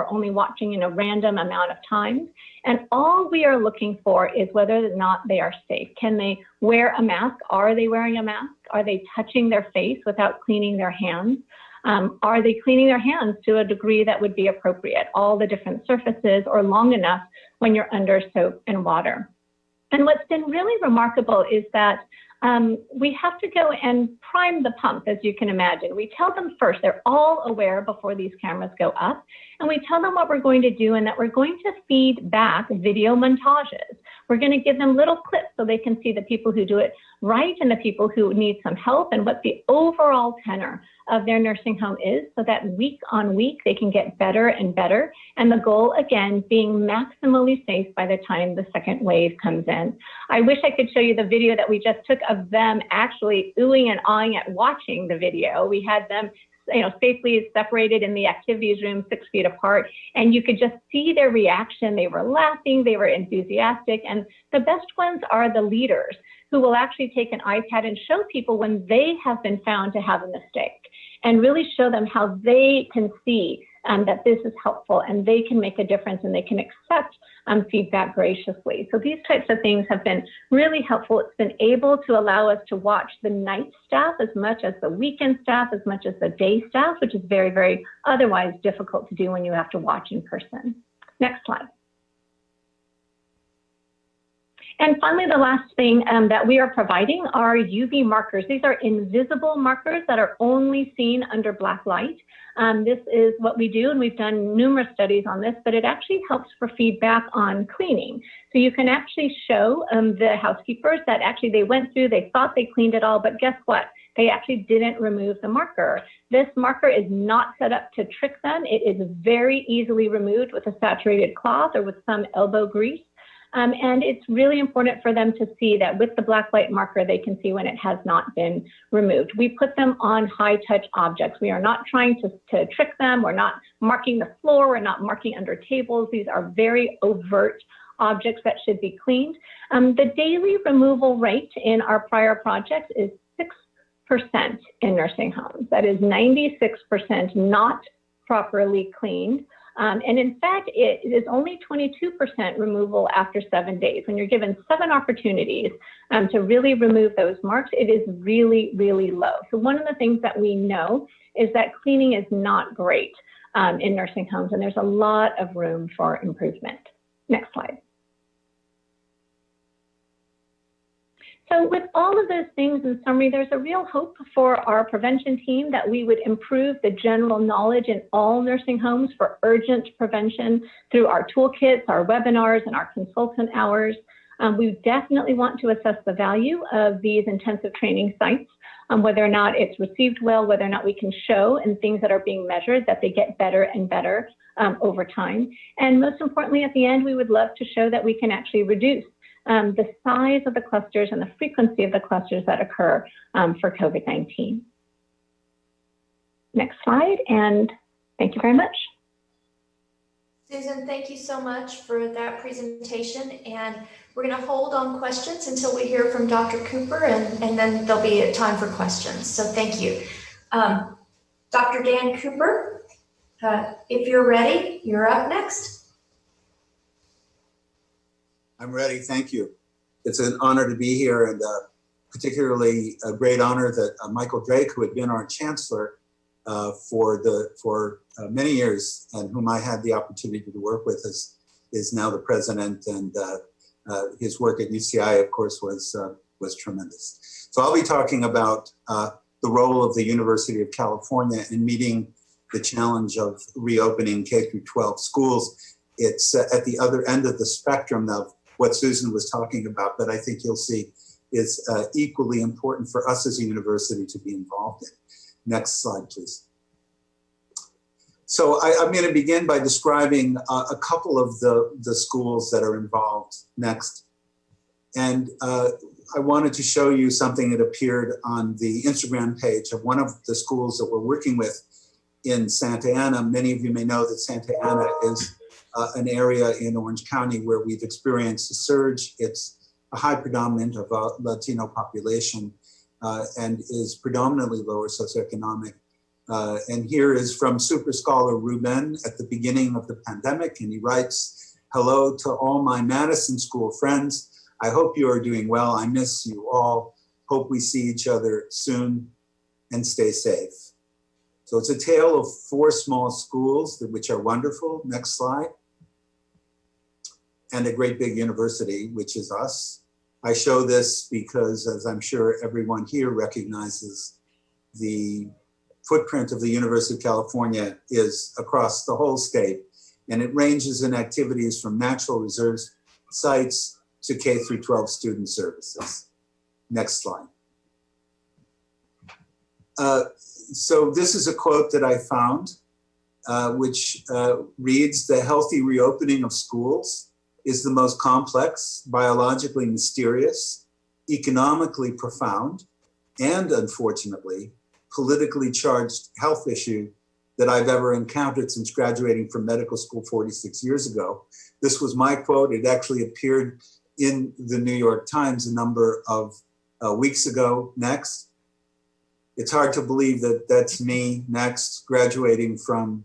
in a random amount of time. And all we are looking for is whether or not they are safe. Can they wear a mask? Are they wearing a mask? Are they touching their face without cleaning their hands? Are they cleaning their hands to a degree that would be appropriate? All the different surfaces, or long enough when you're under soap and water. And what's been really remarkable is that we have to go and prime the pump, as you can imagine. We tell them first, they're all aware before these cameras go up, and we tell them what we're going to do and that we're going to feed back video montages. We're going to give them little clips so they can see the people who do it right and the people who need some help and what the overall tenor of their nursing home is, so that week on week they can get better and better. And the goal, again, being maximally safe by the time the second wave comes in. I wish I could show you the video that we just took of them actually oohing and awing at watching the video. We had them safely separated in the activities room, 6 feet apart, and you could just see their reaction. They were laughing, they were enthusiastic, and the best ones are the leaders who will actually take an iPad and show people when they have been found to have a mistake, and really show them how they can see that this is helpful and they can make a difference and they can accept feedback graciously. So these types of things have been really helpful. It's been able to allow us to watch the night staff as much as the weekend staff, as much as the day staff, which is very, very otherwise difficult to do when you have to watch in person. Next slide. And finally, the last thing that we are providing are UV markers. These are invisible markers that are only seen under black light. This is what we do, and we've done numerous studies on this, but it actually helps for feedback on cleaning. So you can actually show the housekeepers that actually they went through, they thought they cleaned it all, but guess what? They actually didn't remove the marker. This marker is not set up to trick them. It is very easily removed with a saturated cloth or with some elbow grease. And it's really important for them to see that with the black light marker, they can see when it has not been removed. We put them on high touch objects. We are not trying to trick them. We're not marking the floor. We're not marking under tables. These are very overt objects that should be cleaned. The daily removal rate in our prior projects is 6% in nursing homes. That is 96% not properly cleaned. And in fact, it is only 22% removal after 7 days. When you're given 7 opportunities to really remove those marks, it is really, really low. So one of the things that we know is that cleaning is not great in nursing homes, and there's a lot of room for improvement. Next slide. So with all of those things in summary, there's a real hope for our prevention team that we would improve the general knowledge in all nursing homes for urgent prevention through our toolkits, our webinars, and our consultant hours. We definitely want to assess the value of these intensive training sites, whether or not it's received well, whether or not we can show in things that are being measured that they get better and better over time. And most importantly, at the end, we would love to show that we can actually reduce the size of the clusters and the frequency of the clusters that occur for COVID-19. Next slide, and thank you very much. Susan, thank you so much for that presentation. And we're going to hold on questions until we hear from Dr. Cooper, and then there'll be a time for questions. So thank you. Dr. Dan Cooper, if you're ready, you're up next. I'm ready, thank you. It's an honor to be here, and particularly a great honor that Michael Drake, who had been our chancellor for many years and whom I had the opportunity to work with, is now the president, and his work at UCI, of course, was tremendous. So I'll be talking about the role of the University of California in meeting the challenge of reopening K-12 schools. It's at the other end of the spectrum of what Susan was talking about, but I think you'll see is equally important for us as a university to be involved in. Next slide, please. So I'm going to begin by describing a couple of the schools that are involved. Next. And I wanted to show you something that appeared on the Instagram page of one of the schools that we're working with in Santa Ana. Many of you may know that Santa Ana is an area in Orange County where we've experienced a surge. It's a high predominant of a Latino population and is predominantly lower socioeconomic. And here is from Super Scholar Ruben at the beginning of the pandemic, and he writes, "Hello to all my Madison School friends. I hope you are doing well. I miss you all. Hope we see each other soon, and stay safe." So it's a tale of 4 small schools, which are wonderful. Next slide. And a great big university, which is us. I show this because, as I'm sure everyone here recognizes, the footprint of the University of California is across the whole state, and it ranges in activities from natural reserve sites to K-12 student services. Next slide. So this is a quote that I found, which reads, "The healthy reopening of schools is the most complex, biologically mysterious, economically profound, and unfortunately, politically charged health issue that I've ever encountered since graduating from medical school 46 years ago." This was my quote. It actually appeared in the New York Times a number of weeks ago. Next. It's hard to believe that that's me next, graduating from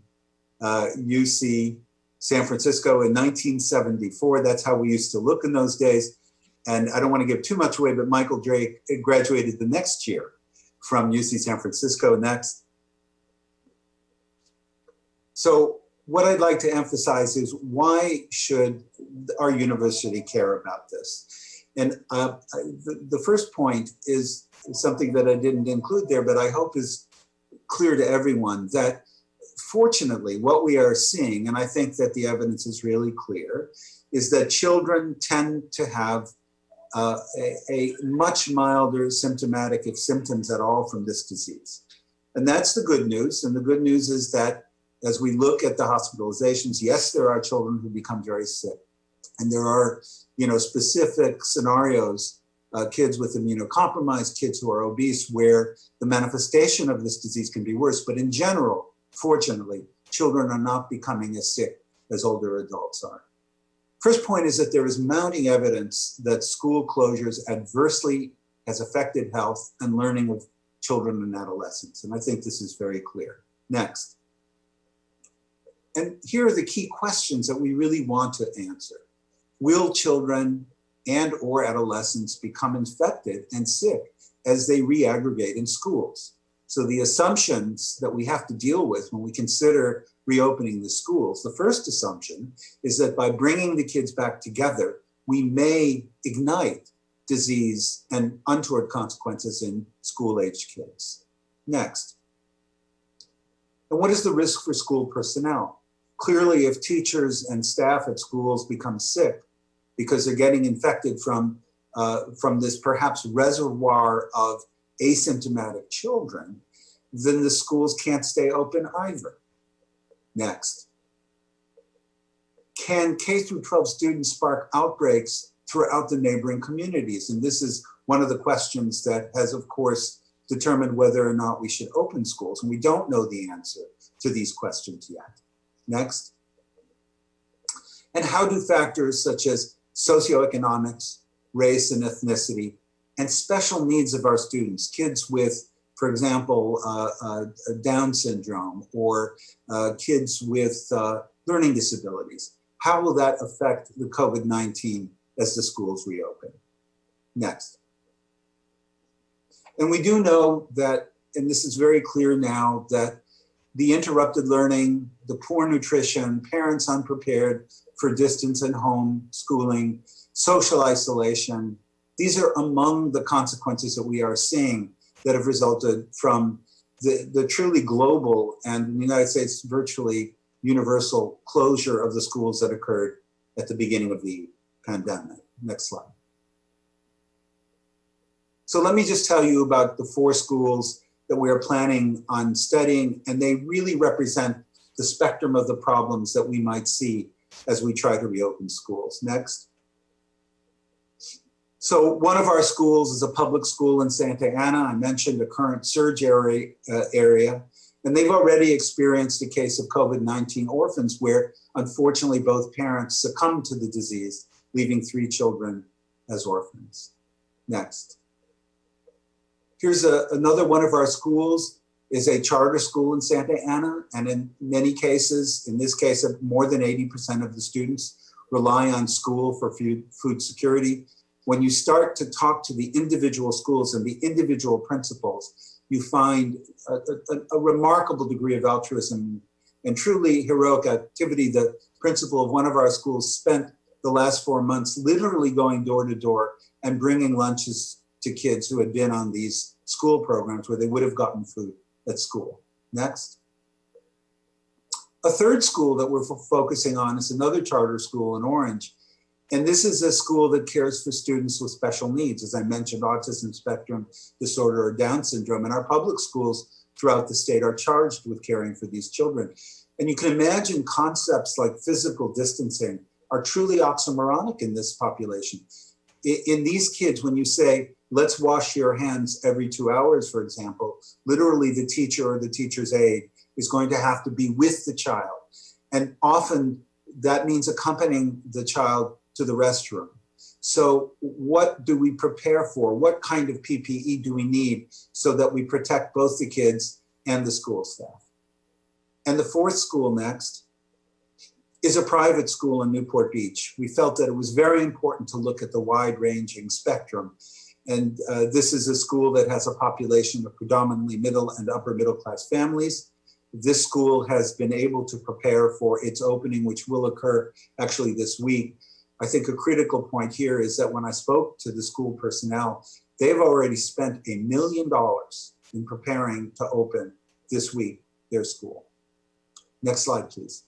UC San Francisco in 1974. That's how we used to look in those days. And I don't want to give too much away, but Michael Drake graduated the next year from UC San Francisco. Next. So what I'd like to emphasize is, why should our university care about this? And the first point is something that I didn't include there, but I hope is clear to everyone, that fortunately what we are seeing, and I think that the evidence is really clear, is that children tend to have a much milder symptomatic, if symptoms at all, from this disease. And that's the good news. And the good news is that as we look at the hospitalizations, yes, there are children who become very sick. And there are, specific scenarios, kids with immunocompromised, kids who are obese, where the manifestation of this disease can be worse. But in general, fortunately, children are not becoming as sick as older adults are. First point is that there is mounting evidence that school closures adversely has affected health and learning of children and adolescents. And I think this is very clear. Next. And here are the key questions that we really want to answer. Will children and or adolescents become infected and sick as they reaggregate in schools? So the assumptions that we have to deal with when we consider reopening the schools, the first assumption is that by bringing the kids back together, we may ignite disease and untoward consequences in school-aged kids. Next. And what is the risk for school personnel? Clearly, if teachers and staff at schools become sick because they're getting infected from this perhaps reservoir of asymptomatic children, then the schools can't stay open either. Next. Can K through 12 students spark outbreaks throughout the neighboring communities? And this is one of the questions that has, of course, determined whether or not we should open schools. And we don't know the answer to these questions yet. Next. And how do factors such as socioeconomics, race and ethnicity, and special needs of our students, kids with, for example, Down syndrome or kids with learning disabilities, how will that affect the COVID-19 as the schools reopen? Next. And we do know that, and this is very clear now, that the interrupted learning, the poor nutrition, parents unprepared for distance and home schooling, social isolation, these are among the consequences that we are seeing that have resulted from the truly global and in the United States virtually universal closure of the schools that occurred at the beginning of the pandemic. Next slide. So let me just tell you about the 4 schools that we are planning on studying, and they really represent the spectrum of the problems that we might see as we try to reopen schools. Next. So one of our schools is a public school in Santa Ana. I mentioned a current surge area, and they've already experienced a case of COVID-19 orphans where unfortunately both parents succumbed to the disease, leaving 3 children as orphans. Next. Here's another one of our schools, is a charter school in Santa Ana. And in many cases, in this case, more than 80% of the students rely on school for food security. When you start to talk to the individual schools and the individual principals, you find a remarkable degree of altruism and truly heroic activity. The principal of one of our schools spent the last 4 months literally going door to door and bringing lunches to kids who had been on these school programs where they would have gotten food at school. Next. A third school that we're focusing on is another charter school in Orange. And this is a school that cares for students with special needs. As I mentioned, autism spectrum disorder or Down syndrome. And our public schools throughout the state are charged with caring for these children. And you can imagine concepts like physical distancing are truly oxymoronic in this population. In these kids, when you say, let's wash your hands every 2 hours, for example, literally the teacher or the teacher's aide is going to have to be with the child. And often that means accompanying the child to the restroom. So what do we prepare for? What kind of PPE do we need so that we protect both the kids and the school staff? And the 4th school next is a private school in Newport Beach. We felt that it was very important to look at the wide-ranging spectrum. And this is a school that has a population of predominantly middle and upper middle class families. This school has been able to prepare for its opening, which will occur actually this week. I think a critical point here is that when I spoke to the school personnel, they've already spent $1 million in preparing to open this week their school. Next slide, please.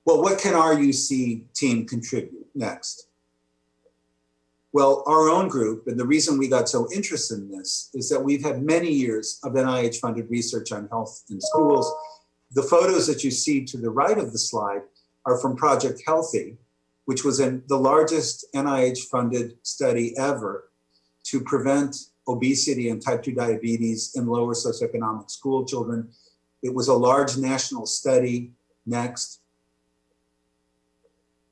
Well, what can our UC team contribute? Next. Well, our own group, and the reason we got so interested in this is that we've had many years of NIH-funded research on health in schools. The photos that you see to the right of the slide are from Project Healthy, which was the largest NIH-funded study ever to prevent obesity and type 2 diabetes in lower socioeconomic school children. It was a large national study. Next.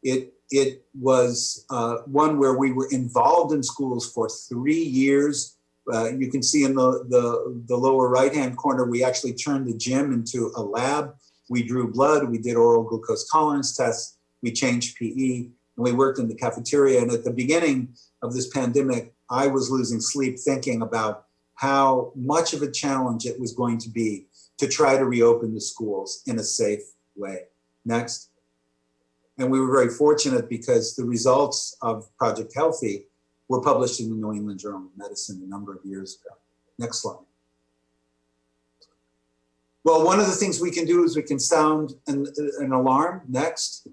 It was one where we were involved in schools for 3 years. You can see in the lower right-hand corner, we actually turned the gym into a lab. We drew blood, we did oral glucose tolerance tests, we changed PE, and we worked in the cafeteria. And at the beginning of this pandemic, I was losing sleep thinking about how much of a challenge it was going to be to try to reopen the schools in a safe way. Next. And we were very fortunate because the results of Project Healthy were published in the New England Journal of Medicine a number of years ago. Next slide. Well, one of the things we can do is we can sound an alarm. Next.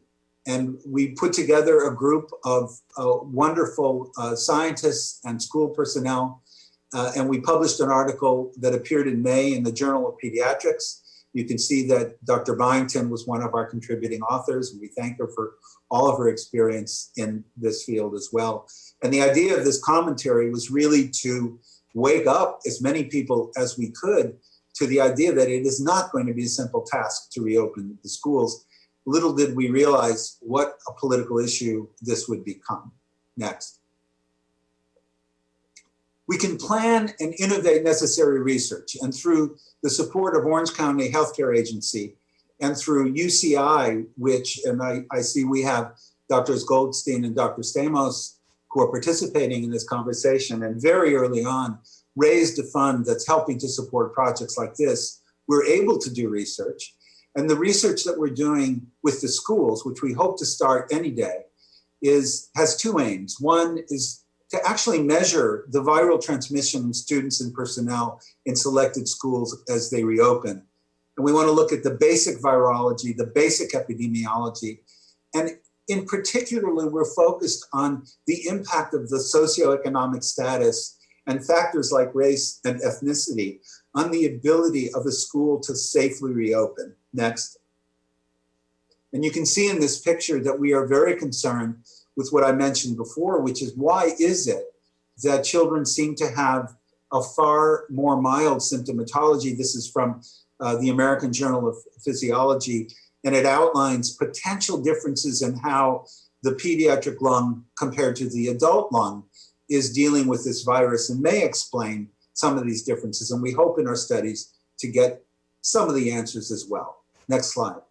And we put together a group of wonderful scientists and school personnel. And we published an article that appeared in May in the Journal of Pediatrics. You can see that Dr. Byington was one of our contributing authors, and we thank her for all of her experience in this field as well. And the idea of this commentary was really to wake up as many people as we could to the idea that it is not going to be a simple task to reopen the schools. Little did we realize what a political issue this would become. Next. We can plan and innovate necessary research, and through the support of Orange County Healthcare Agency and through UCI, which, and I see we have Drs. Goldstein and Dr. Stamos who are participating in this conversation, and very early on raised a fund that's helping to support projects like this. We're able to do research, and the research that we're doing with the schools, which we hope to start any day, has two aims. One is to actually measure the viral transmission in students and personnel in selected schools as they reopen. And we want to look at the basic virology, the basic epidemiology. And in particularly, we're focused on the impact of the socioeconomic status and factors like race and ethnicity on the ability of a school to safely reopen. Next. And you can see in this picture that we are very concerned with what I mentioned before, which is why is it that children seem to have a far more mild symptomatology? This is from the American Journal of Physiology, and it outlines potential differences in how the pediatric lung compared to the adult lung is dealing with this virus, and may explain some of these differences. And we hope in our studies to get some of the answers as well. Next slide.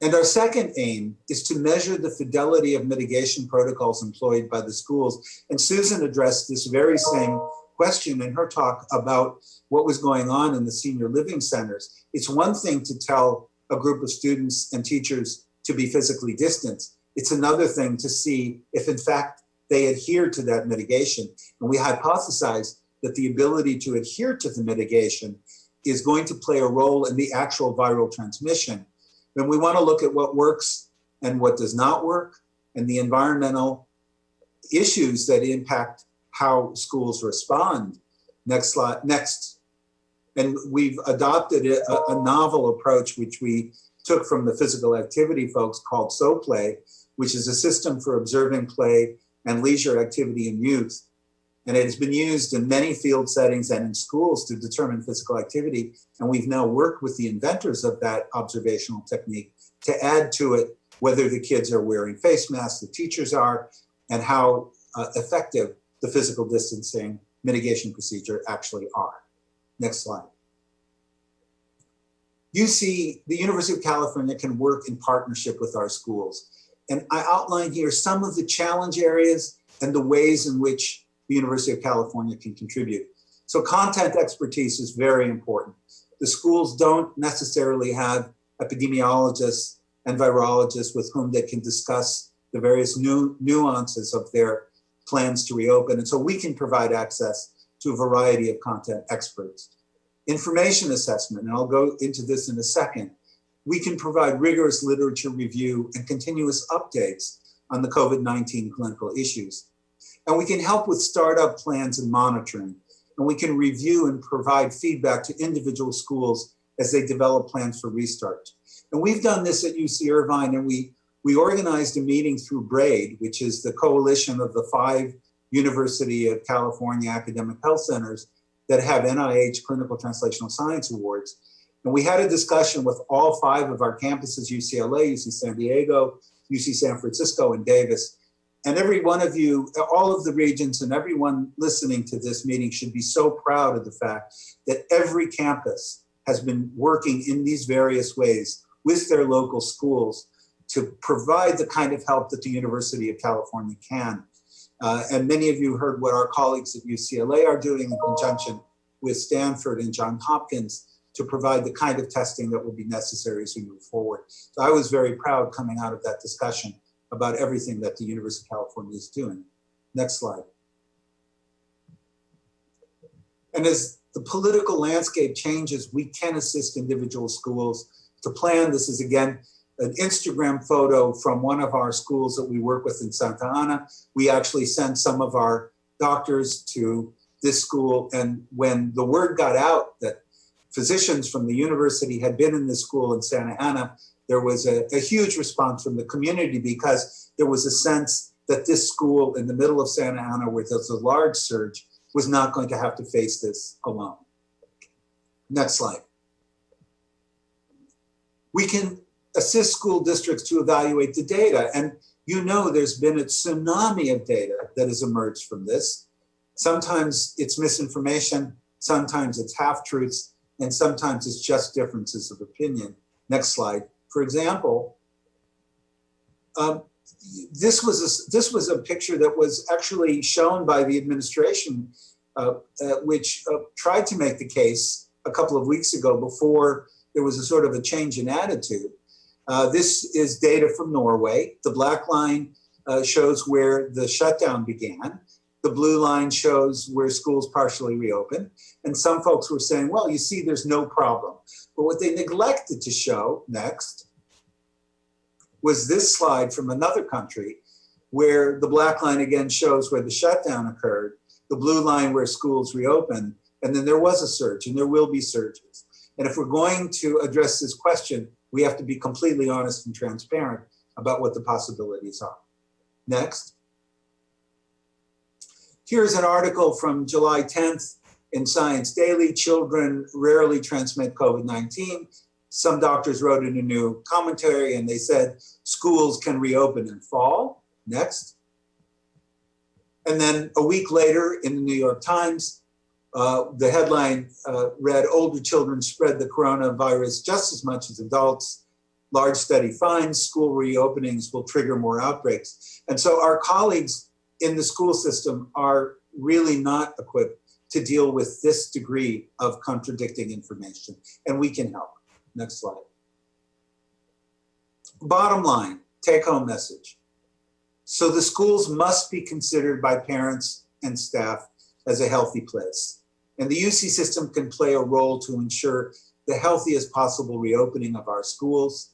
And our second aim is to measure the fidelity of mitigation protocols employed by the schools. And Susan addressed this very same question in her talk about what was going on in the senior living centers. It's one thing to tell a group of students and teachers to be physically distanced. It's another thing to see if in fact they adhere to that mitigation. And we hypothesize that the ability to adhere to the mitigation is going to play a role in the actual viral transmission. And we want to look at what works and what does not work, and the environmental issues that impact how schools respond. Next slide, next. And we've adopted a novel approach, which we took from the physical activity folks, called SoPlay, which is a system for observing play and leisure activity in youth. And it has been used in many field settings and in schools to determine physical activity. And we've now worked with the inventors of that observational technique to add to it whether the kids are wearing face masks, the teachers are, and how effective the physical distancing mitigation procedure actually are. Next slide. The University of California can work in partnership with our schools. And I outline here some of the challenge areas and the ways in which the University of California can contribute. So content expertise is very important. The schools don't necessarily have epidemiologists and virologists with whom they can discuss the various nuances of their plans to reopen. And so we can provide access to a variety of content experts. Information assessment, and I'll go into this in a second. We can provide rigorous literature review and continuous updates on the COVID-19 clinical issues. And we can help with startup plans and monitoring. And we can review and provide feedback to individual schools as they develop plans for restart. And we've done this at UC Irvine, and we organized a meeting through BRAID, which is the coalition of the 5 University of California academic health centers that have NIH Clinical Translational Science Awards. And we had a discussion with all 5 of our campuses, UCLA, UC San Diego, UC San Francisco, and Davis. And every one of you, all of the regents and everyone listening to this meeting should be so proud of the fact that every campus has been working in these various ways with their local schools to provide the kind of help that the University of California can. And many of you heard what our colleagues at UCLA are doing in conjunction with Stanford and Johns Hopkins to provide the kind of testing that will be necessary as we move forward. So I was very proud coming out of that discussion about everything that the University of California is doing. Next slide. And as the political landscape changes, we can assist individual schools to plan. This is, again, an Instagram photo from one of our schools that we work with in Santa Ana. We actually sent some of our doctors to this school, and when the word got out that physicians from the university had been in this school in Santa Ana, there was a huge response from the community, because there was a sense that this school in the middle of Santa Ana, where there's a large surge, was not going to have to face this alone. Next slide. We can assist school districts to evaluate the data. And you know there's been a tsunami of data that has emerged from this. Sometimes it's misinformation, sometimes it's half-truths, and sometimes it's just differences of opinion. Next slide. For example, this was a picture that was actually shown by the administration, which tried to make the case a couple of weeks ago before there was a sort of a change in attitude. This is data from Norway. The black line shows where the shutdown began. The blue line shows where schools partially reopened. And some folks were saying, well, you see, there's no problem. But what they neglected to show, next, was this slide from another country, where the black line again shows where the shutdown occurred, the blue line where schools reopened, and then there was a surge, and there will be surges. And if we're going to address this question, we have to be completely honest and transparent about what the possibilities are. Next. Here's an article from July 10th in Science Daily. Children rarely transmit COVID-19. Some doctors wrote in a new commentary, and they said schools can reopen in fall. Next. And then a week later in the New York Times, the headline read, older children spread the coronavirus just as much as adults. Large study finds school reopenings will trigger more outbreaks. And so our colleagues in the school system are really not equipped to deal with this degree of contradicting information, and we can help. Next slide. Bottom line, take-home message. So the schools must be considered by parents and staff as a healthy place. And the UC system can play a role to ensure the healthiest possible reopening of our schools.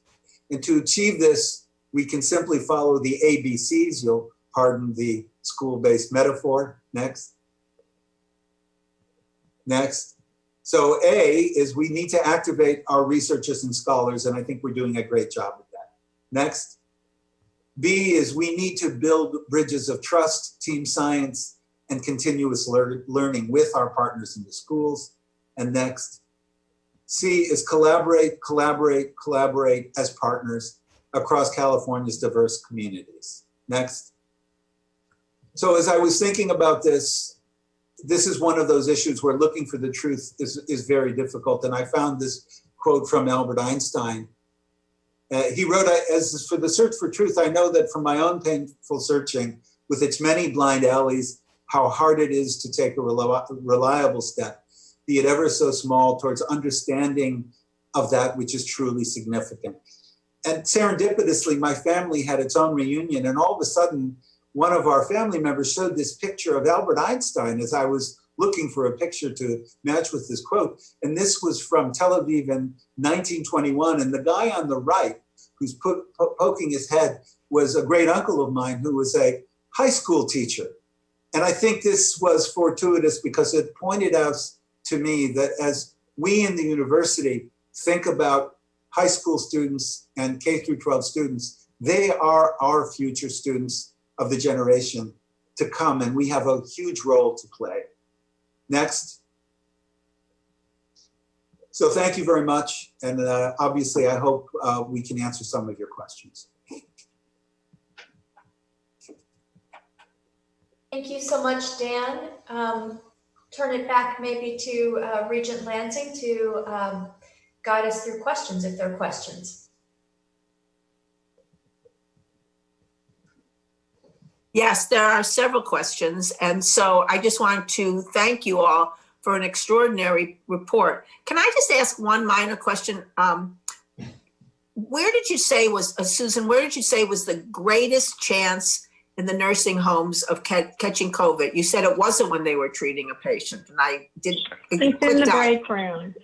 And to achieve this, we can simply follow the ABCs. You'll pardon the school-based metaphor. Next. Next. So A is we need to activate our researchers and scholars, and I think we're doing a great job of that. Next. B is we need to build bridges of trust, team science, and continuous learning with our partners in the schools. And next. C is collaborate, collaborate, collaborate as partners across California's diverse communities. Next. So as I was thinking about this, this is one of those issues where looking for the truth is very difficult. And I found this quote from Albert Einstein. He wrote, as for the search for truth, I know that from my own painful searching with its many blind alleys, how hard it is to take a reliable step, be it ever so small, towards understanding of that which is truly significant. And serendipitously, my family had its own reunion, and all of a sudden, one of our family members showed this picture of Albert Einstein as I was looking for a picture to match with this quote. And this was from Tel Aviv in 1921. And the guy on the right, who's poking his head, was a great uncle of mine who was a high school teacher. And I think this was fortuitous because it pointed out to me that as we in the university think about high school students and K through 12 students, they are our future students of the generation to come, and we have a huge role to play. Next. So thank you very much. And obviously, I hope we can answer some of your questions. Thank you so much, Dan. Turn it back maybe to Regent Lansing to guide us through questions if there are questions. Yes, there are several questions. And so I just want to thank you all for an extraordinary report. Can I just ask one minor question? Where did you say was, Susan, where did you say was the greatest chance in the nursing homes of catching COVID? You said it wasn't when they were treating a patient, and I didn't. It's in the break room.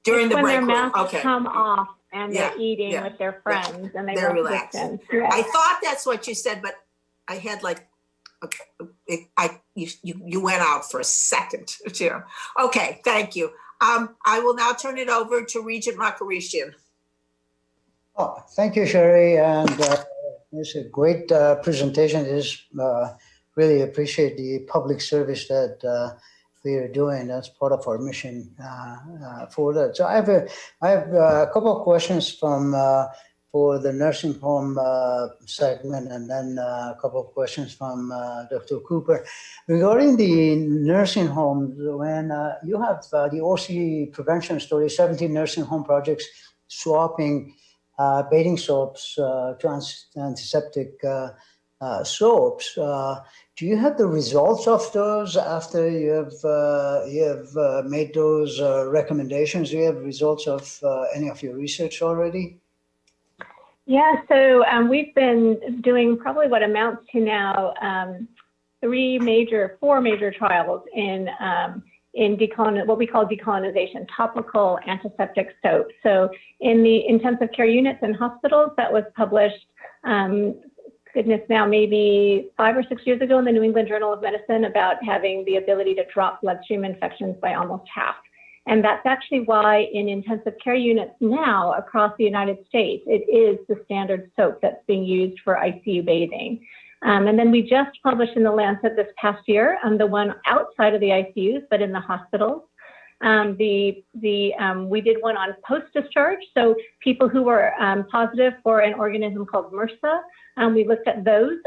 During the when break their room, masks okay. come off and Yeah, they're eating yeah, with their friends and they they're don't relaxed. distance. Yes. I thought that's what you said, but I had like, you went out for a second. Okay, thank you. I will now turn it over to Regent Makarishian. Oh, thank you, Sherry. And it's a great presentation. Really appreciate the public service that we are doing. That's part of our mission for that. So I have a couple of questions for the nursing home segment, and then a couple of questions from Dr. Cooper. Regarding the nursing homes, when you have the OC prevention story, 17 nursing home projects swapping bathing soaps to antiseptic soaps, do you have the results of those after you have made those recommendations? Do you have results of any of your research already? Yeah, so we've been doing probably what amounts to now four major trials in what we call decolonization, topical antiseptic soap. So in the intensive care units and hospitals, that was published, goodness, now maybe 5 or 6 years ago in the New England Journal of Medicine, about having the ability to drop bloodstream infections by almost half. And that's actually why in intensive care units now across the United States, it is the standard soap that's being used for ICU bathing. And then we just published in the Lancet this past year, the one outside of the ICUs, but in the hospitals. We did one on post-discharge, so people who were positive for an organism called MRSA. We looked at those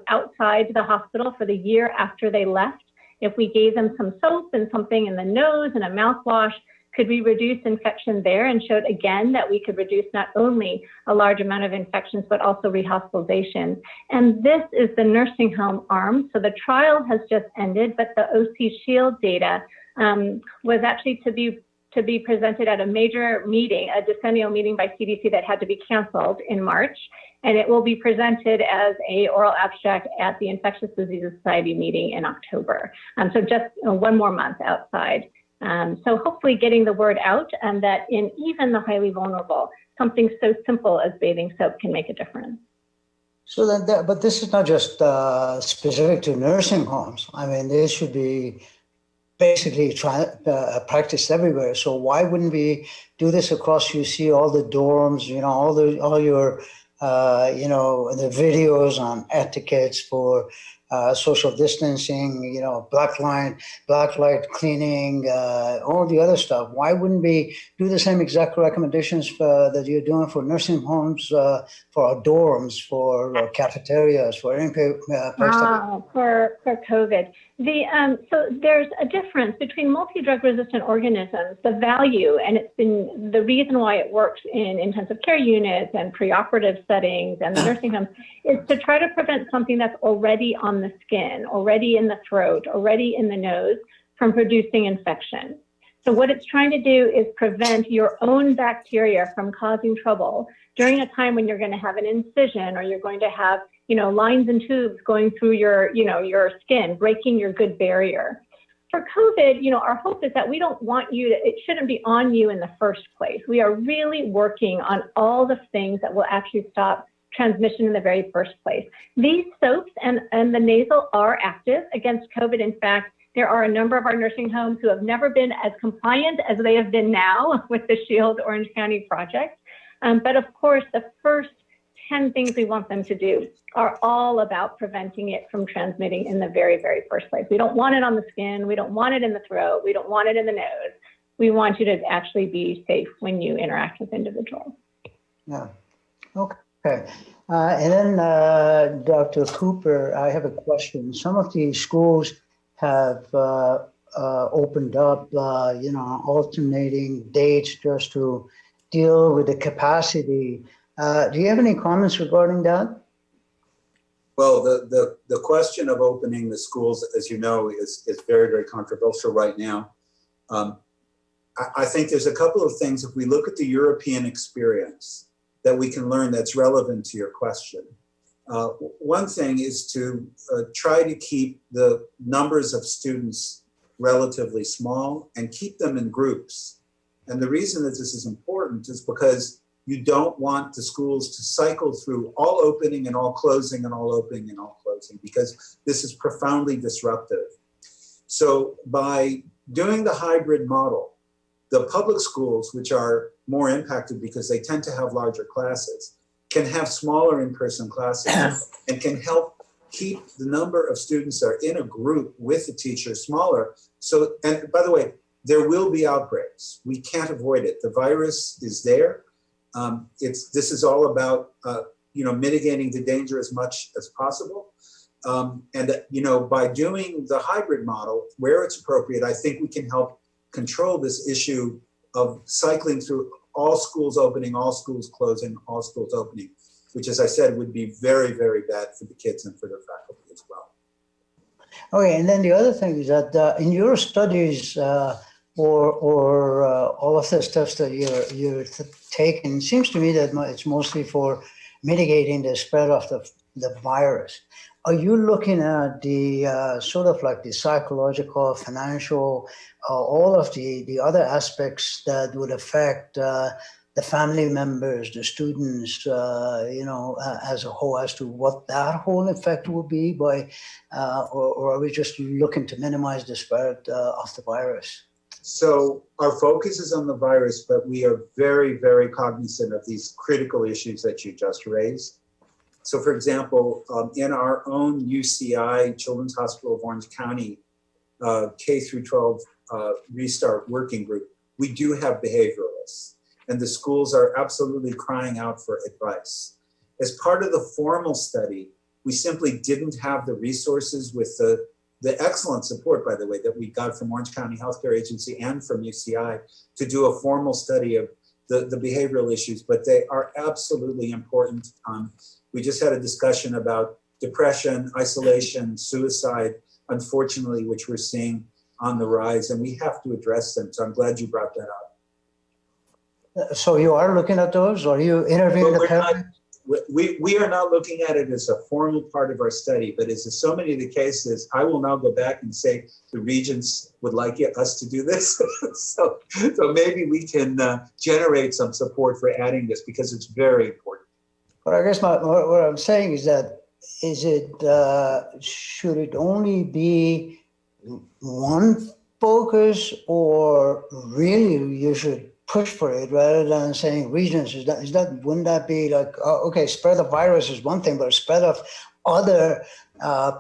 outside the hospital for the year after they left. If we gave them some soap and something in the nose and a mouthwash, could we reduce infection there, and showed again that we could reduce not only a large amount of infections, but also rehospitalizations. And this is the nursing home arm. So the trial has just ended, but the OC Shield data was actually to be presented at a major meeting, a decennial meeting by CDC that had to be canceled in March. And it will be presented as an oral abstract at the Infectious Diseases Society meeting in October. So just one more month outside. So hopefully getting the word out, and that in even the highly vulnerable, something so simple as bathing soap can make a difference. So but this is not just specific to nursing homes. I mean, this should be basically practiced everywhere. So why wouldn't we do this across UC, all the dorms, all your the videos on etiquettes for social distancing, black light cleaning, all the other stuff. Why wouldn't we do the same exact recommendations that you're doing for nursing homes, for our dorms, for cafeterias, for any place? For COVID. So there's a difference between multi-drug resistant organisms, the value, and it's been the reason why it works in intensive care units and preoperative settings and the nursing homes, is to try to prevent something that's already on the skin, already in the throat, already in the nose, from producing infection. So what it's trying to do is prevent your own bacteria from causing trouble during a time when you're going to have an incision, or you're going to have lines and tubes going through your skin, breaking your good barrier. For COVID, our hope is that we don't want it shouldn't be on you in the first place. We are really working on all the things that will actually stop transmission in the very first place. These soaps and the nasal are active against COVID. In fact, there are a number of our nursing homes who have never been as compliant as they have been now with the Shield Orange County project. But of course, the first 10 things we want them to do are all about preventing it from transmitting in the very, very first place. We don't want it on the skin. We don't want it in the throat. We don't want it in the nose. We want you to actually be safe when you interact with individuals. Yeah. Okay. And then, Dr. Cooper, I have a question. Some of the schools have opened up, alternating dates just to deal with the capacity. Do you have any comments regarding that? Well, the question of opening the schools, as you know, is very, very controversial right now. I think there's a couple of things, if we look at the European experience, that we can learn that's relevant to your question. One thing is to try to keep the numbers of students relatively small and keep them in groups. And the reason that this is important is because you don't want the schools to cycle through all opening and all closing and all opening and all closing, because this is profoundly disruptive. So by doing the hybrid model, the public schools, which are more impacted because they tend to have larger classes, can have smaller in-person classes and can help keep the number of students that are in a group with the teacher smaller. So, and by the way, there will be outbreaks. We can't avoid it. The virus is there. This is all about mitigating the danger as much as possible. By doing the hybrid model where it's appropriate, I think we can help control this issue of cycling through all schools opening, all schools closing, all schools opening, which, as I said, would be very, very bad for the kids and for their faculty as well. Okay, and then the other thing is that in your studies or all of the steps that you're taking, it seems to me that it's mostly for mitigating the spread of the virus. Are you looking at the sort of like the psychological, financial, all of the other aspects that would affect the family members, the students, as a whole, as to what that whole effect will be by, or are we just looking to minimize the spread of the virus? So our focus is on the virus, but we are very, very cognizant of these critical issues that you just raised. So for example, in our own UCI, Children's Hospital of Orange County, K through 12 Restart Working Group, we do have behavioralists, and the schools are absolutely crying out for advice. As part of the formal study, we simply didn't have the resources with the excellent support, by the way, that we got from Orange County Healthcare Agency and from UCI to do a formal study of the behavioral issues, but they are absolutely important. We just had a discussion about depression, isolation, suicide, unfortunately, which we're seeing on the rise, and we have to address them. So I'm glad you brought that up. So you are looking at those? Are you interviewing the parents? We are not looking at it as a formal part of our study, but as in so many of the cases, I will now go back and say the regents would like us to do this. so maybe we can generate some support for adding this, because it's very important. But I guess what I'm saying is that, should it only be one focus, or really you should push for it rather than saying regions? Wouldn't that be like, okay, spread of virus is one thing, but spread of other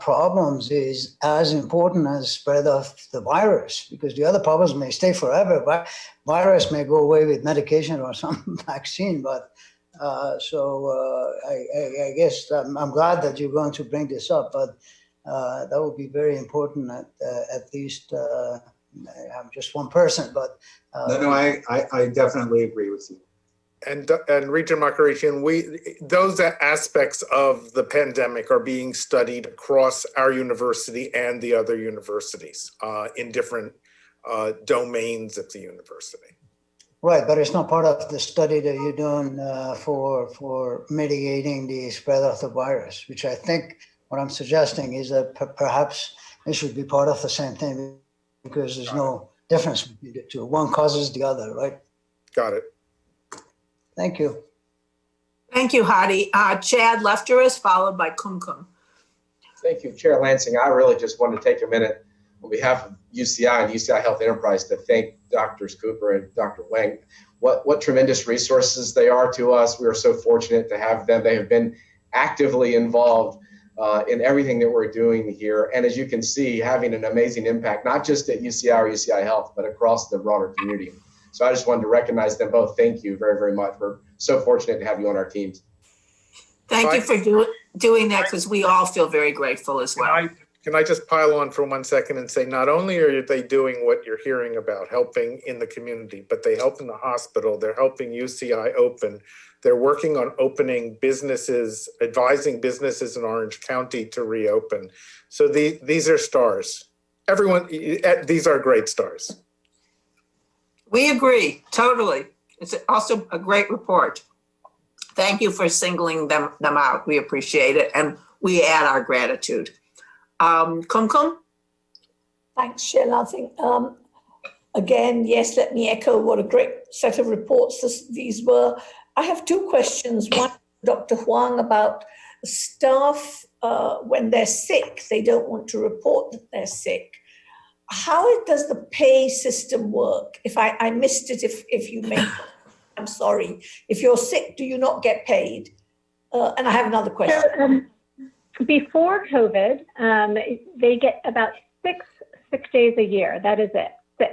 problems is as important as spread of the virus, because the other problems may stay forever, but virus may go away with medication or some vaccine. But I guess I'm glad that you're going to bring this up, but that would be very important at least. I'm just one person, but no, I definitely agree with you. And Regent Makarichian, those aspects of the pandemic are being studied across our university and the other universities in different domains at the university. Right, but it's not part of the study that you're doing for mitigating the spread of the virus, which I think what I'm suggesting is that perhaps it should be part of the same thing, because there's no difference between the two. One causes the other, right? Got it. Thank you. Thank you, Hadi. Chad Lefteris, followed by Kumkum. Thank you, Chair Lansing. I really just want to take a minute on behalf of UCI and UCI Health Enterprise to thank Drs. Cooper and Dr. Wang. What tremendous resources they are to us. We are so fortunate to have them. They have been actively involved in everything that we're doing here. And as you can see, having an amazing impact, not just at UCI or UCI Health, but across the broader community. So I just wanted to recognize them both. Thank you very, very much. We're so fortunate to have you on our teams. Thank you for doing that, because we all feel very grateful as well. Can I just pile on for 1 second and say, not only are they doing what you're hearing about, helping in the community, but they help in the hospital. They're helping UCI open. They're working on opening businesses, advising businesses in Orange County to reopen. So these are stars. Everyone, these are great stars. We agree, totally. It's also a great report. Thank you for singling them out. We appreciate it, and we add our gratitude. Kumkum? Thanks, Chair Lansing. Again, yes, let me echo what a great set of reports these were. I have two questions. One, Dr. Huang, about staff, when they're sick, they don't want to report that they're sick. How does the pay system work? If I missed it, if you may, I'm sorry. If you're sick, do you not get paid? And I have another question. So, before COVID, they get about six days a year. That is it, 6,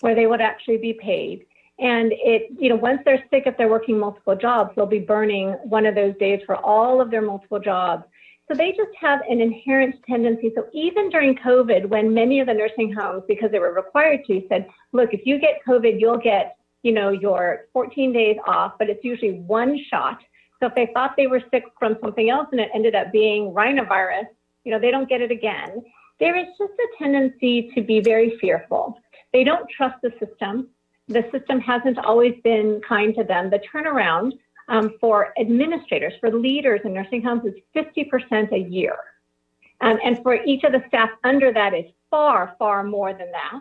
where they would actually be paid. And once they're sick, if they're working multiple jobs, they'll be burning one of those days for all of their multiple jobs. So they just have an inherent tendency. So even during COVID, when many of the nursing homes, because they were required to, said, look, if you get COVID, you'll get, your 14 days off, but it's usually one shot. So if they thought they were sick from something else and it ended up being rhinovirus, they don't get it again. There is just a tendency to be very fearful. They don't trust the system. The system hasn't always been kind to them. The turnaround for administrators, for leaders in nursing homes is 50% a year. And for each of the staff under that is far, far more than that.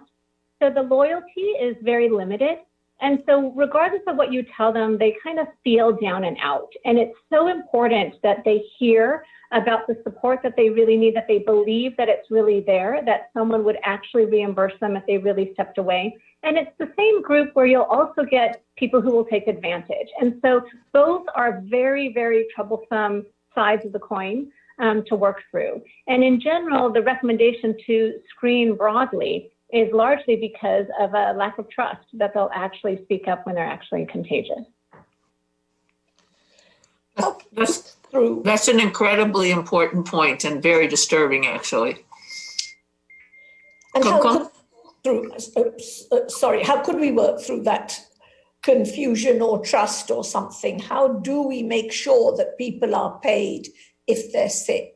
So the loyalty is very limited. And so regardless of what you tell them, they kind of feel down and out. And it's so important that they hear about the support that they really need, that they believe that it's really there, that someone would actually reimburse them if they really stepped away. And it's the same group where you'll also get people who will take advantage. And so both are very, very troublesome sides of the coin to work through. And in general, the recommendation to screen broadly is largely because of a lack of trust that they'll actually speak up when they're actually contagious. That's an incredibly important point and very disturbing, actually. And how could we work through that confusion or trust or something? How do we make sure that people are paid if they're sick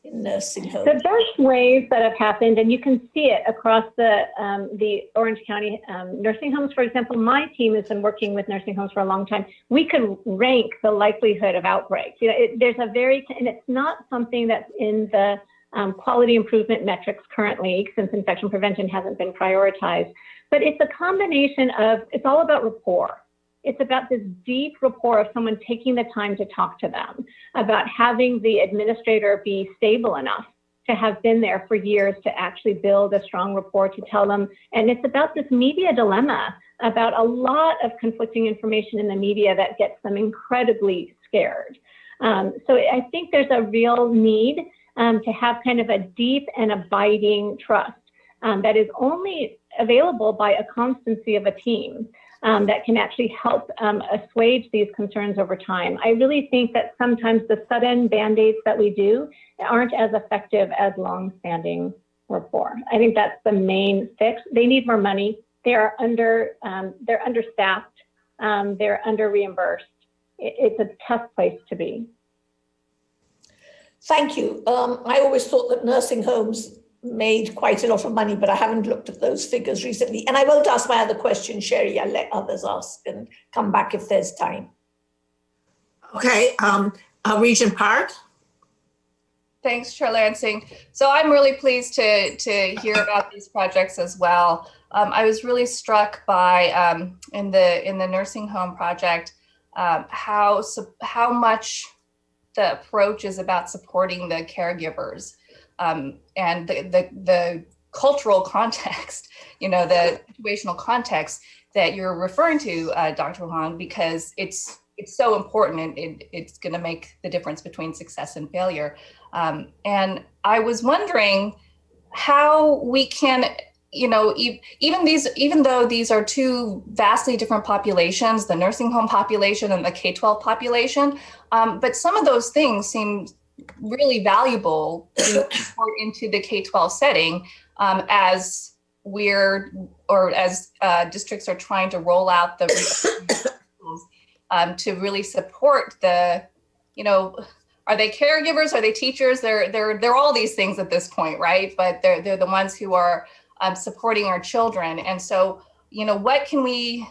in nursing homes? The best ways that have happened, and you can see it across the Orange County nursing homes, for example, my team has been working with nursing homes for a long time. We can rank the likelihood of outbreaks. And it's not something that's in the quality improvement metrics currently, since infection prevention hasn't been prioritized. But it's a combination of, it's all about rapport. It's about this deep rapport of someone taking the time to talk to them, about having the administrator be stable enough to have been there for years to actually build a strong rapport to tell them. And it's about this media dilemma, about a lot of conflicting information in the media that gets them incredibly scared. So I think there's a real need to have kind of a deep and abiding trust that is only available by a constancy of a team. That can actually help assuage these concerns over time. I really think that sometimes the sudden Band-Aids that we do aren't as effective as long-standing rapport. I think that's the main fix. They need more money. They're understaffed. They're under-reimbursed. It's a tough place to be. Thank you. I always thought that nursing homes made quite a lot of money, but I haven't looked at those figures recently. And I won't ask my other question, Sherry. I'll let others ask and come back if there's time. Okay, Regent Park. Thanks, Chair Lansing. So I'm really pleased to hear about these projects as well. I was really struck by in the nursing home project how much the approach is about supporting the caregivers. And the cultural context, the situational context that you're referring to, Dr. Huang, because it's so important and it's going to make the difference between success and failure. And I was wondering how we can, even though these are two vastly different populations, the nursing home population and the K-12 population, but some of those things seem really valuable to import into the K-12 setting as districts are trying to roll out the schools to really support the, are they caregivers? Are they teachers? They're all these things at this point, right? But they're the ones who are supporting our children. And so, what can we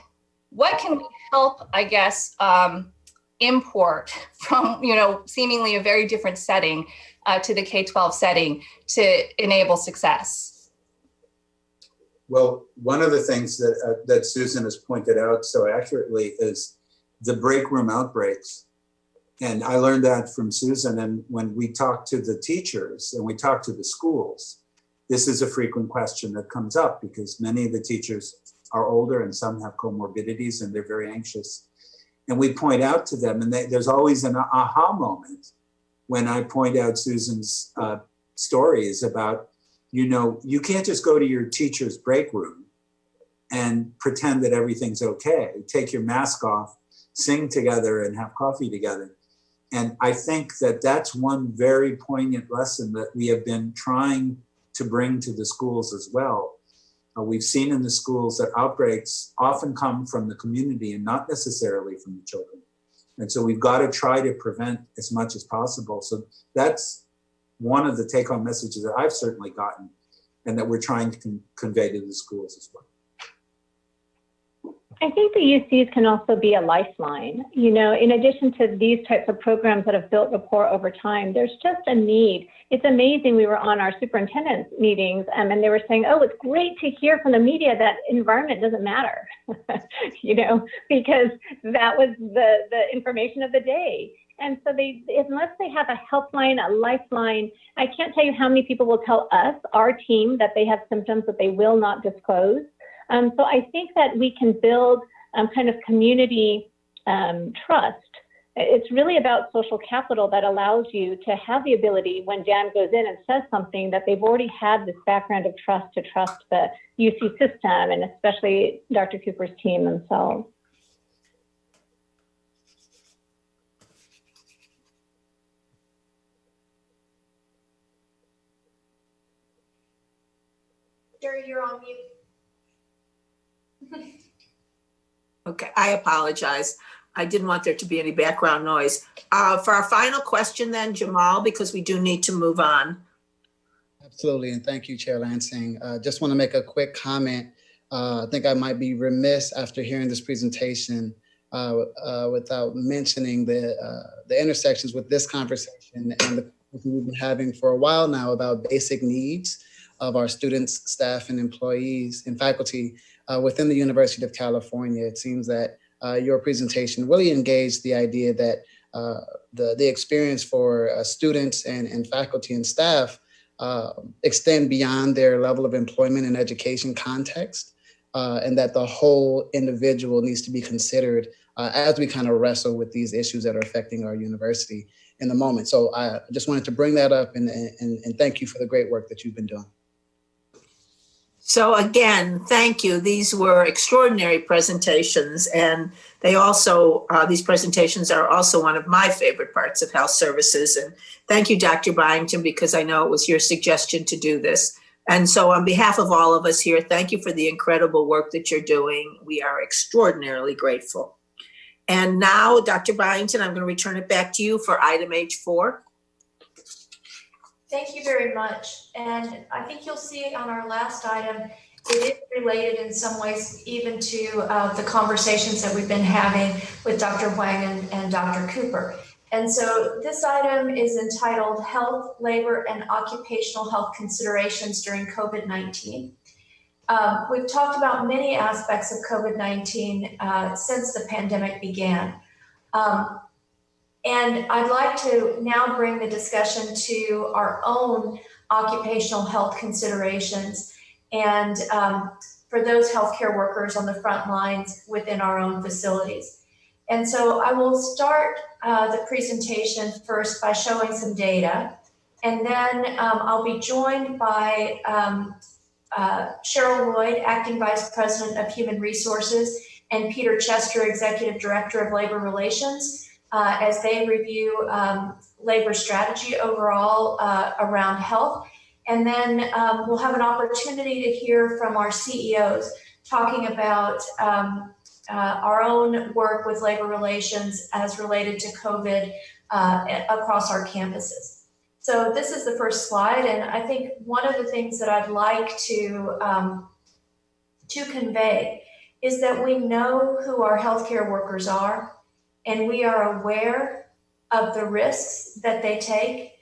help, I guess, import from, seemingly a very different setting to the K-12 setting to enable success? Well, one of the things that Susan has pointed out so accurately is the break room outbreaks. And I learned that from Susan. And when we talk to the teachers and we talk to the schools, this is a frequent question that comes up because many of the teachers are older and some have comorbidities and they're very anxious. And we point out to them, and there's always an aha moment when I point out Susan's stories about, you can't just go to your teacher's break room and pretend that everything's okay. Take your mask off, sing together and have coffee together. And I think that that's one very poignant lesson that we have been trying to bring to the schools as well. We've seen in the schools that outbreaks often come from the community and not necessarily from the children. And so we've got to try to prevent as much as possible. So that's one of the take-home messages that I've certainly gotten and that we're trying to convey to the schools as well. I think the UCs can also be a lifeline. In addition to these types of programs that have built rapport over time, there's just a need. It's amazing. We were on our superintendent's meetings and they were saying, oh, it's great to hear from the media that environment doesn't matter, because that was the information of the day. And so unless they have a helpline, a lifeline, I can't tell you how many people will tell us, our team, that they have symptoms that they will not disclose. So I think that we can build kind of community trust. It's really about social capital that allows you to have the ability when Jan goes in and says something that they've already had this background of trust to trust the UC system and especially Dr. Cooper's team themselves. Jerry, you're on mute. Okay, I apologize. I didn't want there to be any background noise. For our final question then, Jamal, because we do need to move on. Absolutely, and thank you, Chair Lansing. Just want to make a quick comment. I think I might be remiss after hearing this presentation without mentioning the intersections with this conversation and the we've been having for a while now about basic needs of our students, staff, and employees and faculty within the University of California. It seems that your presentation really engaged the idea that the experience for students and faculty and staff extend beyond their level of employment and education context, and that the whole individual needs to be considered as we kind of wrestle with these issues that are affecting our university in the moment. So I just wanted to bring that up and thank you for the great work that you've been doing. So again, thank you. These were extraordinary presentations, and they also, these presentations are also one of my favorite parts of health services. And thank you, Dr. Byington, because I know it was your suggestion to do this. And so on behalf of all of us here, thank you for the incredible work that you're doing. We are extraordinarily grateful. And now, Dr. Byington, I'm going to return it back to you for item H4. Thank you very much. And I think you'll see on our last item, it is related in some ways even to the conversations that we've been having with Dr. Huang and Dr. Cooper. And so this item is entitled Health, Labor, and Occupational Health Considerations During COVID-19. We've talked about many aspects of COVID-19 since the pandemic began. And I'd like to now bring the discussion to our own occupational health considerations, and for those healthcare workers on the front lines within our own facilities. And so I will start the presentation first by showing some data, and then I'll be joined by Cheryl Lloyd, Acting Vice President of Human Resources, and Peter Chester, Executive Director of Labor Relations, as they review labor strategy overall around health. And then we'll have an opportunity to hear from our CEOs talking about our own work with labor relations as related to COVID across our campuses. So this is the first slide, and I think one of the things that I'd like to convey is that we know who our healthcare workers are, and we are aware of the risks that they take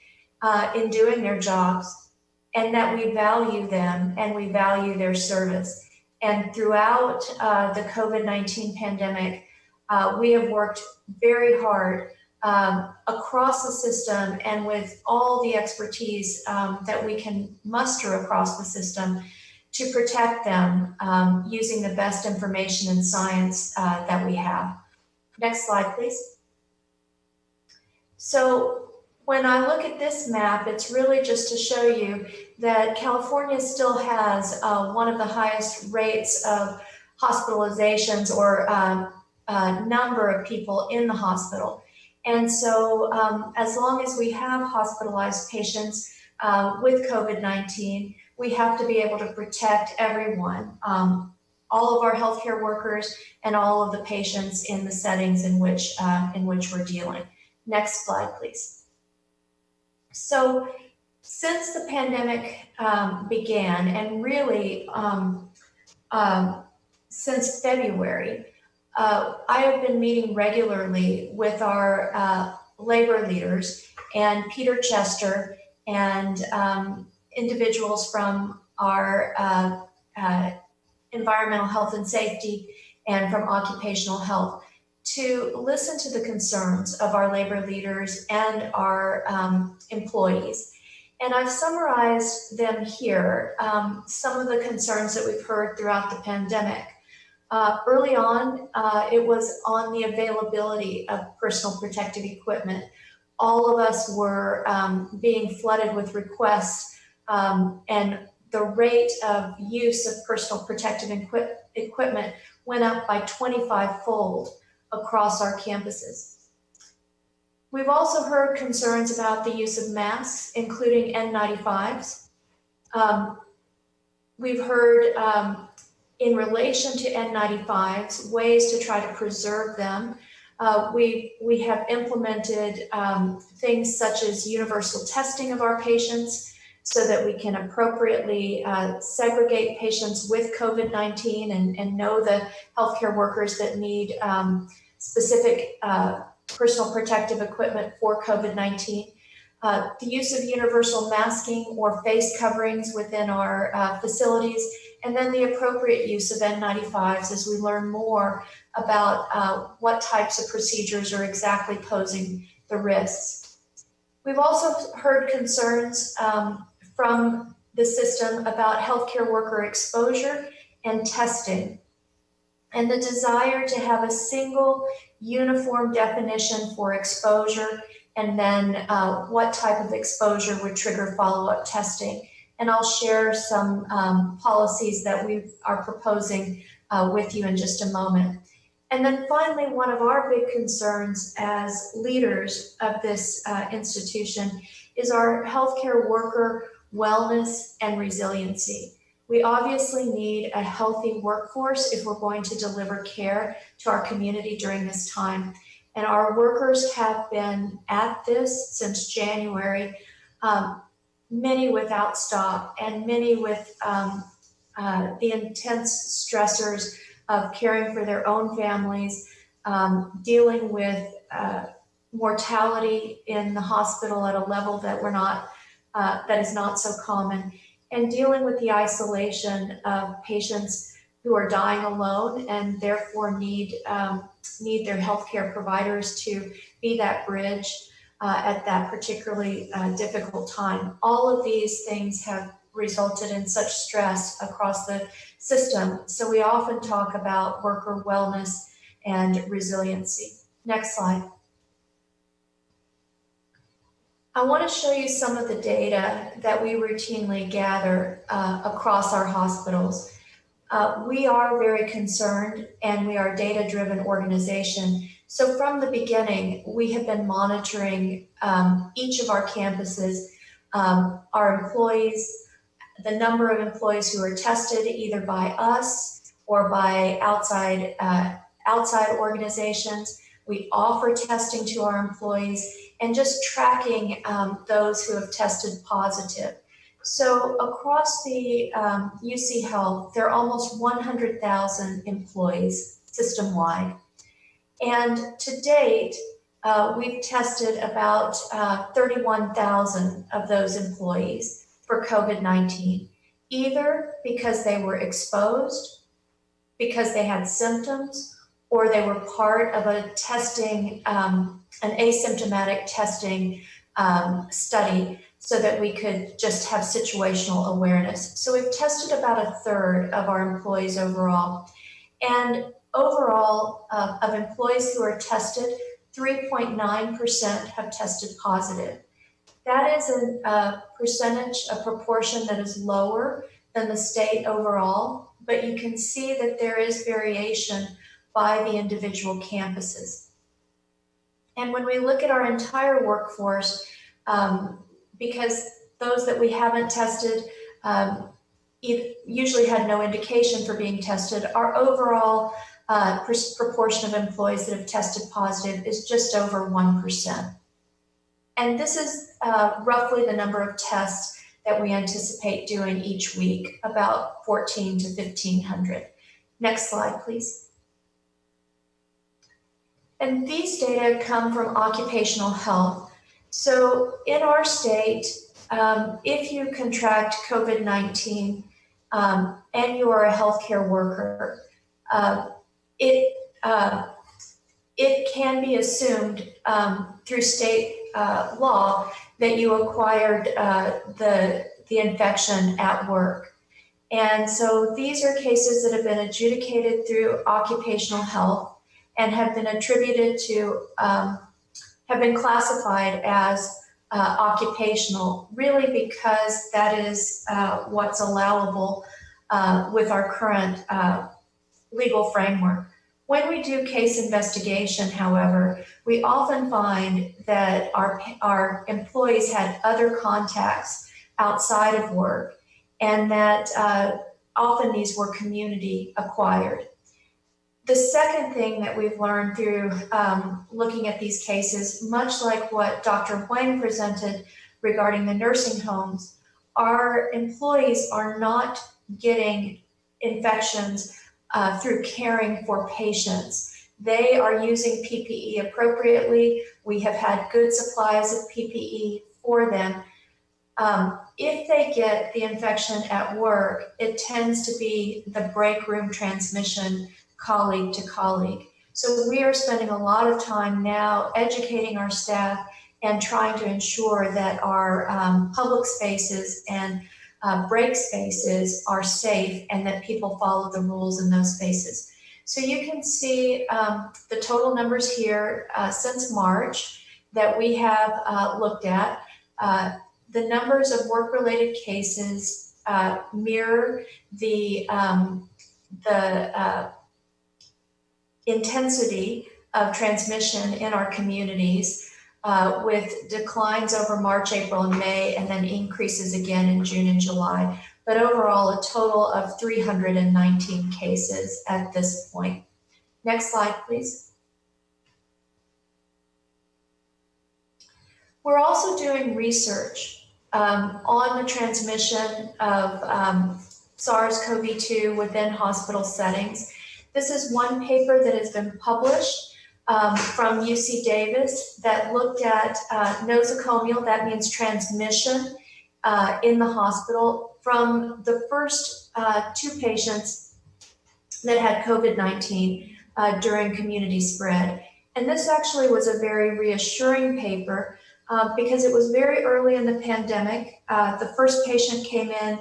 in doing their jobs, and that we value them and we value their service. And throughout the COVID-19 pandemic, we have worked very hard across the system and with all the expertise that we can muster across the system to protect them using the best information and science that we have. Next slide, please. So when I look at this map, it's really just to show you that California still has one of the highest rates of hospitalizations or number of people in the hospital. And so as long as we have hospitalized patients with COVID-19, we have to be able to protect everyone, all of our healthcare workers and all of the patients in the settings in which we're dealing. Next slide, please. So since the pandemic began, and really since February, I have been meeting regularly with our labor leaders and Peter Chester and individuals from our environmental health and safety and from occupational health to listen to the concerns of our labor leaders and our employees. And I've summarized them here, some of the concerns that we've heard throughout the pandemic. Early on, it was on the availability of personal protective equipment. All of us were being flooded with requests, and the rate of use of personal protective equipment went up by 25-fold across our campuses. We've also heard concerns about the use of masks, including N95s. We've heard in relation to N95s, ways to try to preserve them. We have implemented things such as universal testing of our patients so that we can appropriately segregate patients with COVID-19 and know the healthcare workers that need specific personal protective equipment for COVID-19. The use of universal masking or face coverings within our facilities, and then the appropriate use of N95s as we learn more about what types of procedures are exactly posing the risks. We've also heard concerns from the system about healthcare worker exposure and testing, and the desire to have a single uniform definition for exposure, and then what type of exposure would trigger follow-up testing. And I'll share some policies that we are proposing with you in just a moment. And then finally, one of our big concerns as leaders of this institution is our healthcare worker wellness and resiliency. We obviously need a healthy workforce if we're going to deliver care to our community during this time. And our workers have been at this since January, many without stop, and many with the intense stressors of caring for their own families, dealing with mortality in the hospital at a level that that is not so common, and dealing with the isolation of patients who are dying alone and therefore need their healthcare providers to be that bridge. at that particularly difficult time. All of these things have resulted in such stress across the system. So we often talk about worker wellness and resiliency. Next slide. I want to show you some of the data that we routinely gather across our hospitals. We are very concerned, and we are a data-driven organization. So from the beginning, we have been monitoring each of our campuses, our employees, the number of employees who are tested either by us or by outside organizations. We offer testing to our employees and just tracking those who have tested positive. So across the UC Health, there are almost 100,000 employees system-wide. And to date, we've tested about 31,000 of those employees for COVID-19, either because they were exposed, because they had symptoms, or they were part of a testing, an asymptomatic testing study so that we could just have situational awareness. So we've tested about a third of our employees overall. And overall, of employees who are tested, 3.9% have tested positive. That is a proportion that is lower than the state overall, but you can see that there is variation by the individual campuses. And when we look at our entire workforce, because those that we haven't tested usually had no indication for being tested, our overall proportion of employees that have tested positive is just over 1%. And this is roughly the number of tests that we anticipate doing each week, about 1,400 to 1,500. Next slide, please. And these data come from occupational health. So in our state, if you contract COVID-19 and you are a healthcare worker, it can be assumed through state law that you acquired the infection at work. And so these are cases that have been adjudicated through occupational health and have been attributed to, have been classified as occupational, really because that is what's allowable with our current legal framework. When we do case investigation, however, we often find that our employees had other contacts outside of work, and that often these were community acquired. The second thing that we've learned through looking at these cases, much like what Dr. Huang presented regarding the nursing homes, our employees are not getting infections through caring for patients. They are using PPE appropriately. We have had good supplies of PPE for them. If they get the infection at work, it tends to be the break room transmission, colleague to colleague. So we are spending a lot of time now educating our staff and trying to ensure that our public spaces and break spaces are safe and that people follow the rules in those spaces. So you can see the total numbers here since March that we have looked at. The numbers of work-related cases mirror the intensity of transmission in our communities, with declines over March, April, and May, and then increases again in June and July. But overall, a total of 319 cases at this point. Next slide, please. We're also doing research on the transmission of SARS-CoV-2 within hospital settings. This is one paper that has been published from UC Davis that looked at nosocomial, that means transmission in the hospital, from the first 2 patients that had COVID-19 during community spread. And this actually was a very reassuring paper because it was very early in the pandemic. The first patient came in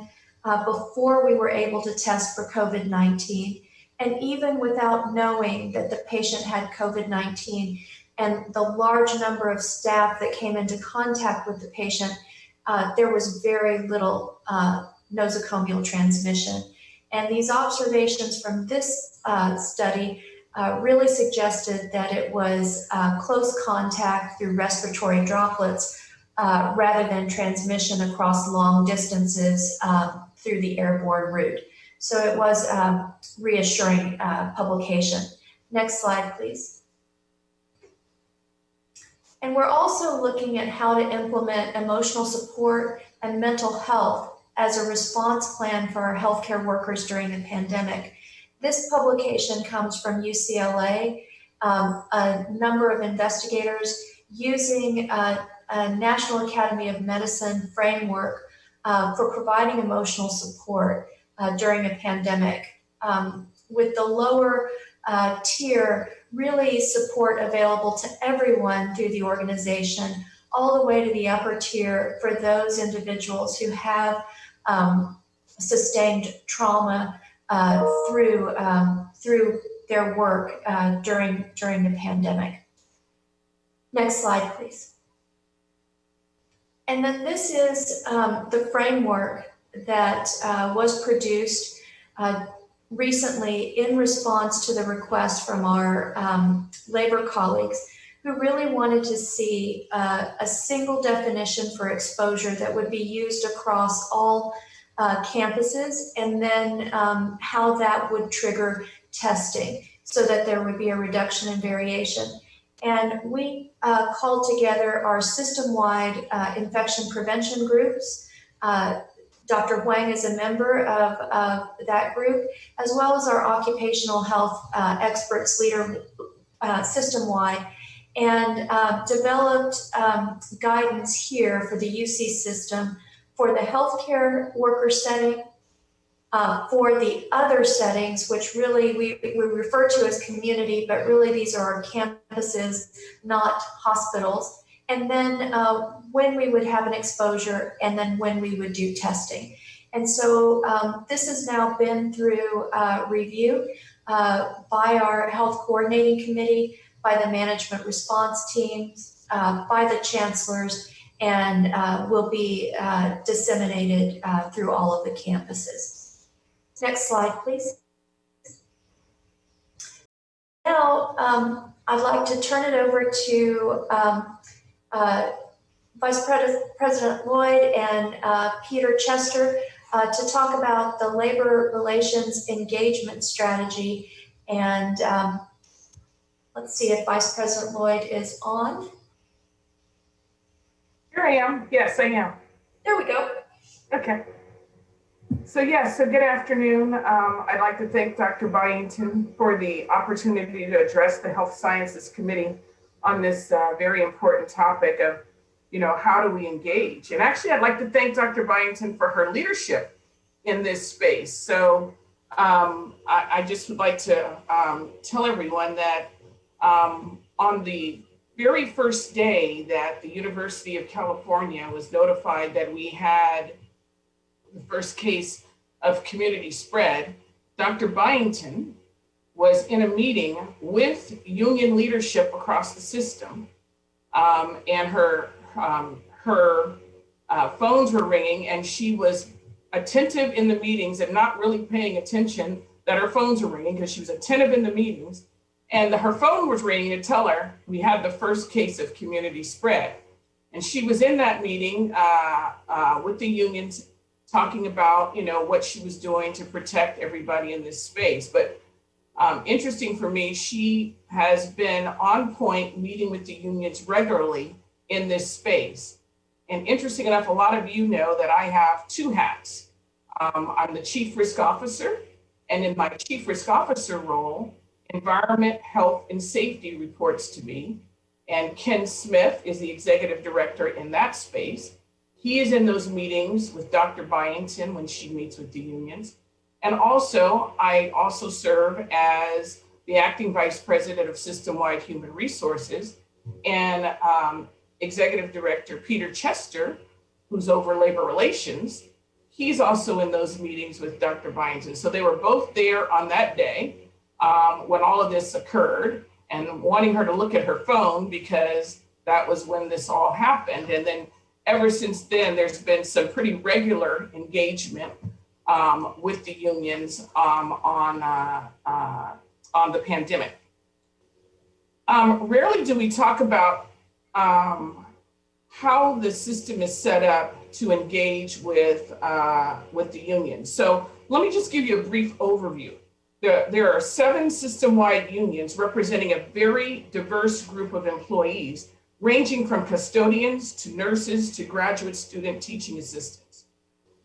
before we were able to test for COVID-19. And even without knowing that the patient had COVID-19 and the large number of staff that came into contact with the patient, there was very little nosocomial transmission. And these observations from this study really suggested that it was close contact through respiratory droplets rather than transmission across long distances through the airborne route. So it was a reassuring publication. Next slide, please. And we're also looking at how to implement emotional support and mental health as a response plan for our healthcare workers during the pandemic. This publication comes from UCLA, a number of investigators using a National Academy of Medicine framework for providing emotional support during a pandemic. With the lower tier, really support available to everyone through the organization, all the way to the upper tier for those individuals who have sustained trauma through their work during the pandemic. Next slide, please. And then this is the framework that was produced recently in response to the request from our labor colleagues who really wanted to see a single definition for exposure that would be used across all campuses, and then how that would trigger testing so that there would be a reduction in variation. And we called together our system-wide infection prevention groups. Dr. Huang is a member of that group, as well as our occupational health experts leader system-wide, and developed guidance here for the UC system for the healthcare worker setting, for the other settings, which really we refer to as community, but really these are our campuses, not hospitals. And then when we would have an exposure, and then when we would do testing. And so this has now been through review by our health coordinating committee, by the management response teams, by the chancellors, and will be disseminated through all of the campuses. Next slide, please. Now, I'd like to turn it over to Vice President Lloyd and Peter Chester to talk about the labor relations engagement strategy. And let's see if Vice President Lloyd is on. Here I am. Yes, I am. There we go. Okay. So good afternoon. I'd like to thank Dr. Byington for the opportunity to address the Health Sciences Committee on this very important topic of, how do we engage? And actually, I'd like to thank Dr. Byington for her leadership in this space. So I just would like to tell everyone that on the very first day that the University of California was notified that we had the first case of community spread, Dr. Byington was in a meeting with union leadership across the system, and her phones were ringing, and she was attentive in the meetings and not really paying attention that her phones were ringing, because she was attentive in the meetings. And her phone was ringing to tell her we had the first case of community spread. And she was in that meeting with the unions talking about, what she was doing to protect everybody in this space. But interesting for me, she has been on point meeting with the unions regularly in this space. And interesting enough, a lot of you know that I have two hats. I'm the Chief Risk Officer, and in my Chief Risk Officer role, Environment, Health, and Safety reports to me. And Ken Smith is the Executive Director in that space. He is in those meetings with Dr. Byington when she meets with the unions. And also, I also serve as the Acting Vice President of System-Wide Human Resources. And Executive Director Peter Chester, who's over labor relations, he's also in those meetings with Dr. Byington. So they were both there on that day when all of this occurred, and wanting her to look at her phone because that was when this all happened. And then ever since then, there's been some pretty regular engagement with the unions on the pandemic. Rarely do we talk about how the system is set up to engage with the unions. So let me just give you a brief overview. There are 7 system-wide unions representing a very diverse group of employees, ranging from custodians to nurses to graduate student teaching assistants.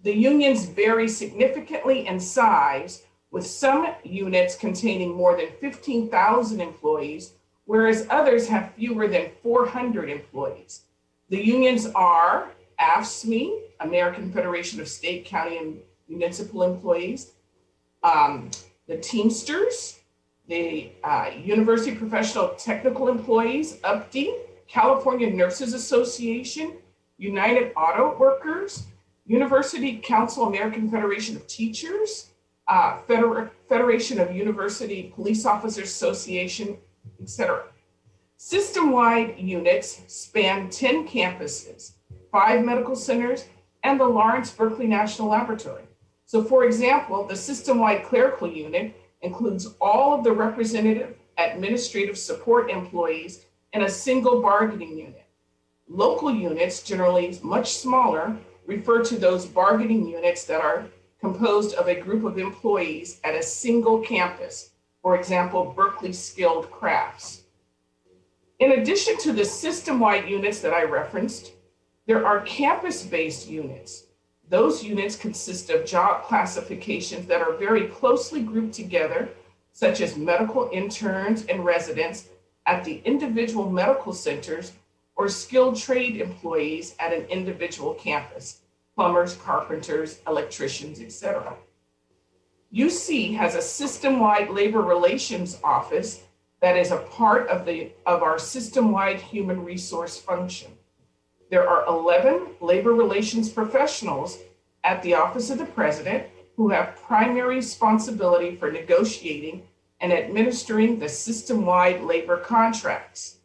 The unions vary significantly in size, with some units containing more than 15,000 employees, whereas others have fewer than 400 employees. The unions are AFSCME, American Federation of State, County, and Municipal Employees, the Teamsters, the University Professional Technical Employees, UPTE, California Nurses Association, United Auto Workers, University Council American Federation of Teachers, Federation of University Police Officers Association, etc. System-wide units span 10 campuses, 5 medical centers, and the Lawrence Berkeley National Laboratory. So for example, the system-wide clerical unit includes all of the representative administrative support employees in a single bargaining unit. Local units, generally much smaller, refer to those bargaining units that are composed of a group of employees at a single campus, for example, Berkeley Skilled Crafts. In addition to the system-wide units that I referenced, there are campus-based units. Those units consist of job classifications that are very closely grouped together, such as medical interns and residents at the individual medical centers or skilled trade employees at an individual campus, plumbers, carpenters, electricians, etc. UC has a system-wide labor relations office that is a part of our system-wide human resource function. There are 11 labor relations professionals at the Office of the President who have primary responsibility for negotiating and administering the system-wide labor contracts.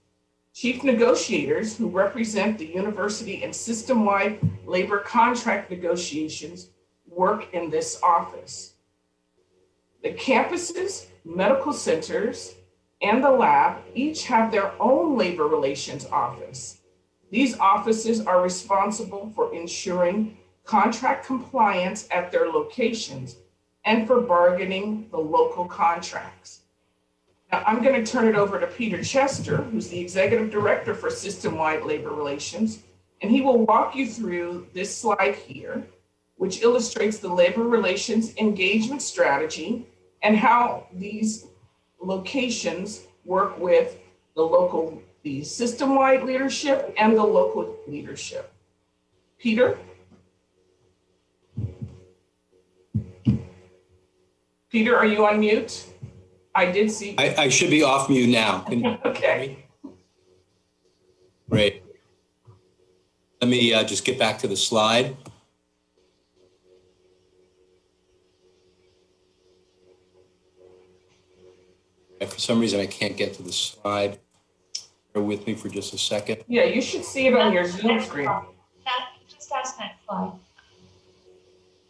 Chief negotiators who represent the university in system-wide labor contract negotiations work in this office. The campuses, medical centers, and the lab each have their own labor relations office. These offices are responsible for ensuring contract compliance at their locations and for bargaining the local contracts. Now, I'm going to turn it over to Peter Chester, who's the Executive Director for System-Wide Labor Relations, and he will walk you through this slide here, which illustrates the labor relations engagement strategy and how these locations work with the system-wide leadership and the local leadership. Peter? Peter, are you on mute? I did see. I should be off mute now. Okay. Great. Let me just get back to the slide. For some reason, I can't get to the slide. Bear with me for just a second. Yeah, you should see it on your Zoom screen. Just ask that slide.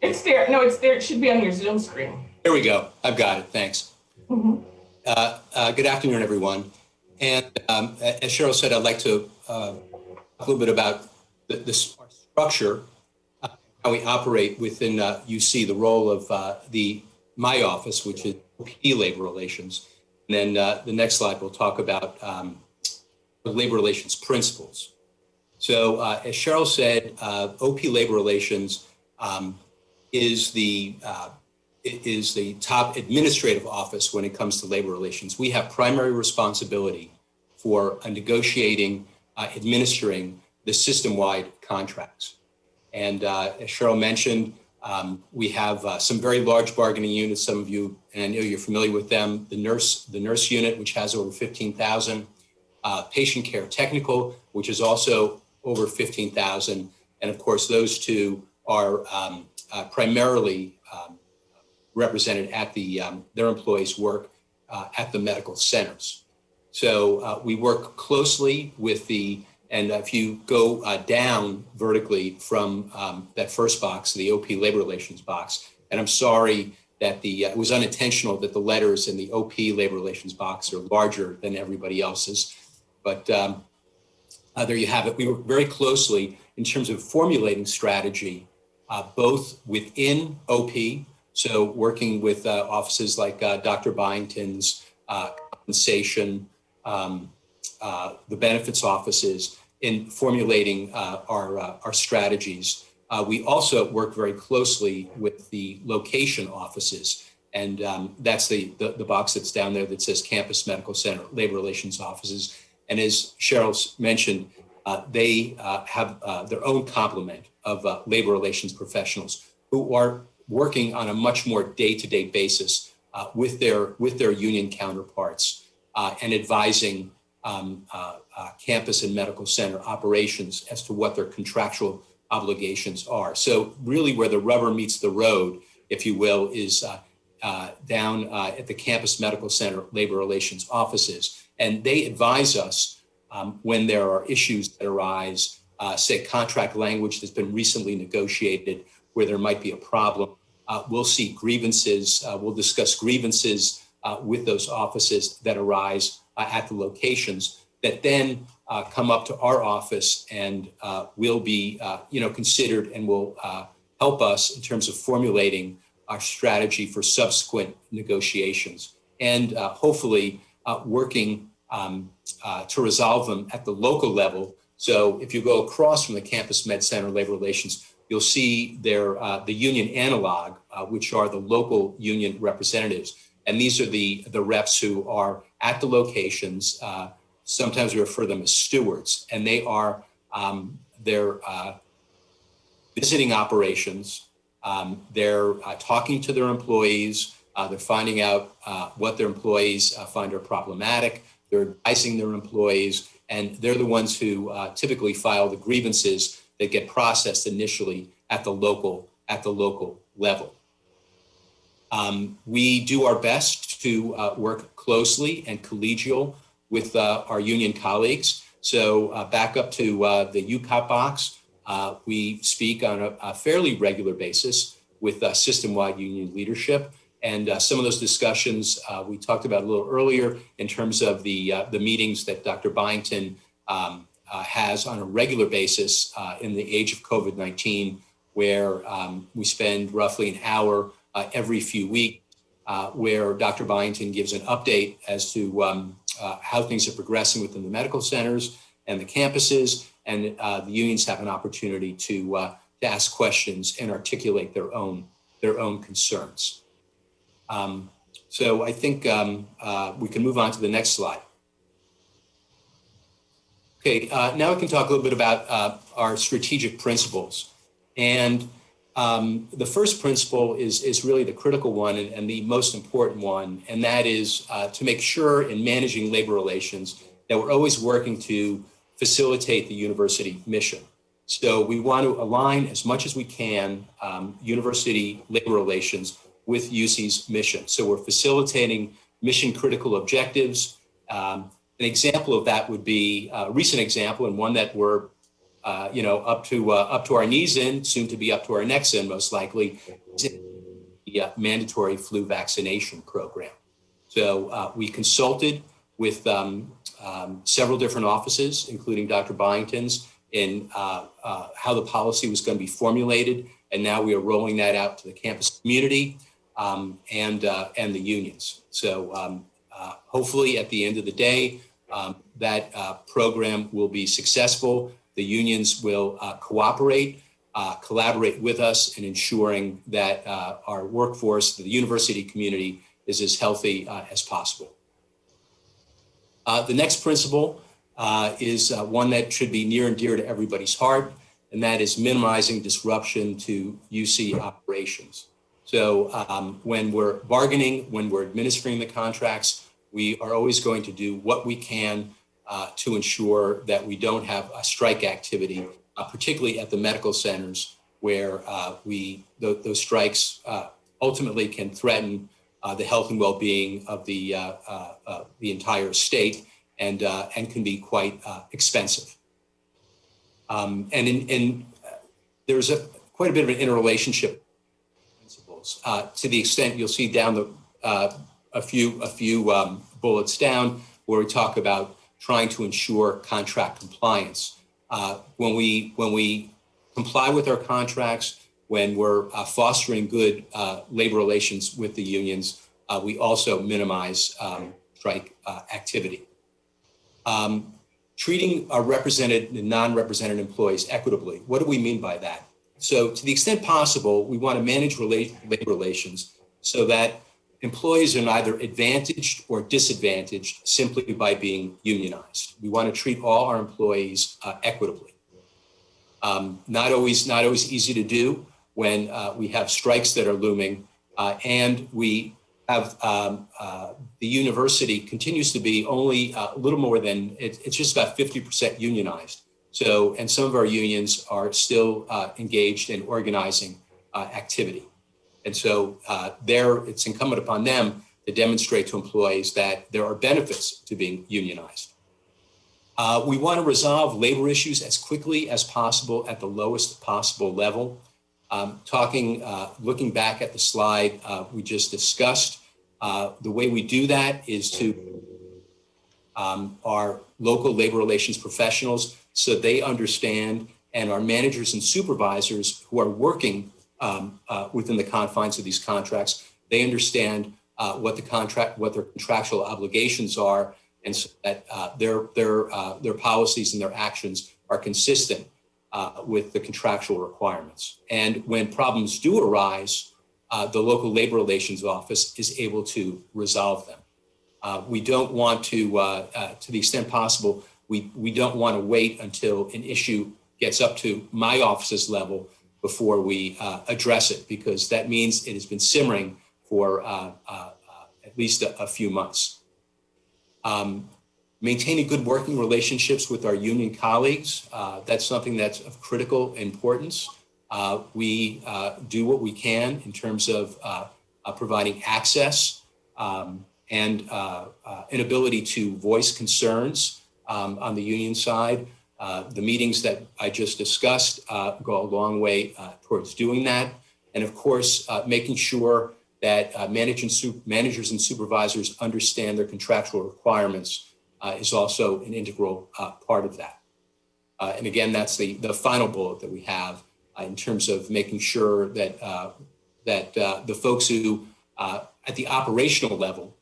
It's there. No, it's there. It should be on your Zoom screen. There we go. I've got it. Thanks. Good afternoon, everyone. And as Cheryl said, I'd like to talk a little bit about the structure, how we operate within UC, the role of my office, which is OPD Labor Relations. And then the next slide, we'll talk about labor relations principles. So as Cheryl said, OP Labor Relations is the top administrative office when it comes to labor relations. We have primary responsibility for negotiating, administering the system-wide contracts. And as Cheryl mentioned, we have some very large bargaining units. Some of you, and I know you're familiar with them, the nurse unit, which has over 15,000. Patient Care Technical, which is also over 15,000. And of course, those two are primarily represented at their employees work at the medical centers. So we work closely with and if you go down vertically from that first box, the OP Labor Relations box, and I'm sorry that it was unintentional that the letters in the OP Labor Relations box are larger than everybody else's, but there you have it. We work very closely in terms of formulating strategy, both within OP, so working with offices like Dr. Byington's compensation, the benefits offices in formulating our strategies. We also work very closely with the location offices, and that's the box that's down there that says Campus Medical Center Labor Relations Offices. And as Cheryl mentioned, they have their own complement of labor relations professionals who are working on a much more day-to-day basis with their union counterparts and advising campus and medical center operations as to what their contractual obligations are. So really where the rubber meets the road, if you will, is down at the Campus Medical Center Labor Relations offices. And they advise us when there are issues that arise, say contract language that's been recently negotiated where there might be a problem. We'll see grievances, we'll discuss grievances with those offices that arise at the locations that then come up to our office and will be considered and will help us in terms of formulating our strategy for subsequent negotiations and hopefully working to resolve them at the local level. So if you go across from the Campus Med Center Labor Relations, you'll see the union analog, which are the local union representatives. And these are the reps who are at the locations. Sometimes we refer to them as stewards, and they are they're visiting operations. They're talking to their employees. They're finding out what their employees find are problematic. They're advising their employees, and they're the ones who typically file the grievances that get processed initially at the local level. We do our best to work closely and collegial with our union colleagues. So back up to the UCOP box, we speak on a fairly regular basis with system-wide union leadership. And some of those discussions we talked about a little earlier in terms of the meetings that Dr. Byington has on a regular basis in the age of COVID-19, where we spend roughly an hour every few weeks, where Dr. Byington gives an update as to how things are progressing within the medical centers and the campuses, and the unions have an opportunity to ask questions and articulate their own concerns. So I think we can move on to the next slide. Okay, now we can talk a little bit about our strategic principles. And the first principle is really the critical one and the most important one, and that is to make sure in managing labor relations that we're always working to facilitate the university mission. So we want to align as much as we can university labor relations with UC's mission. So we're facilitating mission critical objectives. An example of that would be a recent example, and one that we're up to our knees in, soon to be up to our necks in, most likely, the mandatory flu vaccination program. So we consulted with several different offices, including Dr. Byington's, in how the policy was going to be formulated, and now we are rolling that out to the campus community and the unions. So hopefully, at the end of the day, that program will be successful. The unions will cooperate, collaborate with us in ensuring that our workforce, the university community, is as healthy as possible. The next principle is one that should be near and dear to everybody's heart, and that is minimizing disruption to UC operations. So when we're bargaining, when we're administering the contracts, we are always going to do what we can to ensure that we don't have a strike activity, particularly at the medical centers where those strikes ultimately can threaten the health and well-being of the entire state and can be quite expensive. And there's quite a bit of an interrelationship principles to the extent you'll see down a few bullets down where we talk about trying to ensure contract compliance. When we comply with our contracts, when we're fostering good labor relations with the unions, we also minimize strike activity. Treating our represented and non-represented employees equitably. What do we mean by that? So to the extent possible, we want to manage labor relations so that employees are neither advantaged or disadvantaged simply by being unionized. We want to treat all our employees equitably. Not always easy to do when we have strikes that are looming, and we have the university continues to be only a little more than, it's just about 50% unionized. So, and some of our unions are still engaged in organizing activity. And so it's incumbent upon them to demonstrate to employees that there are benefits to being unionized. We want to resolve labor issues as quickly as possible at the lowest possible level. Looking back at the slide we just discussed, the way we do that is to our local labor relations professionals so they understand, and our managers and supervisors who are working within the confines of these contracts, they understand what their contractual obligations are, and so that their policies and their actions are consistent with the contractual requirements. And when problems do arise, the local labor relations office is able to resolve them. We don't want to the extent possible, we don't want to wait until an issue gets up to my office's level before we address it, because that means it has been simmering for at least a few months. Maintaining good working relationships with our union colleagues, that's something that's of critical importance. We do what we can in terms of providing access and an ability to voice concerns on the union side. The meetings that I just discussed go a long way towards doing that. And of course, making sure that managers and supervisors understand their contractual requirements is also an integral part of that. And again, that's the final bullet that we have in terms of making sure that the folks who at the operational level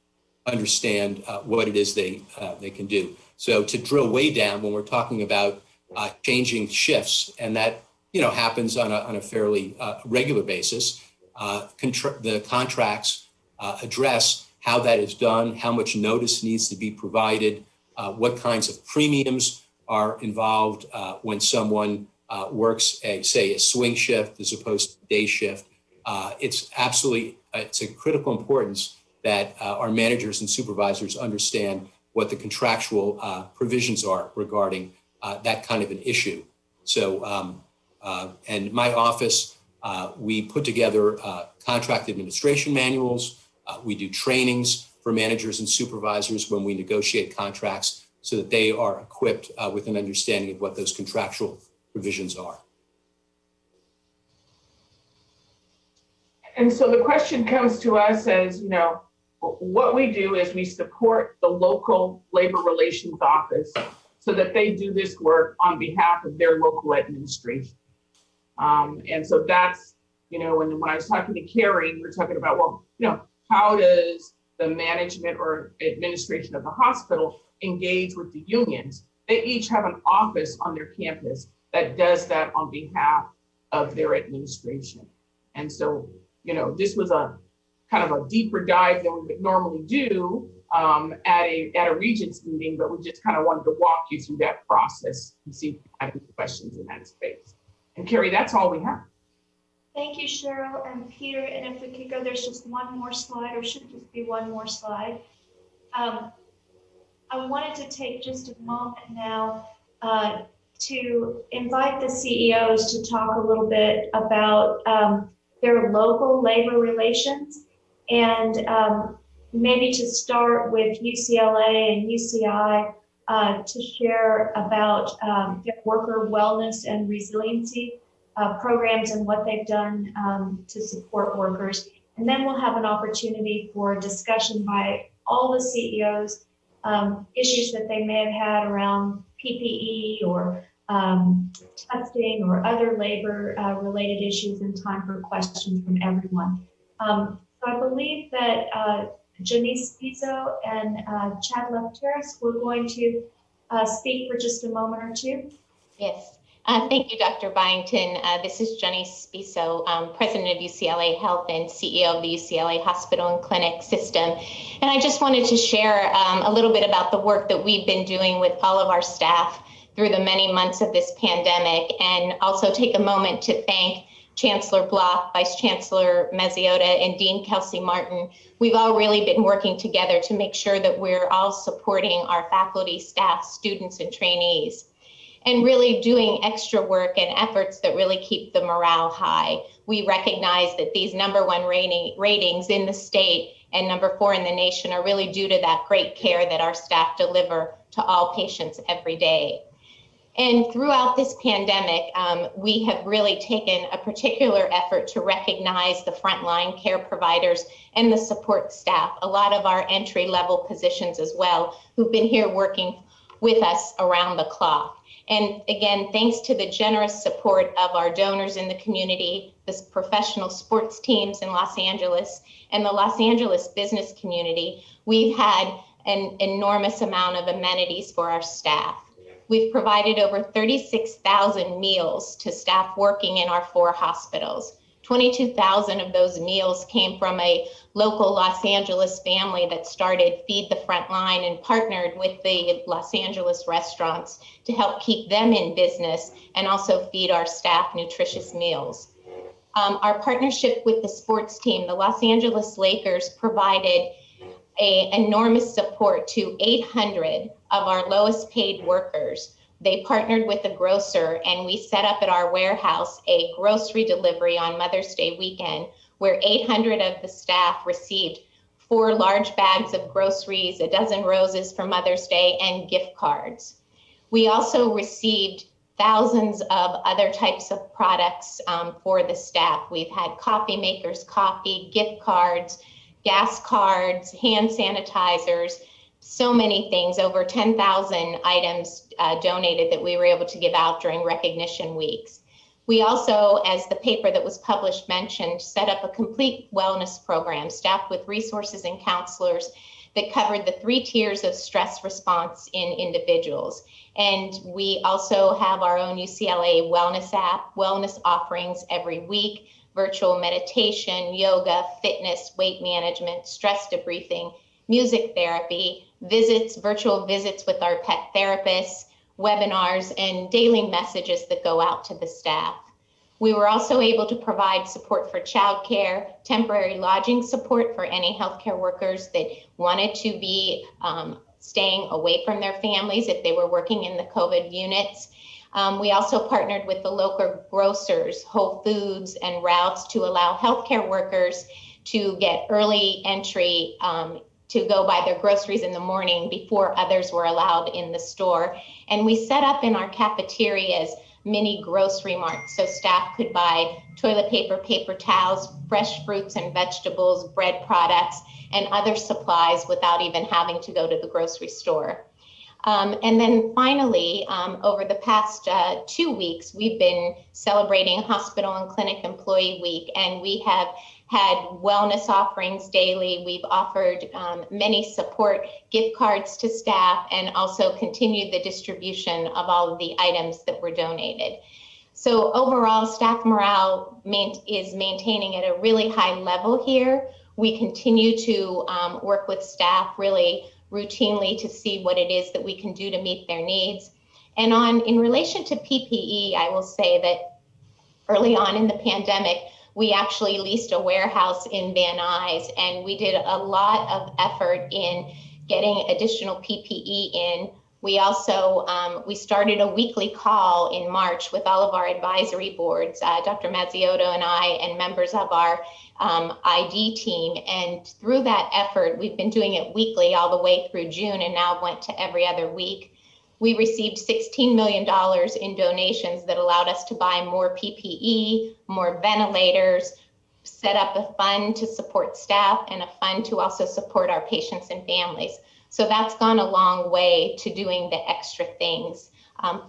understand what it is they can do. So to drill way down, when we're talking about changing shifts, and that happens on a fairly regular basis, the contracts address how that is done, how much notice needs to be provided, what kinds of premiums are involved when someone works a swing shift as opposed to day shift. It's a critical importance that our managers and supervisors understand what the contractual provisions are regarding that kind of an issue. So, and my office, we put together contract administration manuals. We do trainings for managers and supervisors when we negotiate contracts so that they are equipped with an understanding of what those contractual provisions are. And so the question comes to us as, what we do is we support the local labor relations office so that they do this work on behalf of their local administration. And so that's, when I was talking to Carrie, we were talking about, how does the management or administration of the hospital engage with the unions? They each have an office on their campus that does that on behalf of their administration. And so, this was a kind of a deeper dive than we would normally do at a Regents meeting, but we just kind of wanted to walk you through that process and see if you have any questions in that space. And Carrie, that's all we have. Thank you, Cheryl and Peter. And if we could go, there's just one more slide, or should just be one more slide. I I wanted to take just a moment now to invite the CEOs to talk a little bit about their local labor relations, and maybe to start with UCLA and UCI to share about their worker wellness and resiliency programs and what they've done to support workers. And then we'll have an opportunity for discussion by all the CEOs, issues that they may have had around PPE or testing or other labor related issues, and time for questions from everyone. So I believe that Janice Spiso and Chad Lefteris were going to speak for just a moment or two. Yes. Thank you, Dr. Byington. This is Janice Spiso, President of UCLA Health and CEO of the UCLA Hospital and Clinic System. And I just wanted to share a little bit about the work that we've been doing with all of our staff through the many months of this pandemic, and also take a moment to thank Chancellor Block, Vice Chancellor Mazziota, and Dean Kelsey Martin. We've all really been working together to make sure that we're all supporting our faculty, staff, students, and trainees, and really doing extra work and efforts that really keep the morale high. We recognize that these #1 ratings in the state and #4 in the nation are really due to that great care that our staff deliver to all patients every day. And throughout this pandemic, we have really taken a particular effort to recognize the frontline care providers and the support staff, a lot of our entry-level positions as well, who've been here working with us around the clock. And again, thanks to the generous support of our donors in the community, the professional sports teams in Los Angeles, and the Los Angeles business community, we've had an enormous amount of amenities for our staff. We've provided over 36,000 meals to staff working in our 4 hospitals. 22,000 of those meals came from a local Los Angeles family that started Feed the Frontline and partnered with the Los Angeles restaurants to help keep them in business and also feed our staff nutritious meals. Our partnership with the sports team, the Los Angeles Lakers, provided enormous support to 800 of our lowest paid workers. They partnered with a grocer, and we set up at our warehouse a grocery delivery on Mother's Day weekend, where 800 of the staff received 4 large bags of groceries, a dozen roses for Mother's Day, and gift cards. We also received thousands of other types of products for the staff. We've had coffee makers, coffee, gift cards, gas cards, hand sanitizers, so many things, over 10,000 items donated that we were able to give out during recognition weeks. We also, as the paper that was published mentioned, set up a complete wellness program staffed with resources and counselors that covered the 3 tiers of stress response in individuals. And we also have our own UCLA wellness app, wellness offerings every week, virtual meditation, yoga, fitness, weight management, stress debriefing, music therapy, visits, virtual visits with our pet therapists, webinars, and daily messages that go out to the staff. We were also able to provide support for childcare, temporary lodging support for any healthcare workers that wanted to be staying away from their families if they were working in the COVID units. We also partnered with the local grocers, Whole Foods, and Routes to allow healthcare workers to get early entry to go buy their groceries in the morning before others were allowed in the store. And we set up in our cafeterias mini grocery marts so staff could buy toilet paper, paper towels, fresh fruits and vegetables, bread products, and other supplies without even having to go to the grocery store. And then finally, over the past 2 weeks, we've been celebrating Hospital and Clinic Employee Week, and we have had wellness offerings daily. We've offered many support gift cards to staff and also continued the distribution of all of the items that were donated. So overall, staff morale is maintaining at a really high level here. We continue to work with staff really routinely to see what it is that we can do to meet their needs. And in relation to PPE, I will say that early on in the pandemic, we actually leased a warehouse in Van Nuys, and we did a lot of effort in getting additional PPE in. We also, we started a weekly call in March with all of our advisory boards, Dr. Mazziotto and I, and members of our ID team. And through that effort, we've been doing it weekly all the way through June, and now went to every other week. We received $16 million in donations that allowed us to buy more PPE, more ventilators, set up a fund to support staff, and a fund to also support our patients and families. So that's gone a long way to doing the extra things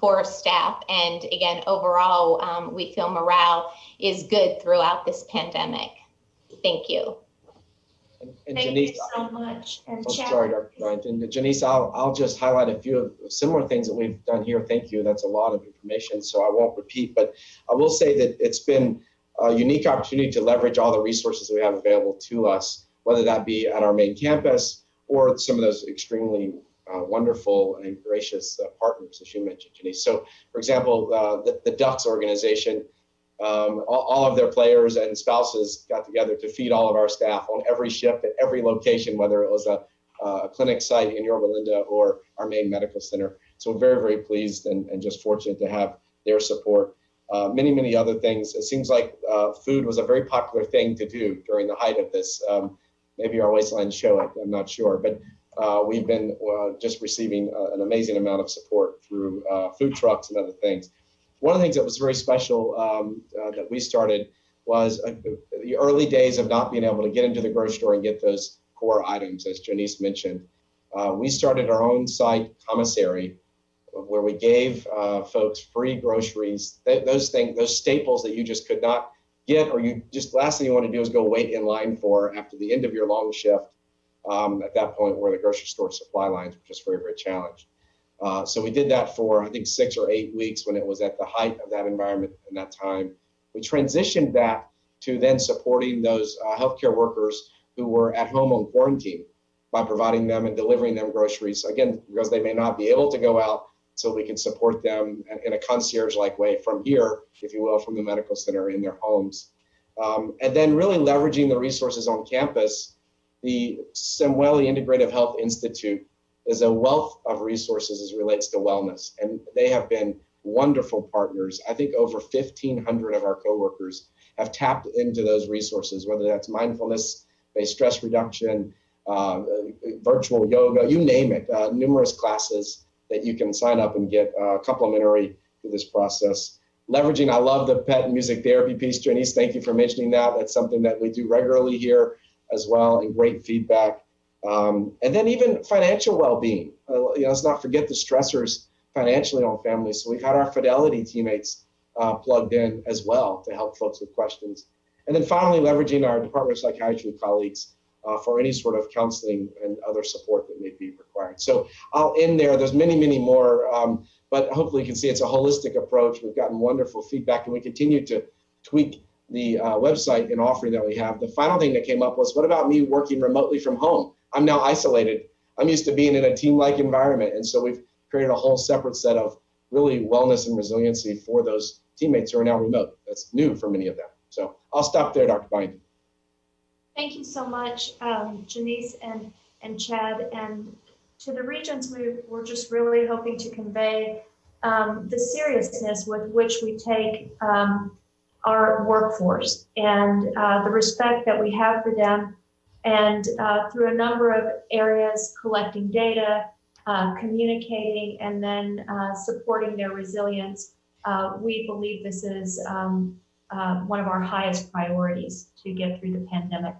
for staff. And again, overall, we feel morale is good throughout this pandemic. Thank you. And Thank Janice, you so much. And Chad, sorry, Dr. Byington. Janice, I'll just highlight a few of similar things that we've done here. Thank you. That's a lot of information, so I won't repeat. But I will say that it's been a unique opportunity to leverage all the resources we have available to us, whether that be at our main campus or some of those extremely wonderful and gracious partners, as you mentioned, Janice. So, for example, the Ducks organization, all of their players and spouses got together to feed all of our staff on every shift at every location, whether it was a clinic site in Yorba Linda or our main medical center. So we're very, very pleased and just fortunate to have their support. Many, many other things. It seems like food was a very popular thing to do during the height of this. Maybe our waistlines show it, I'm not sure. But we've been just receiving an amazing amount of support through food trucks and other things. One of the things that was very special that we started was the early days of not being able to get into the grocery store and get those core items, as Janice mentioned. We started our own site commissary where we gave folks free groceries, those staples that you just could not get, or you just last thing you want to do is go wait in line for after the end of your long shift. At that point, where the grocery store supply lines were just very, very challenged. So we did that for, I think, 6 or 8 weeks when it was at the height of that environment in that time. We transitioned that to then supporting those healthcare workers who were at home on quarantine by providing them and delivering them groceries, again, because they may not be able to go out, so we can support them in a concierge-like way from here, if you will, from the medical center in their homes. And then really leveraging the resources on campus. The Samueli Integrative Health Institute is a wealth of resources as it relates to wellness, and they have been wonderful partners. I think over 1,500 of our coworkers have tapped into those resources, whether that's mindfulness-based stress reduction, virtual yoga, you name it, numerous classes that you can sign up and get complimentary through this process. Leveraging, I love the pet music therapy piece, Janice, thank you for mentioning that. That's something that we do regularly here as well, and great feedback. And then even financial well-being. Let's not forget the stressors financially on families. So we've had our Fidelity teammates plugged in as well to help folks with questions. And then finally, leveraging our Department of Psychiatry colleagues for any sort of counseling and other support that may be required. So I'll end there. There's many, many more, but hopefully you can see it's a holistic approach. We've gotten wonderful feedback, and we continue to tweak the website and offering that we have. The final thing that came up was, what about me working remotely from home? I'm now isolated. I'm used to being in a team-like environment. And so we've created a whole separate set of really wellness and resiliency for those teammates who are now remote. That's new for many of them. So I'll stop there, Dr. Byington. thank you so much, Janice and Chad. And to the Regents, we're just really hoping to convey the seriousness with which we take our workforce and the respect that we have for them. And through a number of areas, collecting data, communicating, and then supporting their resilience, we believe this is one of our highest priorities to get through the pandemic.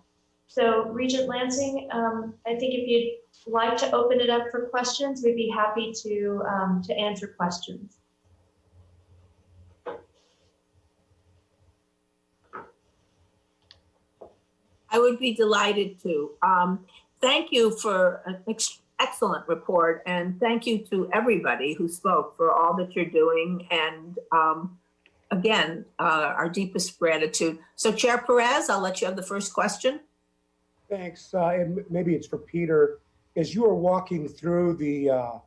So Regent Lansing, I think if you'd like to open it up for questions, we'd be happy to answer questions. I would be delighted to. Thank you for an excellent report, and thank you to everybody who spoke for all that you're doing. And again, our deepest gratitude. So Chair Perez, I'll let you have the first question. Thanks. And maybe it's for Peter. As you were walking through the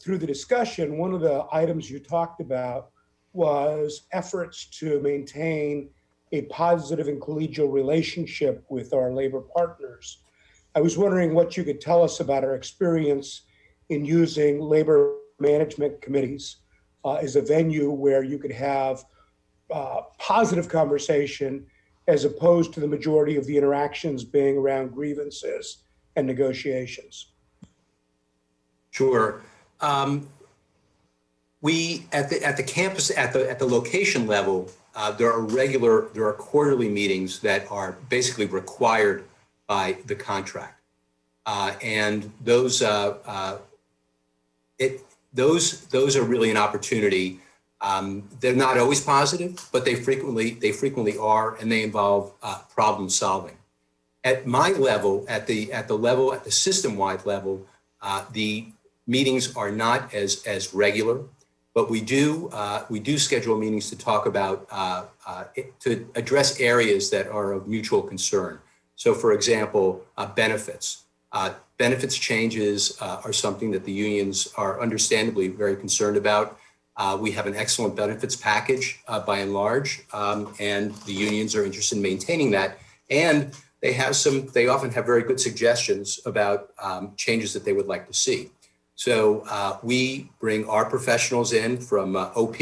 discussion, one of the items you talked about was efforts to maintain a positive and collegial relationship with our labor partners. I was wondering what you could tell us about our experience in using labor management committees as a venue where you could have positive conversation as opposed to the majority of the interactions being around grievances and negotiations. Sure. We at the campus at the location level, there are quarterly meetings that are basically required by the contract, and those are really an opportunity. They're not always positive, but they frequently are, and they involve problem solving. At my level, at the system-wide level, the meetings are not as regular, but we do schedule meetings to talk about to address areas that are of mutual concern. So, for example, benefits. Benefits changes are something that the unions are understandably very concerned about. We have an excellent benefits package by and large, and the unions are interested in maintaining that. And they often have very good suggestions about changes that they would like to see. So we bring our professionals in from OP,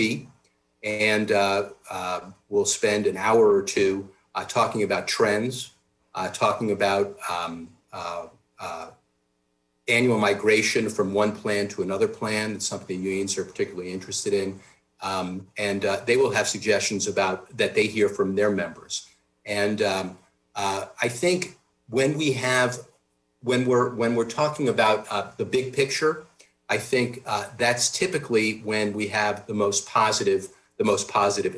and we'll spend an hour or two talking about trends, talking about annual migration from one plan to another plan. It's something the unions are particularly interested in. And they will have suggestions about that they hear from their members. And I think when we're talking about the big picture, I think that's typically when we have the most positive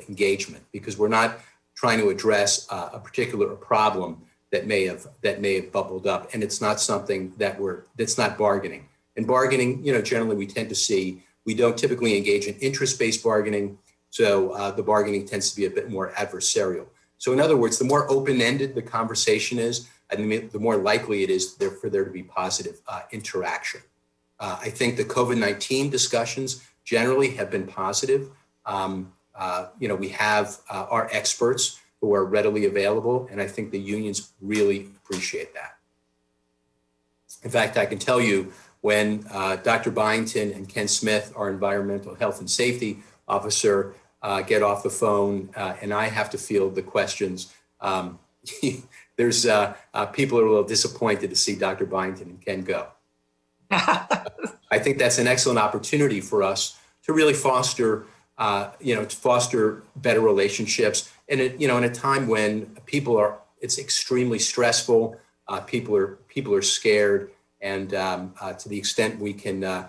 engagement, because we're not trying to address a particular problem that may have bubbled up, and it's not something that's not bargaining. And bargaining, generally we tend to see, we don't typically engage in interest-based bargaining, so the bargaining tends to be a bit more adversarial. So in other words, the more open-ended the conversation is, and the more likely it is for there to be positive interaction. I think the COVID-19 discussions generally have been positive. We have our experts who are readily available, and I think the unions really appreciate that. In fact, I can tell you when Dr. Byington and Ken Smith, our environmental health and safety officer, get off the phone and I have to field the questions, there's people are a little disappointed to see Dr. Byington and Ken go. I think that's an excellent opportunity for us to really foster better relationships. And in a time when it's extremely stressful, people are scared, and to the extent we can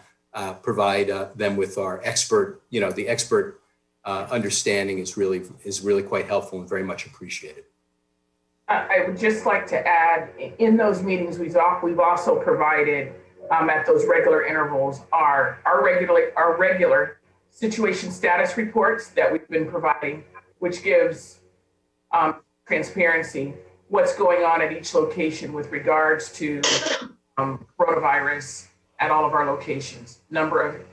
provide them with our expert, the expert understanding is really quite helpful and very much appreciated. I would just like to add, in those meetings, we've also provided at those regular intervals our regular situation status reports that we've been providing, which gives transparency, what's going on at each location with regards to coronavirus at all of our locations, number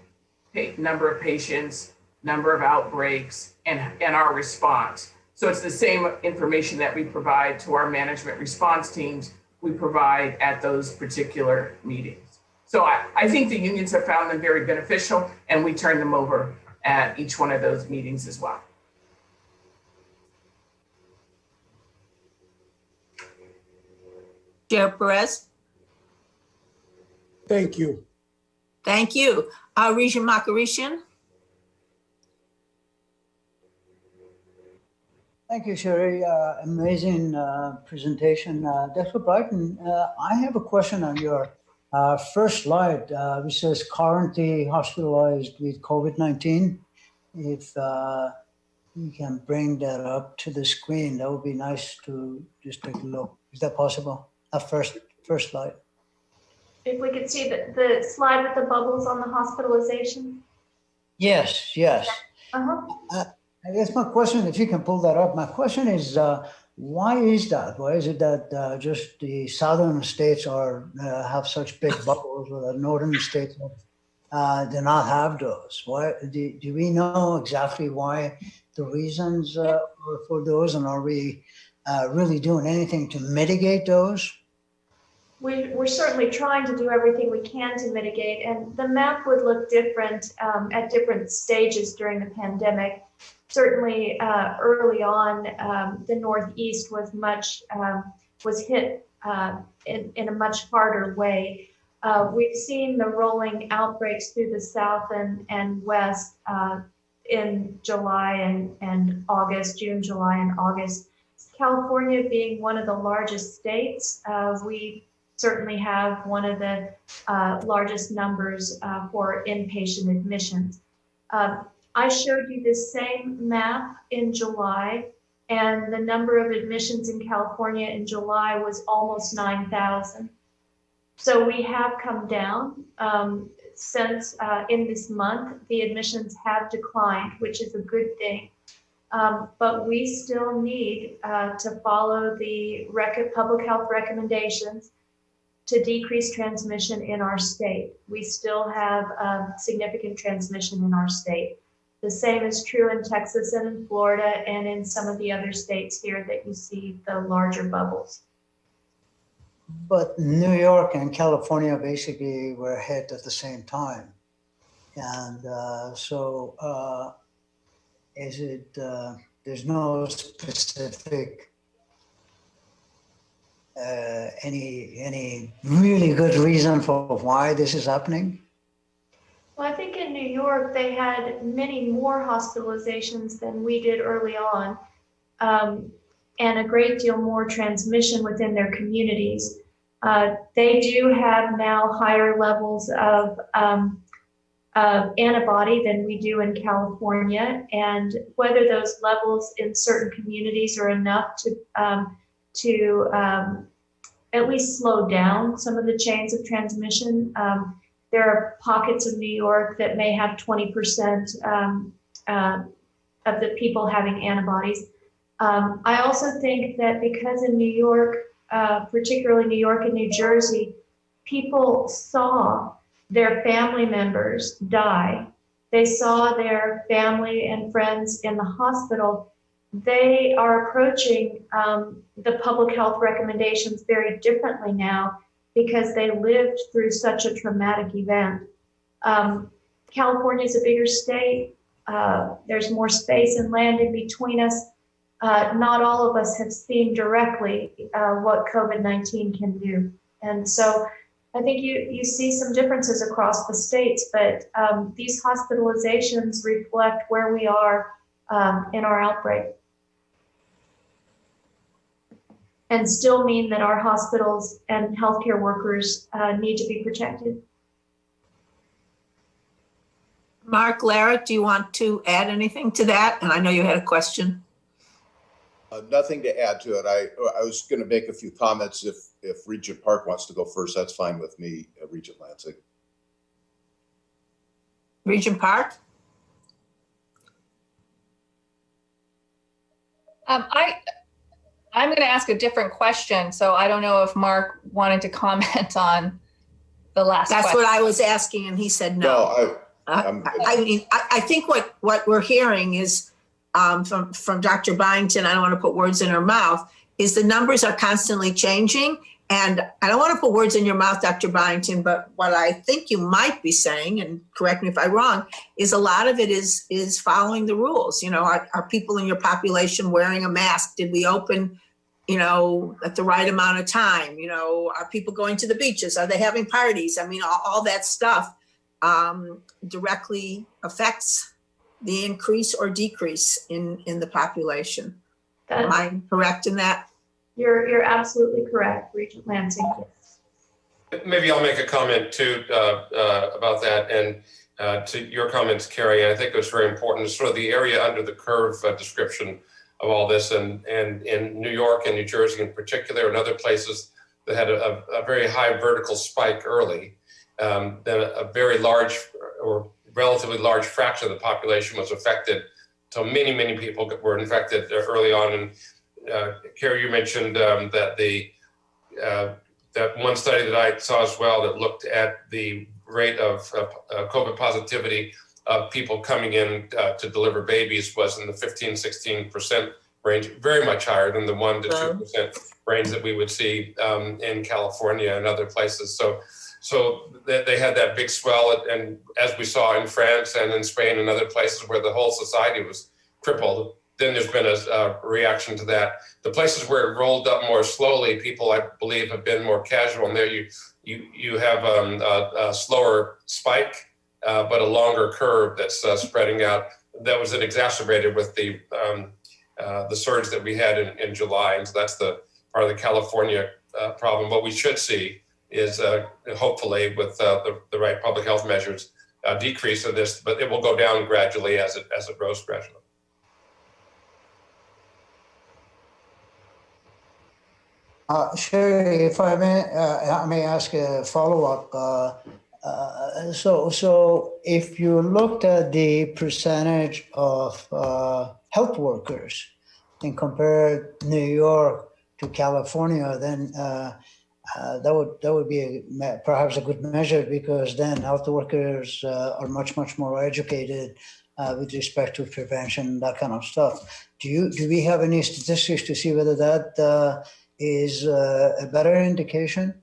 of patients, number of outbreaks, and our response. So it's the same information that we provide to our management response teams, we provide at those particular meetings. So I think the unions have found them very beneficial, and we turn them over at each one of those meetings as well. Chair Perez. Thank you. Thank you. Regent Makarishian. Thank you, Sherry. Amazing presentation. Dr. Brighton, I have a question on your first slide, which says currently hospitalized with COVID-19. If you can bring that up to the screen, that would be nice to just take a look. Is that possible? First slide. If we could see the slide with the bubbles on the hospitalization. Yes. I guess my question, if you can pull that up, my question is, why is that? Why is it that just the southern states have such big bubbles, or the northern states do not have those? Why do we know exactly why the reasons for those, and are we really doing anything to mitigate those? we're certainly trying to do everything we can to mitigate, and the map would look different at different stages during the pandemic. Certainly early on, the Northeast was hit in a much harder way. We've seen the rolling outbreaks through the South and West in July and August, June, July, and August. California being one of the largest states, we certainly have one of the largest numbers for inpatient admissions. I showed you this same map in July, and the number of admissions in California in July was almost 9,000. So we have come down since in this month, the admissions have declined, which is a good thing. But we still need to follow the public health recommendations to decrease transmission in our state. We still have significant transmission in our state. The same is true in Texas and in Florida and in some of the other states here that you see the larger bubbles. But New York and California basically were hit at the same time. And is it, there's no specific, any really good reason for why this is happening? Well, I think in New York, they had many more hospitalizations than we did early on, and a great deal more transmission within their communities. They do have now higher levels of antibody than we do in California, and whether those levels in certain communities are enough to at least slow down some of the chains of transmission. There are pockets of New York that may have 20% of the people having antibodies. I also think that because in New York, particularly New York and New Jersey, people saw their family members die. They saw their family and friends in the hospital. They are approaching the public health recommendations very differently now because they lived through such a traumatic event. California is a bigger state. There's more space and land in between us. Not all of us have seen directly what COVID-19 can do. And so I think you see some differences across the states, but these hospitalizations reflect where we are in our outbreak, and still mean that our hospitals and healthcare workers need to be protected. Mark, Lara, do you want to add anything to that? And I know you had a question. Nothing to add to it. I was going to make a few comments. If Regent Park wants to go first, that's fine with me, Regent Lansing. Regent Park? I'm going to ask a different question, so I don't know if Mark wanted to comment on the last That's question. what I was asking, and he said no. I mean, I think what we're hearing is from Dr. Byington, I don't want to put words in her mouth, is the numbers are constantly changing. And I don't want to put words in your mouth, Dr. Byington, but what I think you might be saying, and correct me if I'm wrong, is a lot of it is following the rules. You know, are people in your population wearing a mask? Did we open, you know, at the right amount of time? You know, are people going to the beaches? Are they having parties? I mean, all that stuff directly affects the increase or decrease in the population. Am I correct in that? You're absolutely correct, Regent Lansing. Maybe I'll make a comment too about that, and to your comments, Carrie. I think it was very important, sort of the area under the curve description of all this, and in New York and New Jersey in particular, and other places that had a very high vertical spike early, then a very large or relatively large fraction of the population was affected. So many people were infected early on. And Carrie, you mentioned that that one study that I saw as well that looked at the rate of COVID positivity of people coming in to deliver babies was in the 15-16% range, very much higher than the 1 to 2% range that we would see in California and other places. So they had that big swell, and as we saw in France and in Spain and other places where the whole society was crippled, then there's been a reaction to that. The places where it rolled up more slowly, people, I believe, have been more casual, and there you have a slower spike, but a longer curve that's spreading out. That was exacerbated with the surge that we had in July, and so that's the part of the California problem. What we should see is hopefully with the right public health measures, a decrease of this, but it will go down gradually as it grows gradually. Sherry, if I may ask a follow-up. So if you looked at the percentage of health workers and compared New York to California, then that would be perhaps a good measure, because then health workers are much more educated with respect to prevention, that kind of stuff. Do we have any statistics to see whether that is a better indication?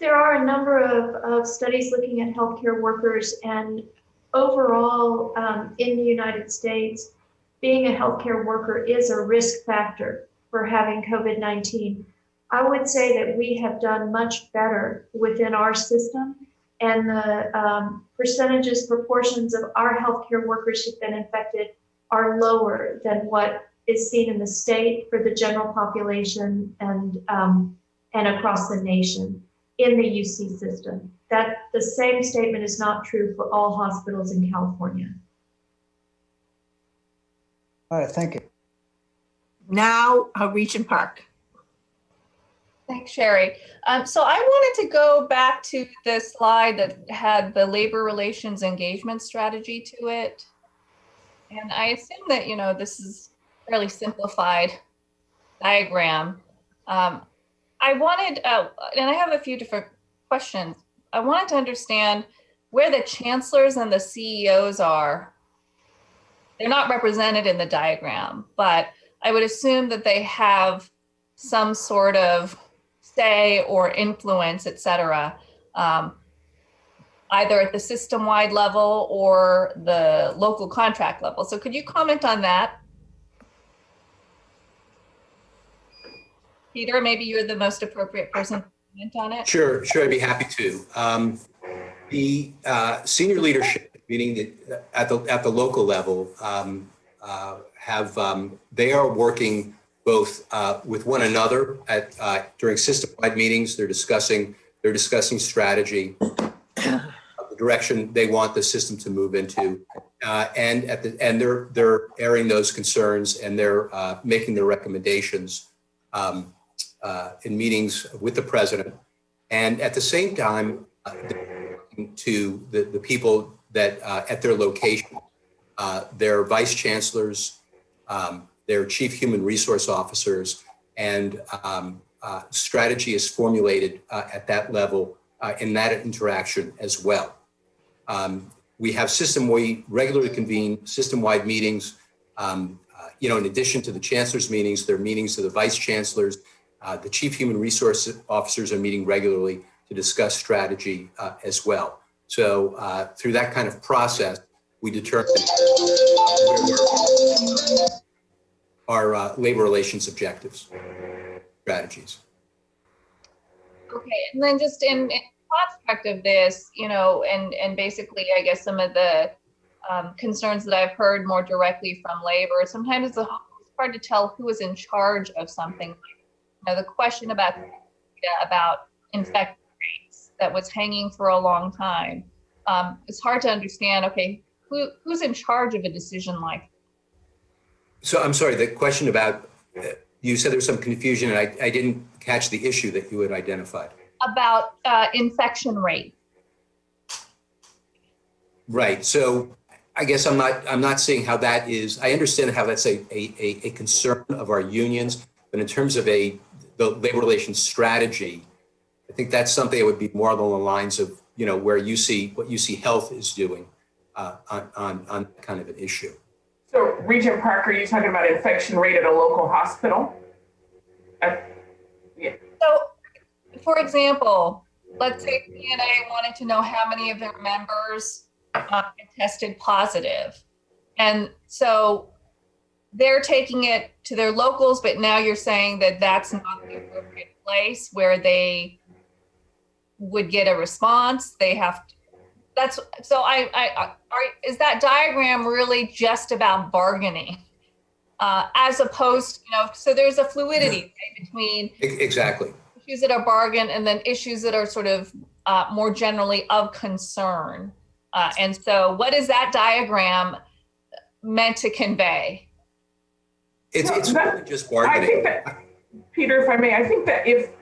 There are a number of studies looking at healthcare workers, and overall in the United States, being a healthcare worker is a risk factor for having COVID-19. I would say that we have done much better within our system, and the proportions of our healthcare workers who've been infected are lower than what is seen in the state for the general population and across the nation in the UC system. That the same statement is not true for all hospitals in California. All right, thank you. Now, Regent Park. Thanks, Sherry. So I wanted to go back to the slide that had the labor relations engagement strategy to it. And I assume that, this is a fairly simplified diagram. I wanted, and I have a few different questions. I wanted to understand where the chancellors and the CEOs are. They're not represented in the diagram, but I would assume that they have some sort of say or influence, et cetera, either at the system-wide level or the local contract level. So could you comment on that? Peter, maybe you're the most appropriate person to comment on it. Sure, I'd be happy to. The senior leadership, meaning at the local level, they are working both with one another during system-wide meetings. They're discussing strategy, the direction they want the system to move into, and they're airing those concerns, and they're making their recommendations in meetings with the president, and at the same time to the people that at their location, their vice chancellors, their chief human resource officers, and strategy is formulated at that level in that interaction as well. We have we regularly convene system-wide meetings. In addition to the chancellor's meetings, there are meetings of the vice chancellors. The chief human resource officers are meeting regularly to discuss strategy as well. So through that kind of process, we determine our labor relations objectives, strategies. Okay, and then just in prospect of this, and basically, I guess some of the concerns that I've heard more directly from labor, sometimes it's hard to tell who is in charge of something. The question about infection rates that was hanging for a long time. It's hard to understand, okay, who's in charge of a decision like that? So I'm sorry, the question about, you said there was some confusion, and I didn't catch the issue that you had identified. About infection rate. Right, so I guess I'm not seeing how that is. I understand how that's a concern of our unions, but in terms of the labor relations strategy, I think that's something that would be more along the lines of where what UC Health is doing on kind of an issue. So Regent Parker, are you talking about infection rate at a local hospital? Yeah. So, for example, let's say CNA wanted to know how many of their members tested positive. And so they're taking it to their locals, but now you're saying that that's not the appropriate place where they would get a response. They have to, that's, so is that diagram really just about bargaining? As opposed to, so there's a fluidity right, between Exactly. issues that are bargain and then issues that are sort of more generally of concern. And so what is that diagram meant to convey? It's really just bargaining. I think that, Peter, if I may, I think that if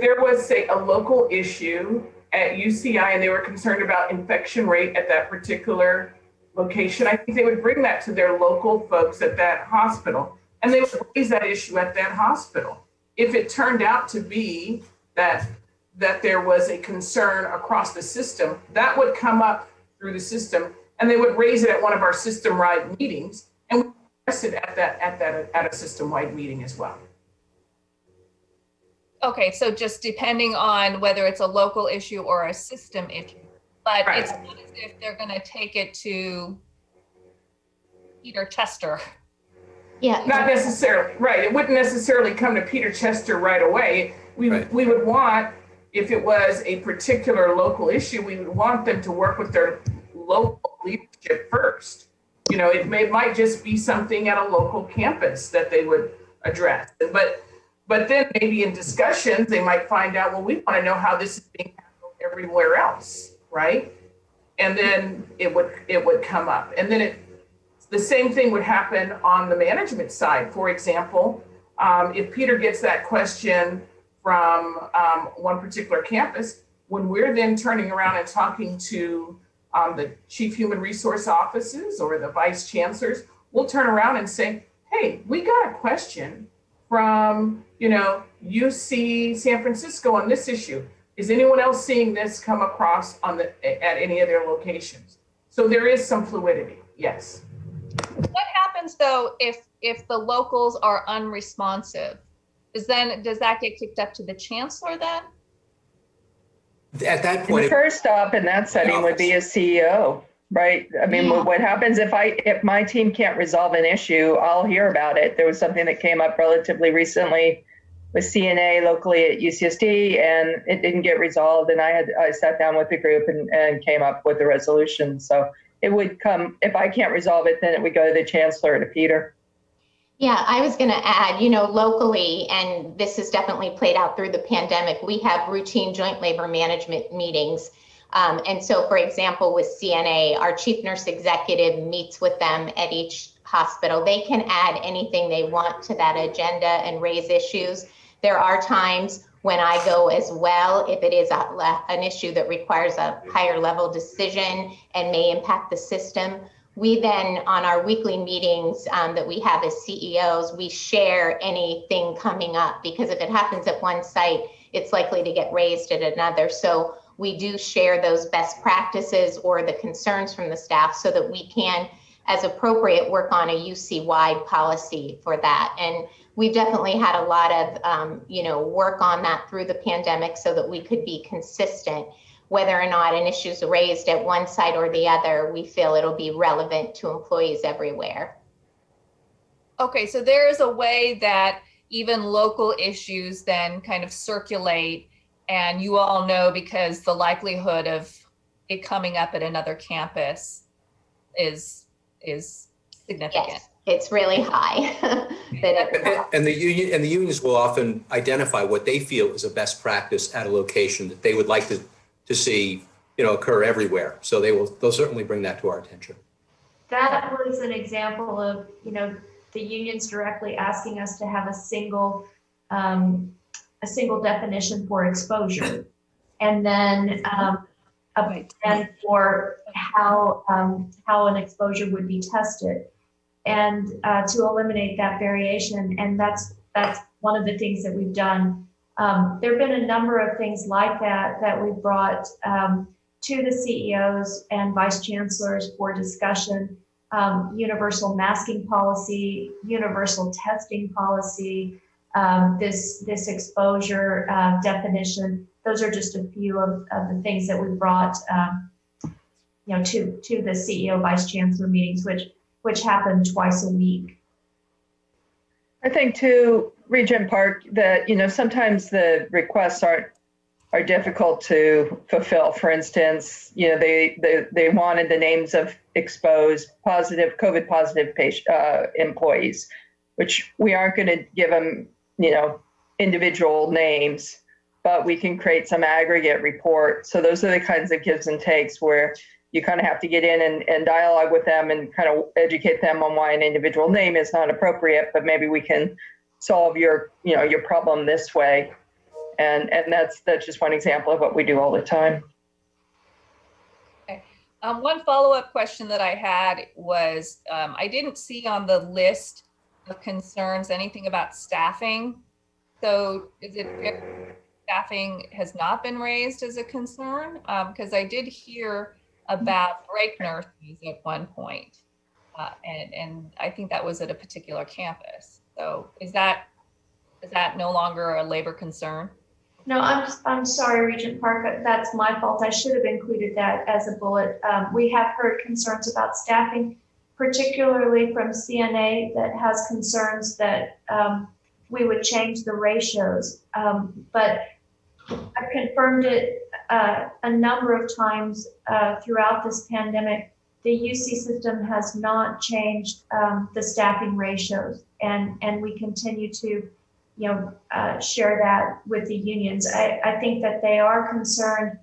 there was, say, a local issue at UCI and they were concerned about infection rate at that particular location, I think they would bring that to their local folks at that hospital, and they would raise that issue at that hospital. If it turned out to be that there was a concern across the system, that would come up through the system, and they would raise it at one of our system-wide meetings, and we address it at a system-wide meeting as well. Okay, so just depending on whether it's a local issue or a system issue, but right. It's not as if they're going to take it to Peter Chester. Yeah, not necessarily. Right, it wouldn't necessarily come to Peter Chester right away. We would want, if it was a particular local issue, we would want them to work with their local leadership first. It might just be something at a local campus that they would address, but then maybe in discussions, they might find out, well, we want to know how this is being handled everywhere else, right? And then it would come up. And then the same thing would happen on the management side. For example, if Peter gets that question from one particular campus, when we're then turning around and talking to the chief human resource offices or the vice chancellors, we'll turn around and say, hey, we got a question from UC San Francisco on this issue. Is anyone else seeing this come across at any of their locations? So there is some fluidity, yes. What happens though if the locals are unresponsive? Does that get kicked up to the chancellor then? At that point, the first stop in that setting would be a CEO, right? I mean, what happens if my team can't resolve an issue, I'll hear about it. There was something that came up relatively recently with CNA locally at UCSD, and it didn't get resolved. And I sat down with the group and came up with a resolution. So it would come, if I can't resolve it, then it would go to the chancellor, to Peter. Yeah, I was going to add, locally, and this has definitely played out through the pandemic, we have routine joint labor management meetings. And so, for example, with CNA, our chief nurse executive meets with them at each hospital. They can add anything they want to that agenda and raise issues. There are times when I go as well, if it is an issue that requires a higher level decision and may impact the system. We then, on our weekly meetings that we have as CEOs, we share anything coming up, because if it happens at one site, it's likely to get raised at another. So we do share those best practices or the concerns from the staff so that we can, as appropriate, work on a UC-wide policy for that. And we definitely had a lot of work on that through the pandemic so that we could be consistent. Whether or not an issue is raised at one site or the other, we feel it'll be relevant to employees everywhere. Okay, so there is a way that even local issues then kind of circulate, and you all know, because the likelihood of it coming up at another campus is significant. Yes, it's really high. And the unions will often identify what they feel is a best practice at a location that they would like to see, occur everywhere. So they'll certainly bring that to our attention. That was an example of, the unions directly asking us to have a single definition for exposure, and then a plan for how an exposure would be tested, and to eliminate that variation. And that's one of the things that we've done. There have been a number of things like that we've brought to the CEOs and vice chancellors for discussion. Universal masking policy, universal testing policy, this exposure definition. Those are just a few of the things that we brought, to the CEO vice chancellor meetings, which happen twice a week. I think too, Regent Park, that sometimes the requests are difficult to fulfill. For instance, they wanted the names of exposed COVID positive employees, which we aren't going to give them individual names, but we can create some aggregate report. So those are the kinds of gives and takes where you kind of have to get in and dialogue with them and kind of educate them on why an individual name is not appropriate, but maybe we can solve your problem this way. And that's just one example of what we do all the time. Okay. One follow-up question that I had was, I didn't see on the list of concerns anything about staffing. So is it fair staffing has not been raised as a concern? Because I did hear about break nurses at one point, and I think that was at a particular campus. So is that no longer a labor concern? No, I'm sorry, Regent Park. That's my fault. I should have included that as a bullet. We have heard concerns about staffing, particularly from CNA, that has concerns that we would change the ratios. But I've confirmed it a number of times throughout this pandemic. The UC system has not changed the staffing ratios, and we continue to share that with the unions. I think that they are concerned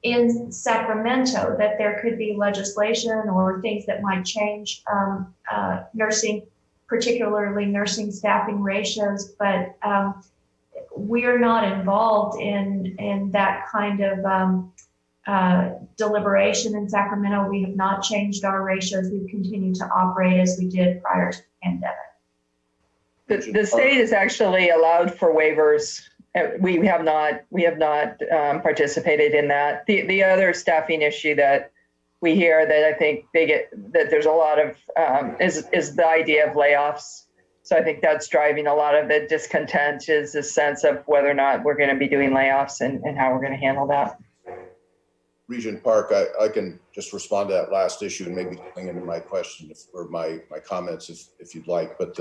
in Sacramento that there could be legislation or things that might change nursing, particularly nursing staffing ratios, but we're not involved in that kind of deliberation in Sacramento. We have not changed our ratios. We've continued to operate as we did prior to the pandemic. The state has actually allowed for waivers. We have not participated in that. The other staffing issue that we hear that I think that there's a lot of is the idea of layoffs. So I think that's driving a lot of the discontent, is a sense of whether or not we're going to be doing layoffs and how we're going to handle that. Regent Park, I can just respond to that last issue and maybe going into my question or my comments if you'd like. But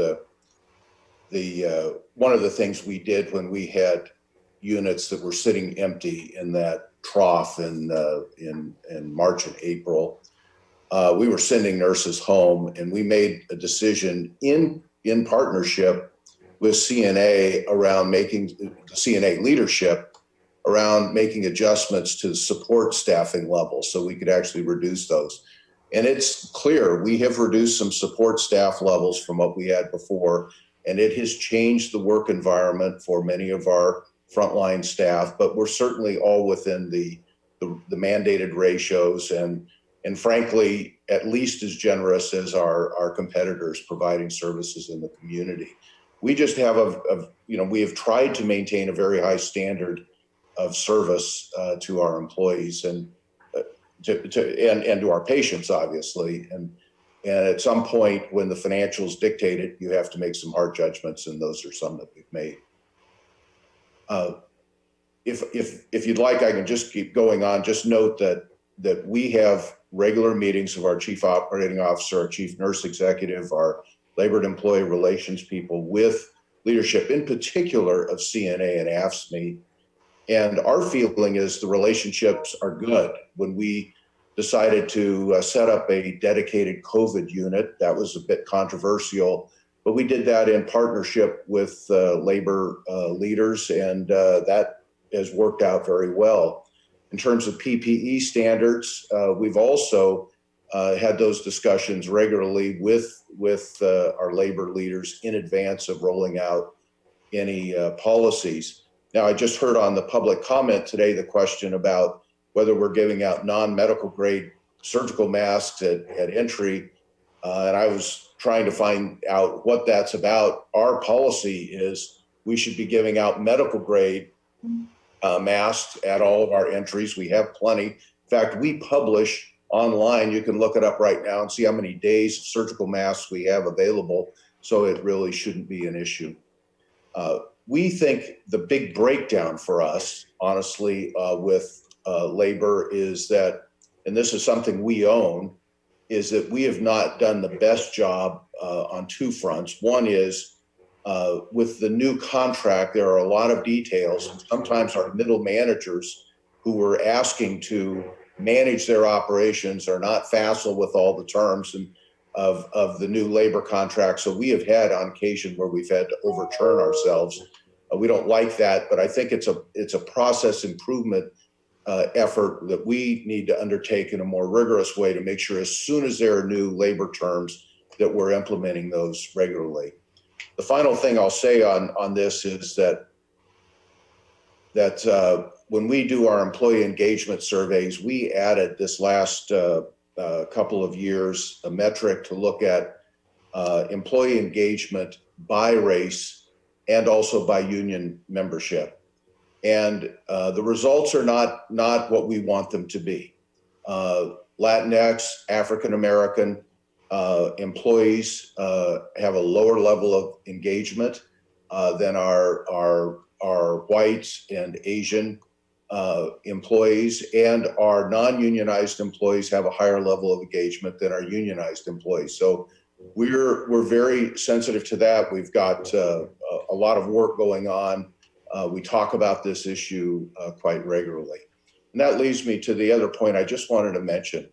the one of the things we did when we had units that were sitting empty in that trough in March and April, we were sending nurses home, and we made a decision in partnership with CNA around making CNA leadership around making adjustments to support staffing levels so we could actually reduce those. And it's clear we have reduced some support staff levels from what we had before, and it has changed the work environment for many of our frontline staff, but we're certainly all within the mandated ratios and frankly, at least as generous as our competitors providing services in the community. We just have we have tried to maintain a very high standard of service to our employees and to our patients, obviously. And at some point when the financials dictate it, you have to make some hard judgments, and those are some that we've made. If you'd like, I can just keep going on. Just note that we have regular meetings of our chief operating officer, our chief nurse executive, our labor and employee relations people with leadership, in particular of CNA and AFSCME. And our feeling is the relationships are good. When we decided to set up a dedicated COVID unit, that was a bit controversial, but we did that in partnership with labor leaders, and that has worked out very well. In terms of PPE standards, we've also had those discussions regularly with our labor leaders in advance of rolling out any policies. Now, I just heard on the public comment today the question about whether we're giving out non-medical grade surgical masks at entry, and I was trying to find out what that's about. Our policy is we should be giving out medical grade masks at all of our entries. We have plenty. In fact, we publish online. You can look it up right now and see how many days of surgical masks we have available. So it really shouldn't be an issue. We think the big breakdown for us, honestly, with labor is that, and this is something we own, is that we have not done the best job on two fronts. One is with the new contract, there are a lot of details, and sometimes our middle managers who were asking to manage their operations are not facile with all the terms and of the new labor contract. So we have had on occasion where we've had to overturn ourselves. We don't like that, but I think it's a process improvement effort that we need to undertake in a more rigorous way to make sure as soon as there are new labor terms that we're implementing those regularly. The final thing I'll say on this is that when we do our employee engagement surveys, we added this last couple of years a metric to look at employee engagement by race and also by union membership. And the results are not what we want them to be. Latinx, African American employees have a lower level of engagement than our whites and Asian employees, and our non-unionized employees have a higher level of engagement than our unionized employees. So we're very sensitive to that. We've got a lot of work going on. We talk about this issue quite regularly. And that leads me to the other point I just wanted to mention.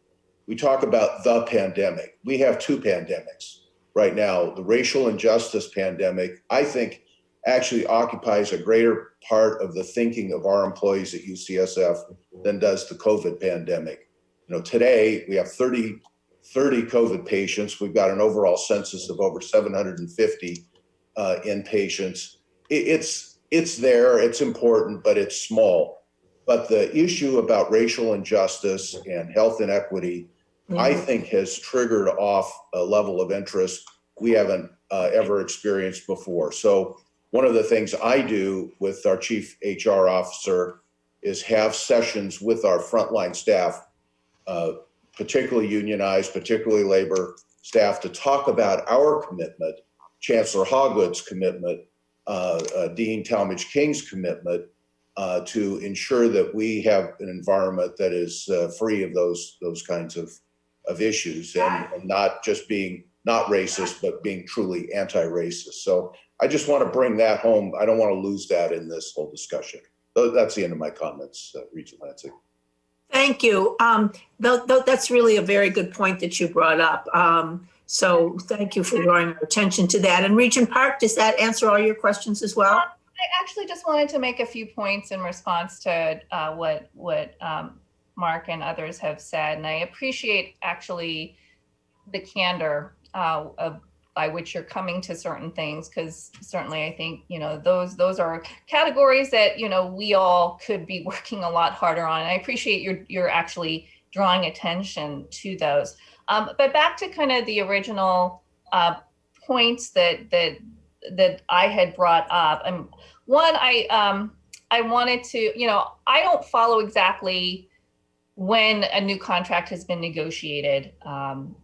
We talk about the pandemic. We have two pandemics right now. The racial injustice pandemic, I think, actually occupies a greater part of the thinking of our employees at UCSF than does the COVID pandemic. You know, today we have 30 COVID patients. We've got an overall census of over 750 inpatients. It's there, it's important, but it's small. But the issue about racial injustice and health inequity, I think, has triggered off a level of interest we haven't ever experienced before. So one of the things I do with our chief HR officer is have sessions with our frontline staff, particularly unionized, particularly labor staff, to talk about our commitment, Chancellor Hogwood's commitment, Dean Talmadge King's commitment, to ensure that we have an environment that is free of those kinds of issues, and not just being not racist, but being truly anti-racist. So I just want to bring that home. I don't want to lose that in this whole discussion. That's the end of my comments, Regent Lansing. Thank you. That's really a very good point that you brought up. So thank you for drawing our attention to that. And Regent Park, does that answer all your questions as well? I actually just wanted to make a few points in response to what Mark and others have said. And I appreciate actually the candor by which you're coming to certain things, because certainly I think, you know, those are categories that, you know, we all could be working a lot harder on. And I appreciate you're actually drawing attention to those. But back to kind of the original points that I had brought up. One, I wanted to, you know, I don't follow exactly when a new contract has been negotiated,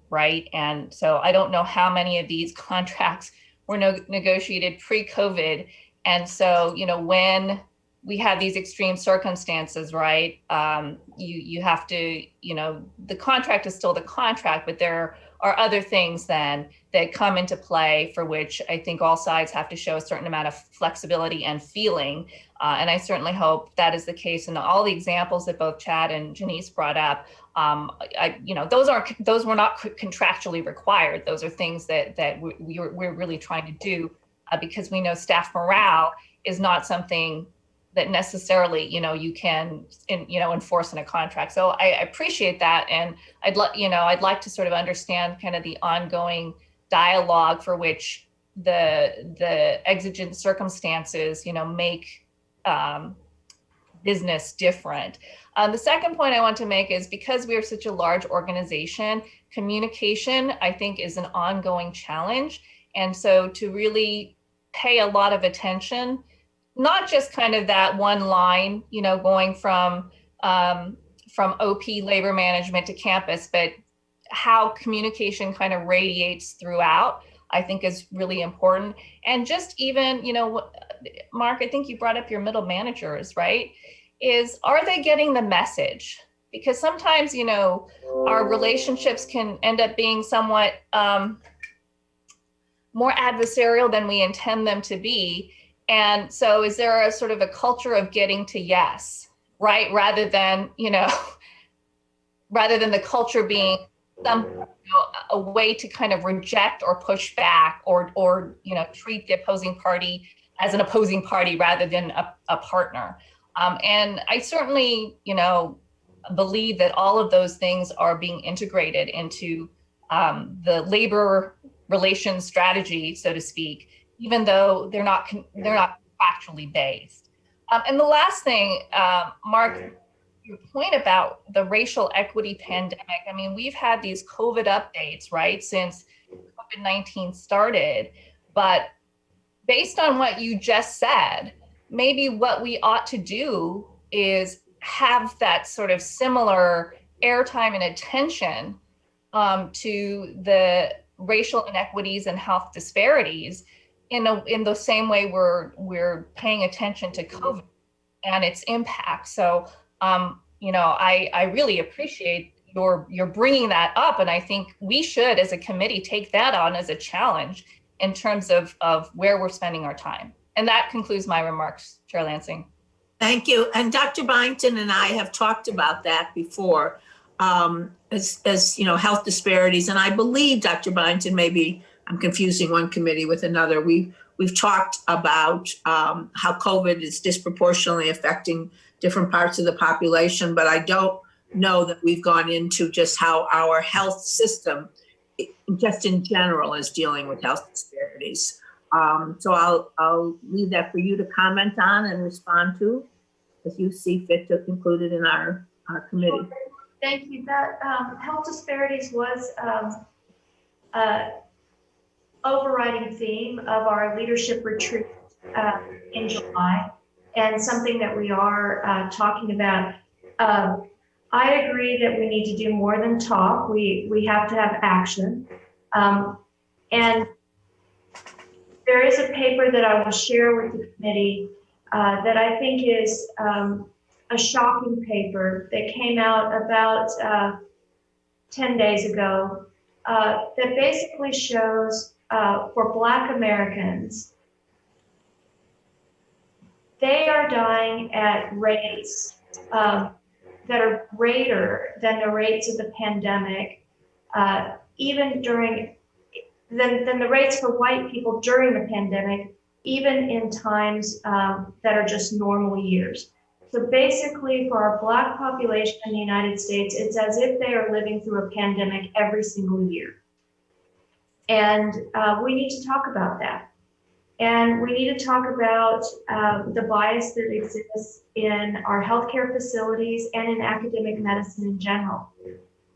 right? And so I don't know how many of these contracts were negotiated pre-COVID. And so, you know, when we have these extreme circumstances, right, you have to, you know, the contract is still the contract, but there are other things then that come into play for which I think all sides have to show a certain amount of flexibility and feeling. And I certainly hope that is the case in all the examples that both Chad and Janice brought up. You know, those were not contractually required. Those are things that we're really trying to do because we know staff morale is not something that necessarily, you know, you can, enforce in a contract. So I appreciate that. And I'd like to sort of understand kind of the ongoing dialogue for which the exigent circumstances, you know, make business different. The second point I want to make is because we are such a large organization, communication, I think, is an ongoing challenge. And so to really pay a lot of attention not just kind of that one line, you know, going from OP labor management to campus, but how communication kind of radiates throughout, I think is really important. And just even, you know, Mark, I think you brought up your middle managers, right? Are they getting the message? Because sometimes, you know, our relationships can end up being somewhat more adversarial than we intend them to be. And so is there a sort of a culture of getting to yes, right? Rather than, you know, rather than the culture being a way to kind of reject or push back or you know, treat the opposing party as an opposing party rather than a partner. And I certainly, you know, believe that all of those things are being integrated into the labor relations strategy, so to speak, even though they're not factually based. And the last thing, Mark, your point about the racial equity pandemic, I mean, we've had these COVID updates, right, since COVID-19 started, but based on what you just said, maybe what we ought to do is have that sort of similar airtime and attention to the racial inequities and health disparities in the same way we're paying attention to COVID and its impact. So, you know, I really appreciate your bringing that up, and I think we should, as a committee, take that on as a challenge in terms of where we're spending our time. And that concludes my remarks, Chair Lansing. Thank you. And Dr. Byington and I have talked about that before, as you know, health disparities. And I believe, Dr. Byington, maybe I'm confusing one committee with another. We've talked about how COVID is disproportionately affecting different parts of the population, but I don't know that we've gone into just how our health system, just in general, is dealing with health disparities. So I'll leave that for you to comment on and respond to as you see fit to include it in our committee. Thank you. That health disparities was overriding theme of our leadership retreat in July, and something that we are talking about. I agree that we need to do more than talk. We have to have action. And there is a paper that I will share with the committee that I think is a shocking paper that came out about 10 days ago that basically shows for Black Americans, they are dying at rates that are greater than the rates of the pandemic, even during, than the rates for white people during the pandemic, even in times that are just normal years. So basically for our Black population in the United States, it's as if they are living through a pandemic every single year. And we need to talk about that. And we need to talk about the bias that exists in our healthcare facilities and in academic medicine in general.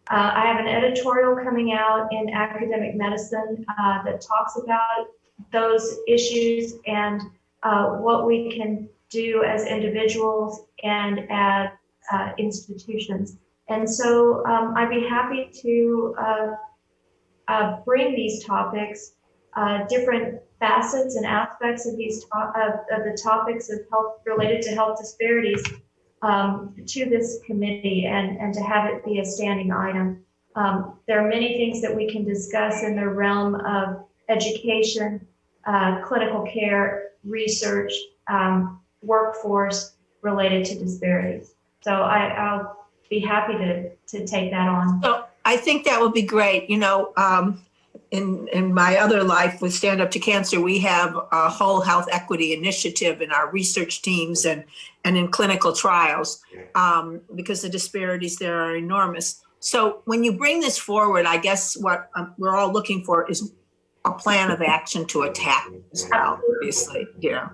I have an editorial coming out in academic medicine that talks about those issues and what we can do as individuals and as institutions. And so I'd be happy to bring these topics, different facets and aspects of these of the topics of health related to health disparities to this committee and to have it be a standing item. There are many things that we can discuss in the realm of education, clinical care, research, workforce related to disparities. So I'll be happy to take that on. So I think that would be great. You know, in my other life with Stand Up to Cancer, we have a whole health equity initiative in our research teams and in clinical trials because the disparities there are enormous. So when you bring this forward, I guess what we're all looking for is a plan of action to attack as well, obviously. Yeah.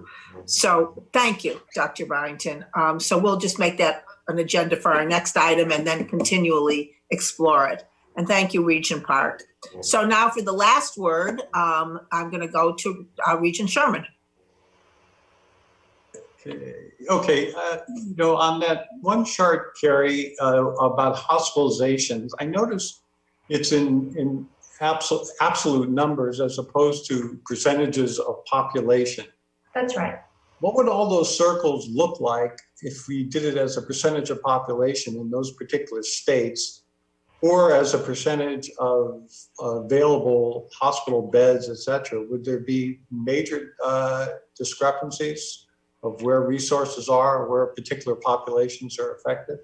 So thank you, Dr. Byington. So we'll just make that an agenda for our next item and then continually explore it. And thank you, Regent Park. So now for the last word, I'm going to go to Regent Sherman. Okay. On that one chart, Carrie, about hospitalizations, I noticed it's in absolute numbers as opposed to percentages of population. That's right. What would all those circles look like if we did it as a percentage of population in those particular states, or as a percentage of available hospital beds, et cetera? Would there be major discrepancies of where resources are, or where particular populations are affected?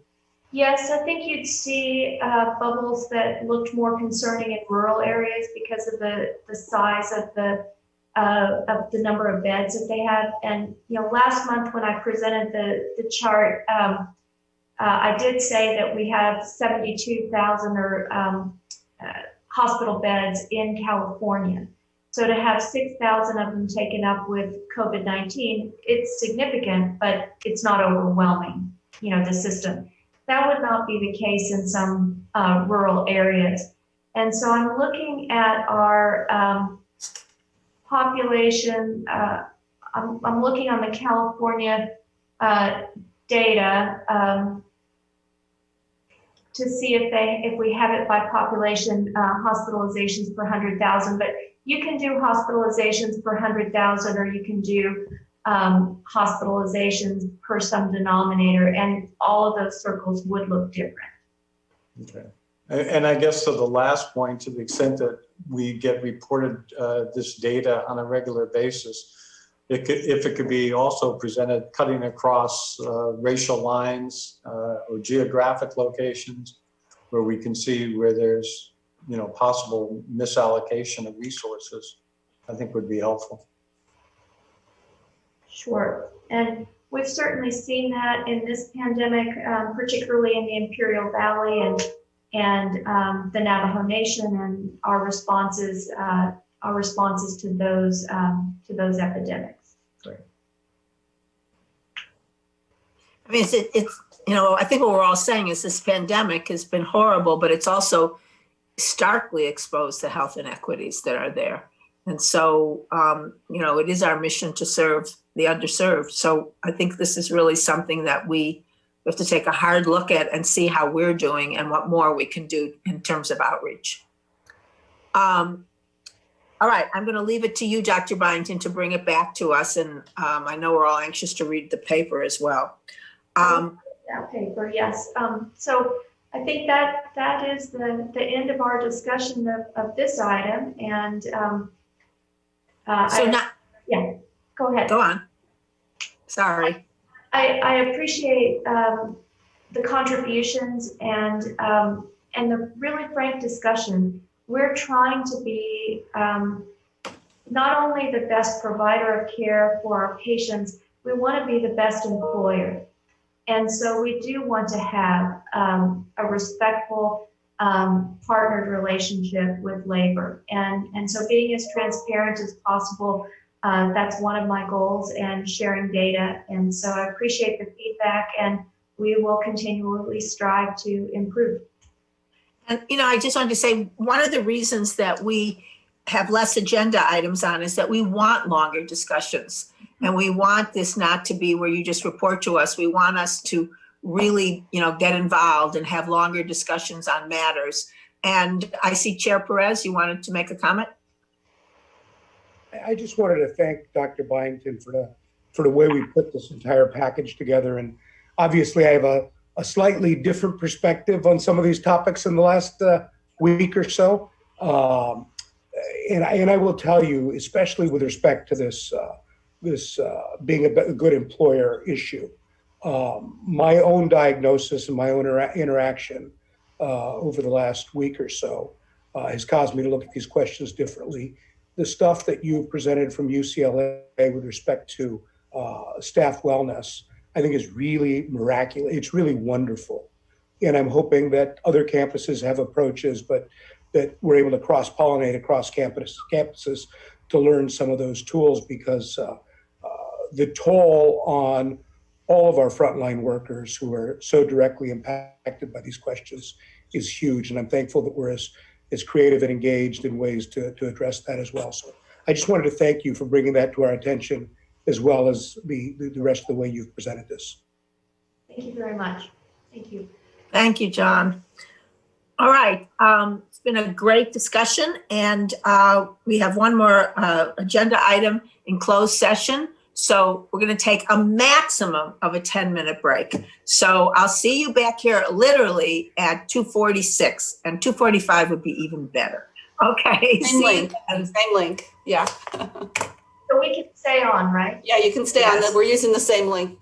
Yes, I think you'd see bubbles that looked more concerning in rural areas because of the size of the number of beds that they have. And last month when I presented the chart, I did say that we have 72,000 hospital beds in California. So to have 6,000 of them taken up with COVID-19, it's significant, but it's not overwhelming, the system. That would not be the case in some rural areas. And so I'm looking at our population. I'm looking on the California data to see if we have it by population, hospitalizations per 100,000. But you can do hospitalizations per 100,000, or you can do hospitalizations per some denominator, and all of those circles would look different. Okay. And I guess to the last point, to the extent that we get reported this data on a regular basis, if it could be also presented cutting across racial lines or geographic locations, where we can see where there's possible misallocation of resources, I think would be helpful. Sure, and we've certainly seen that in this pandemic, particularly in the Imperial Valley and the Navajo Nation, and our responses to those epidemics. Right. I mean, it's I think what we're all saying is this pandemic has been horrible, but it's also starkly exposed the health inequities that are there. And so, it is our mission to serve the underserved. So I think this is really something that we have to take a hard look at and see how we're doing and what more we can do in terms of outreach. All right, I'm going to leave it to you, Dr. Byington, to bring it back to us. And I know we're all anxious to read the paper as well. That paper, yes. So I think that is the end of our discussion of this item. And yeah, go ahead. Go on. Sorry. I appreciate the contributions and the really frank discussion. We're trying to be not only the best provider of care for our patients, we want to be the best employer. And so we do want to have a respectful, partnered relationship with labor. And so being as transparent as possible, that's one of my goals, and sharing data. And so I appreciate the feedback, and we will continually strive to improve. And, I just wanted to say, one of the reasons that we have less agenda items on is that we want longer discussions. And we want this not to be where you just report to us. We want us to really, get involved and have longer discussions on matters. And I see Chair Perez, you wanted to make a comment? I just wanted to thank Dr. Byington for the way we put this entire package together. And obviously I have a slightly different perspective on some of these topics in the last week or so. And I will tell you, especially with respect to this being a good employer issue, my own diagnosis and my own interaction over the last week or so has caused me to look at these questions differently. The stuff that you presented from UCLA with respect to staff wellness, I think is really miraculous. It's really wonderful. And I'm hoping that other campuses have approaches, but that we're able to cross-pollinate across campuses to learn some of those tools, because the toll on all of our frontline workers who are so directly impacted by these questions is huge. And I'm thankful that we're as creative and engaged in ways to address that as well. So I just wanted to thank you for bringing that to our attention as well as the rest of the way you've presented this. Thank you very much. Thank you. Thank you, John. All right. It's been a great discussion, and we have one more agenda item in closed session. So we're going to take a maximum of a 10-minute break. So I'll see you back here literally at 2:46, and 2:45 would be even better. Okay. Same link. Same link. Yeah. So we can stay on, right? Yeah, you can stay on. We're using the same link.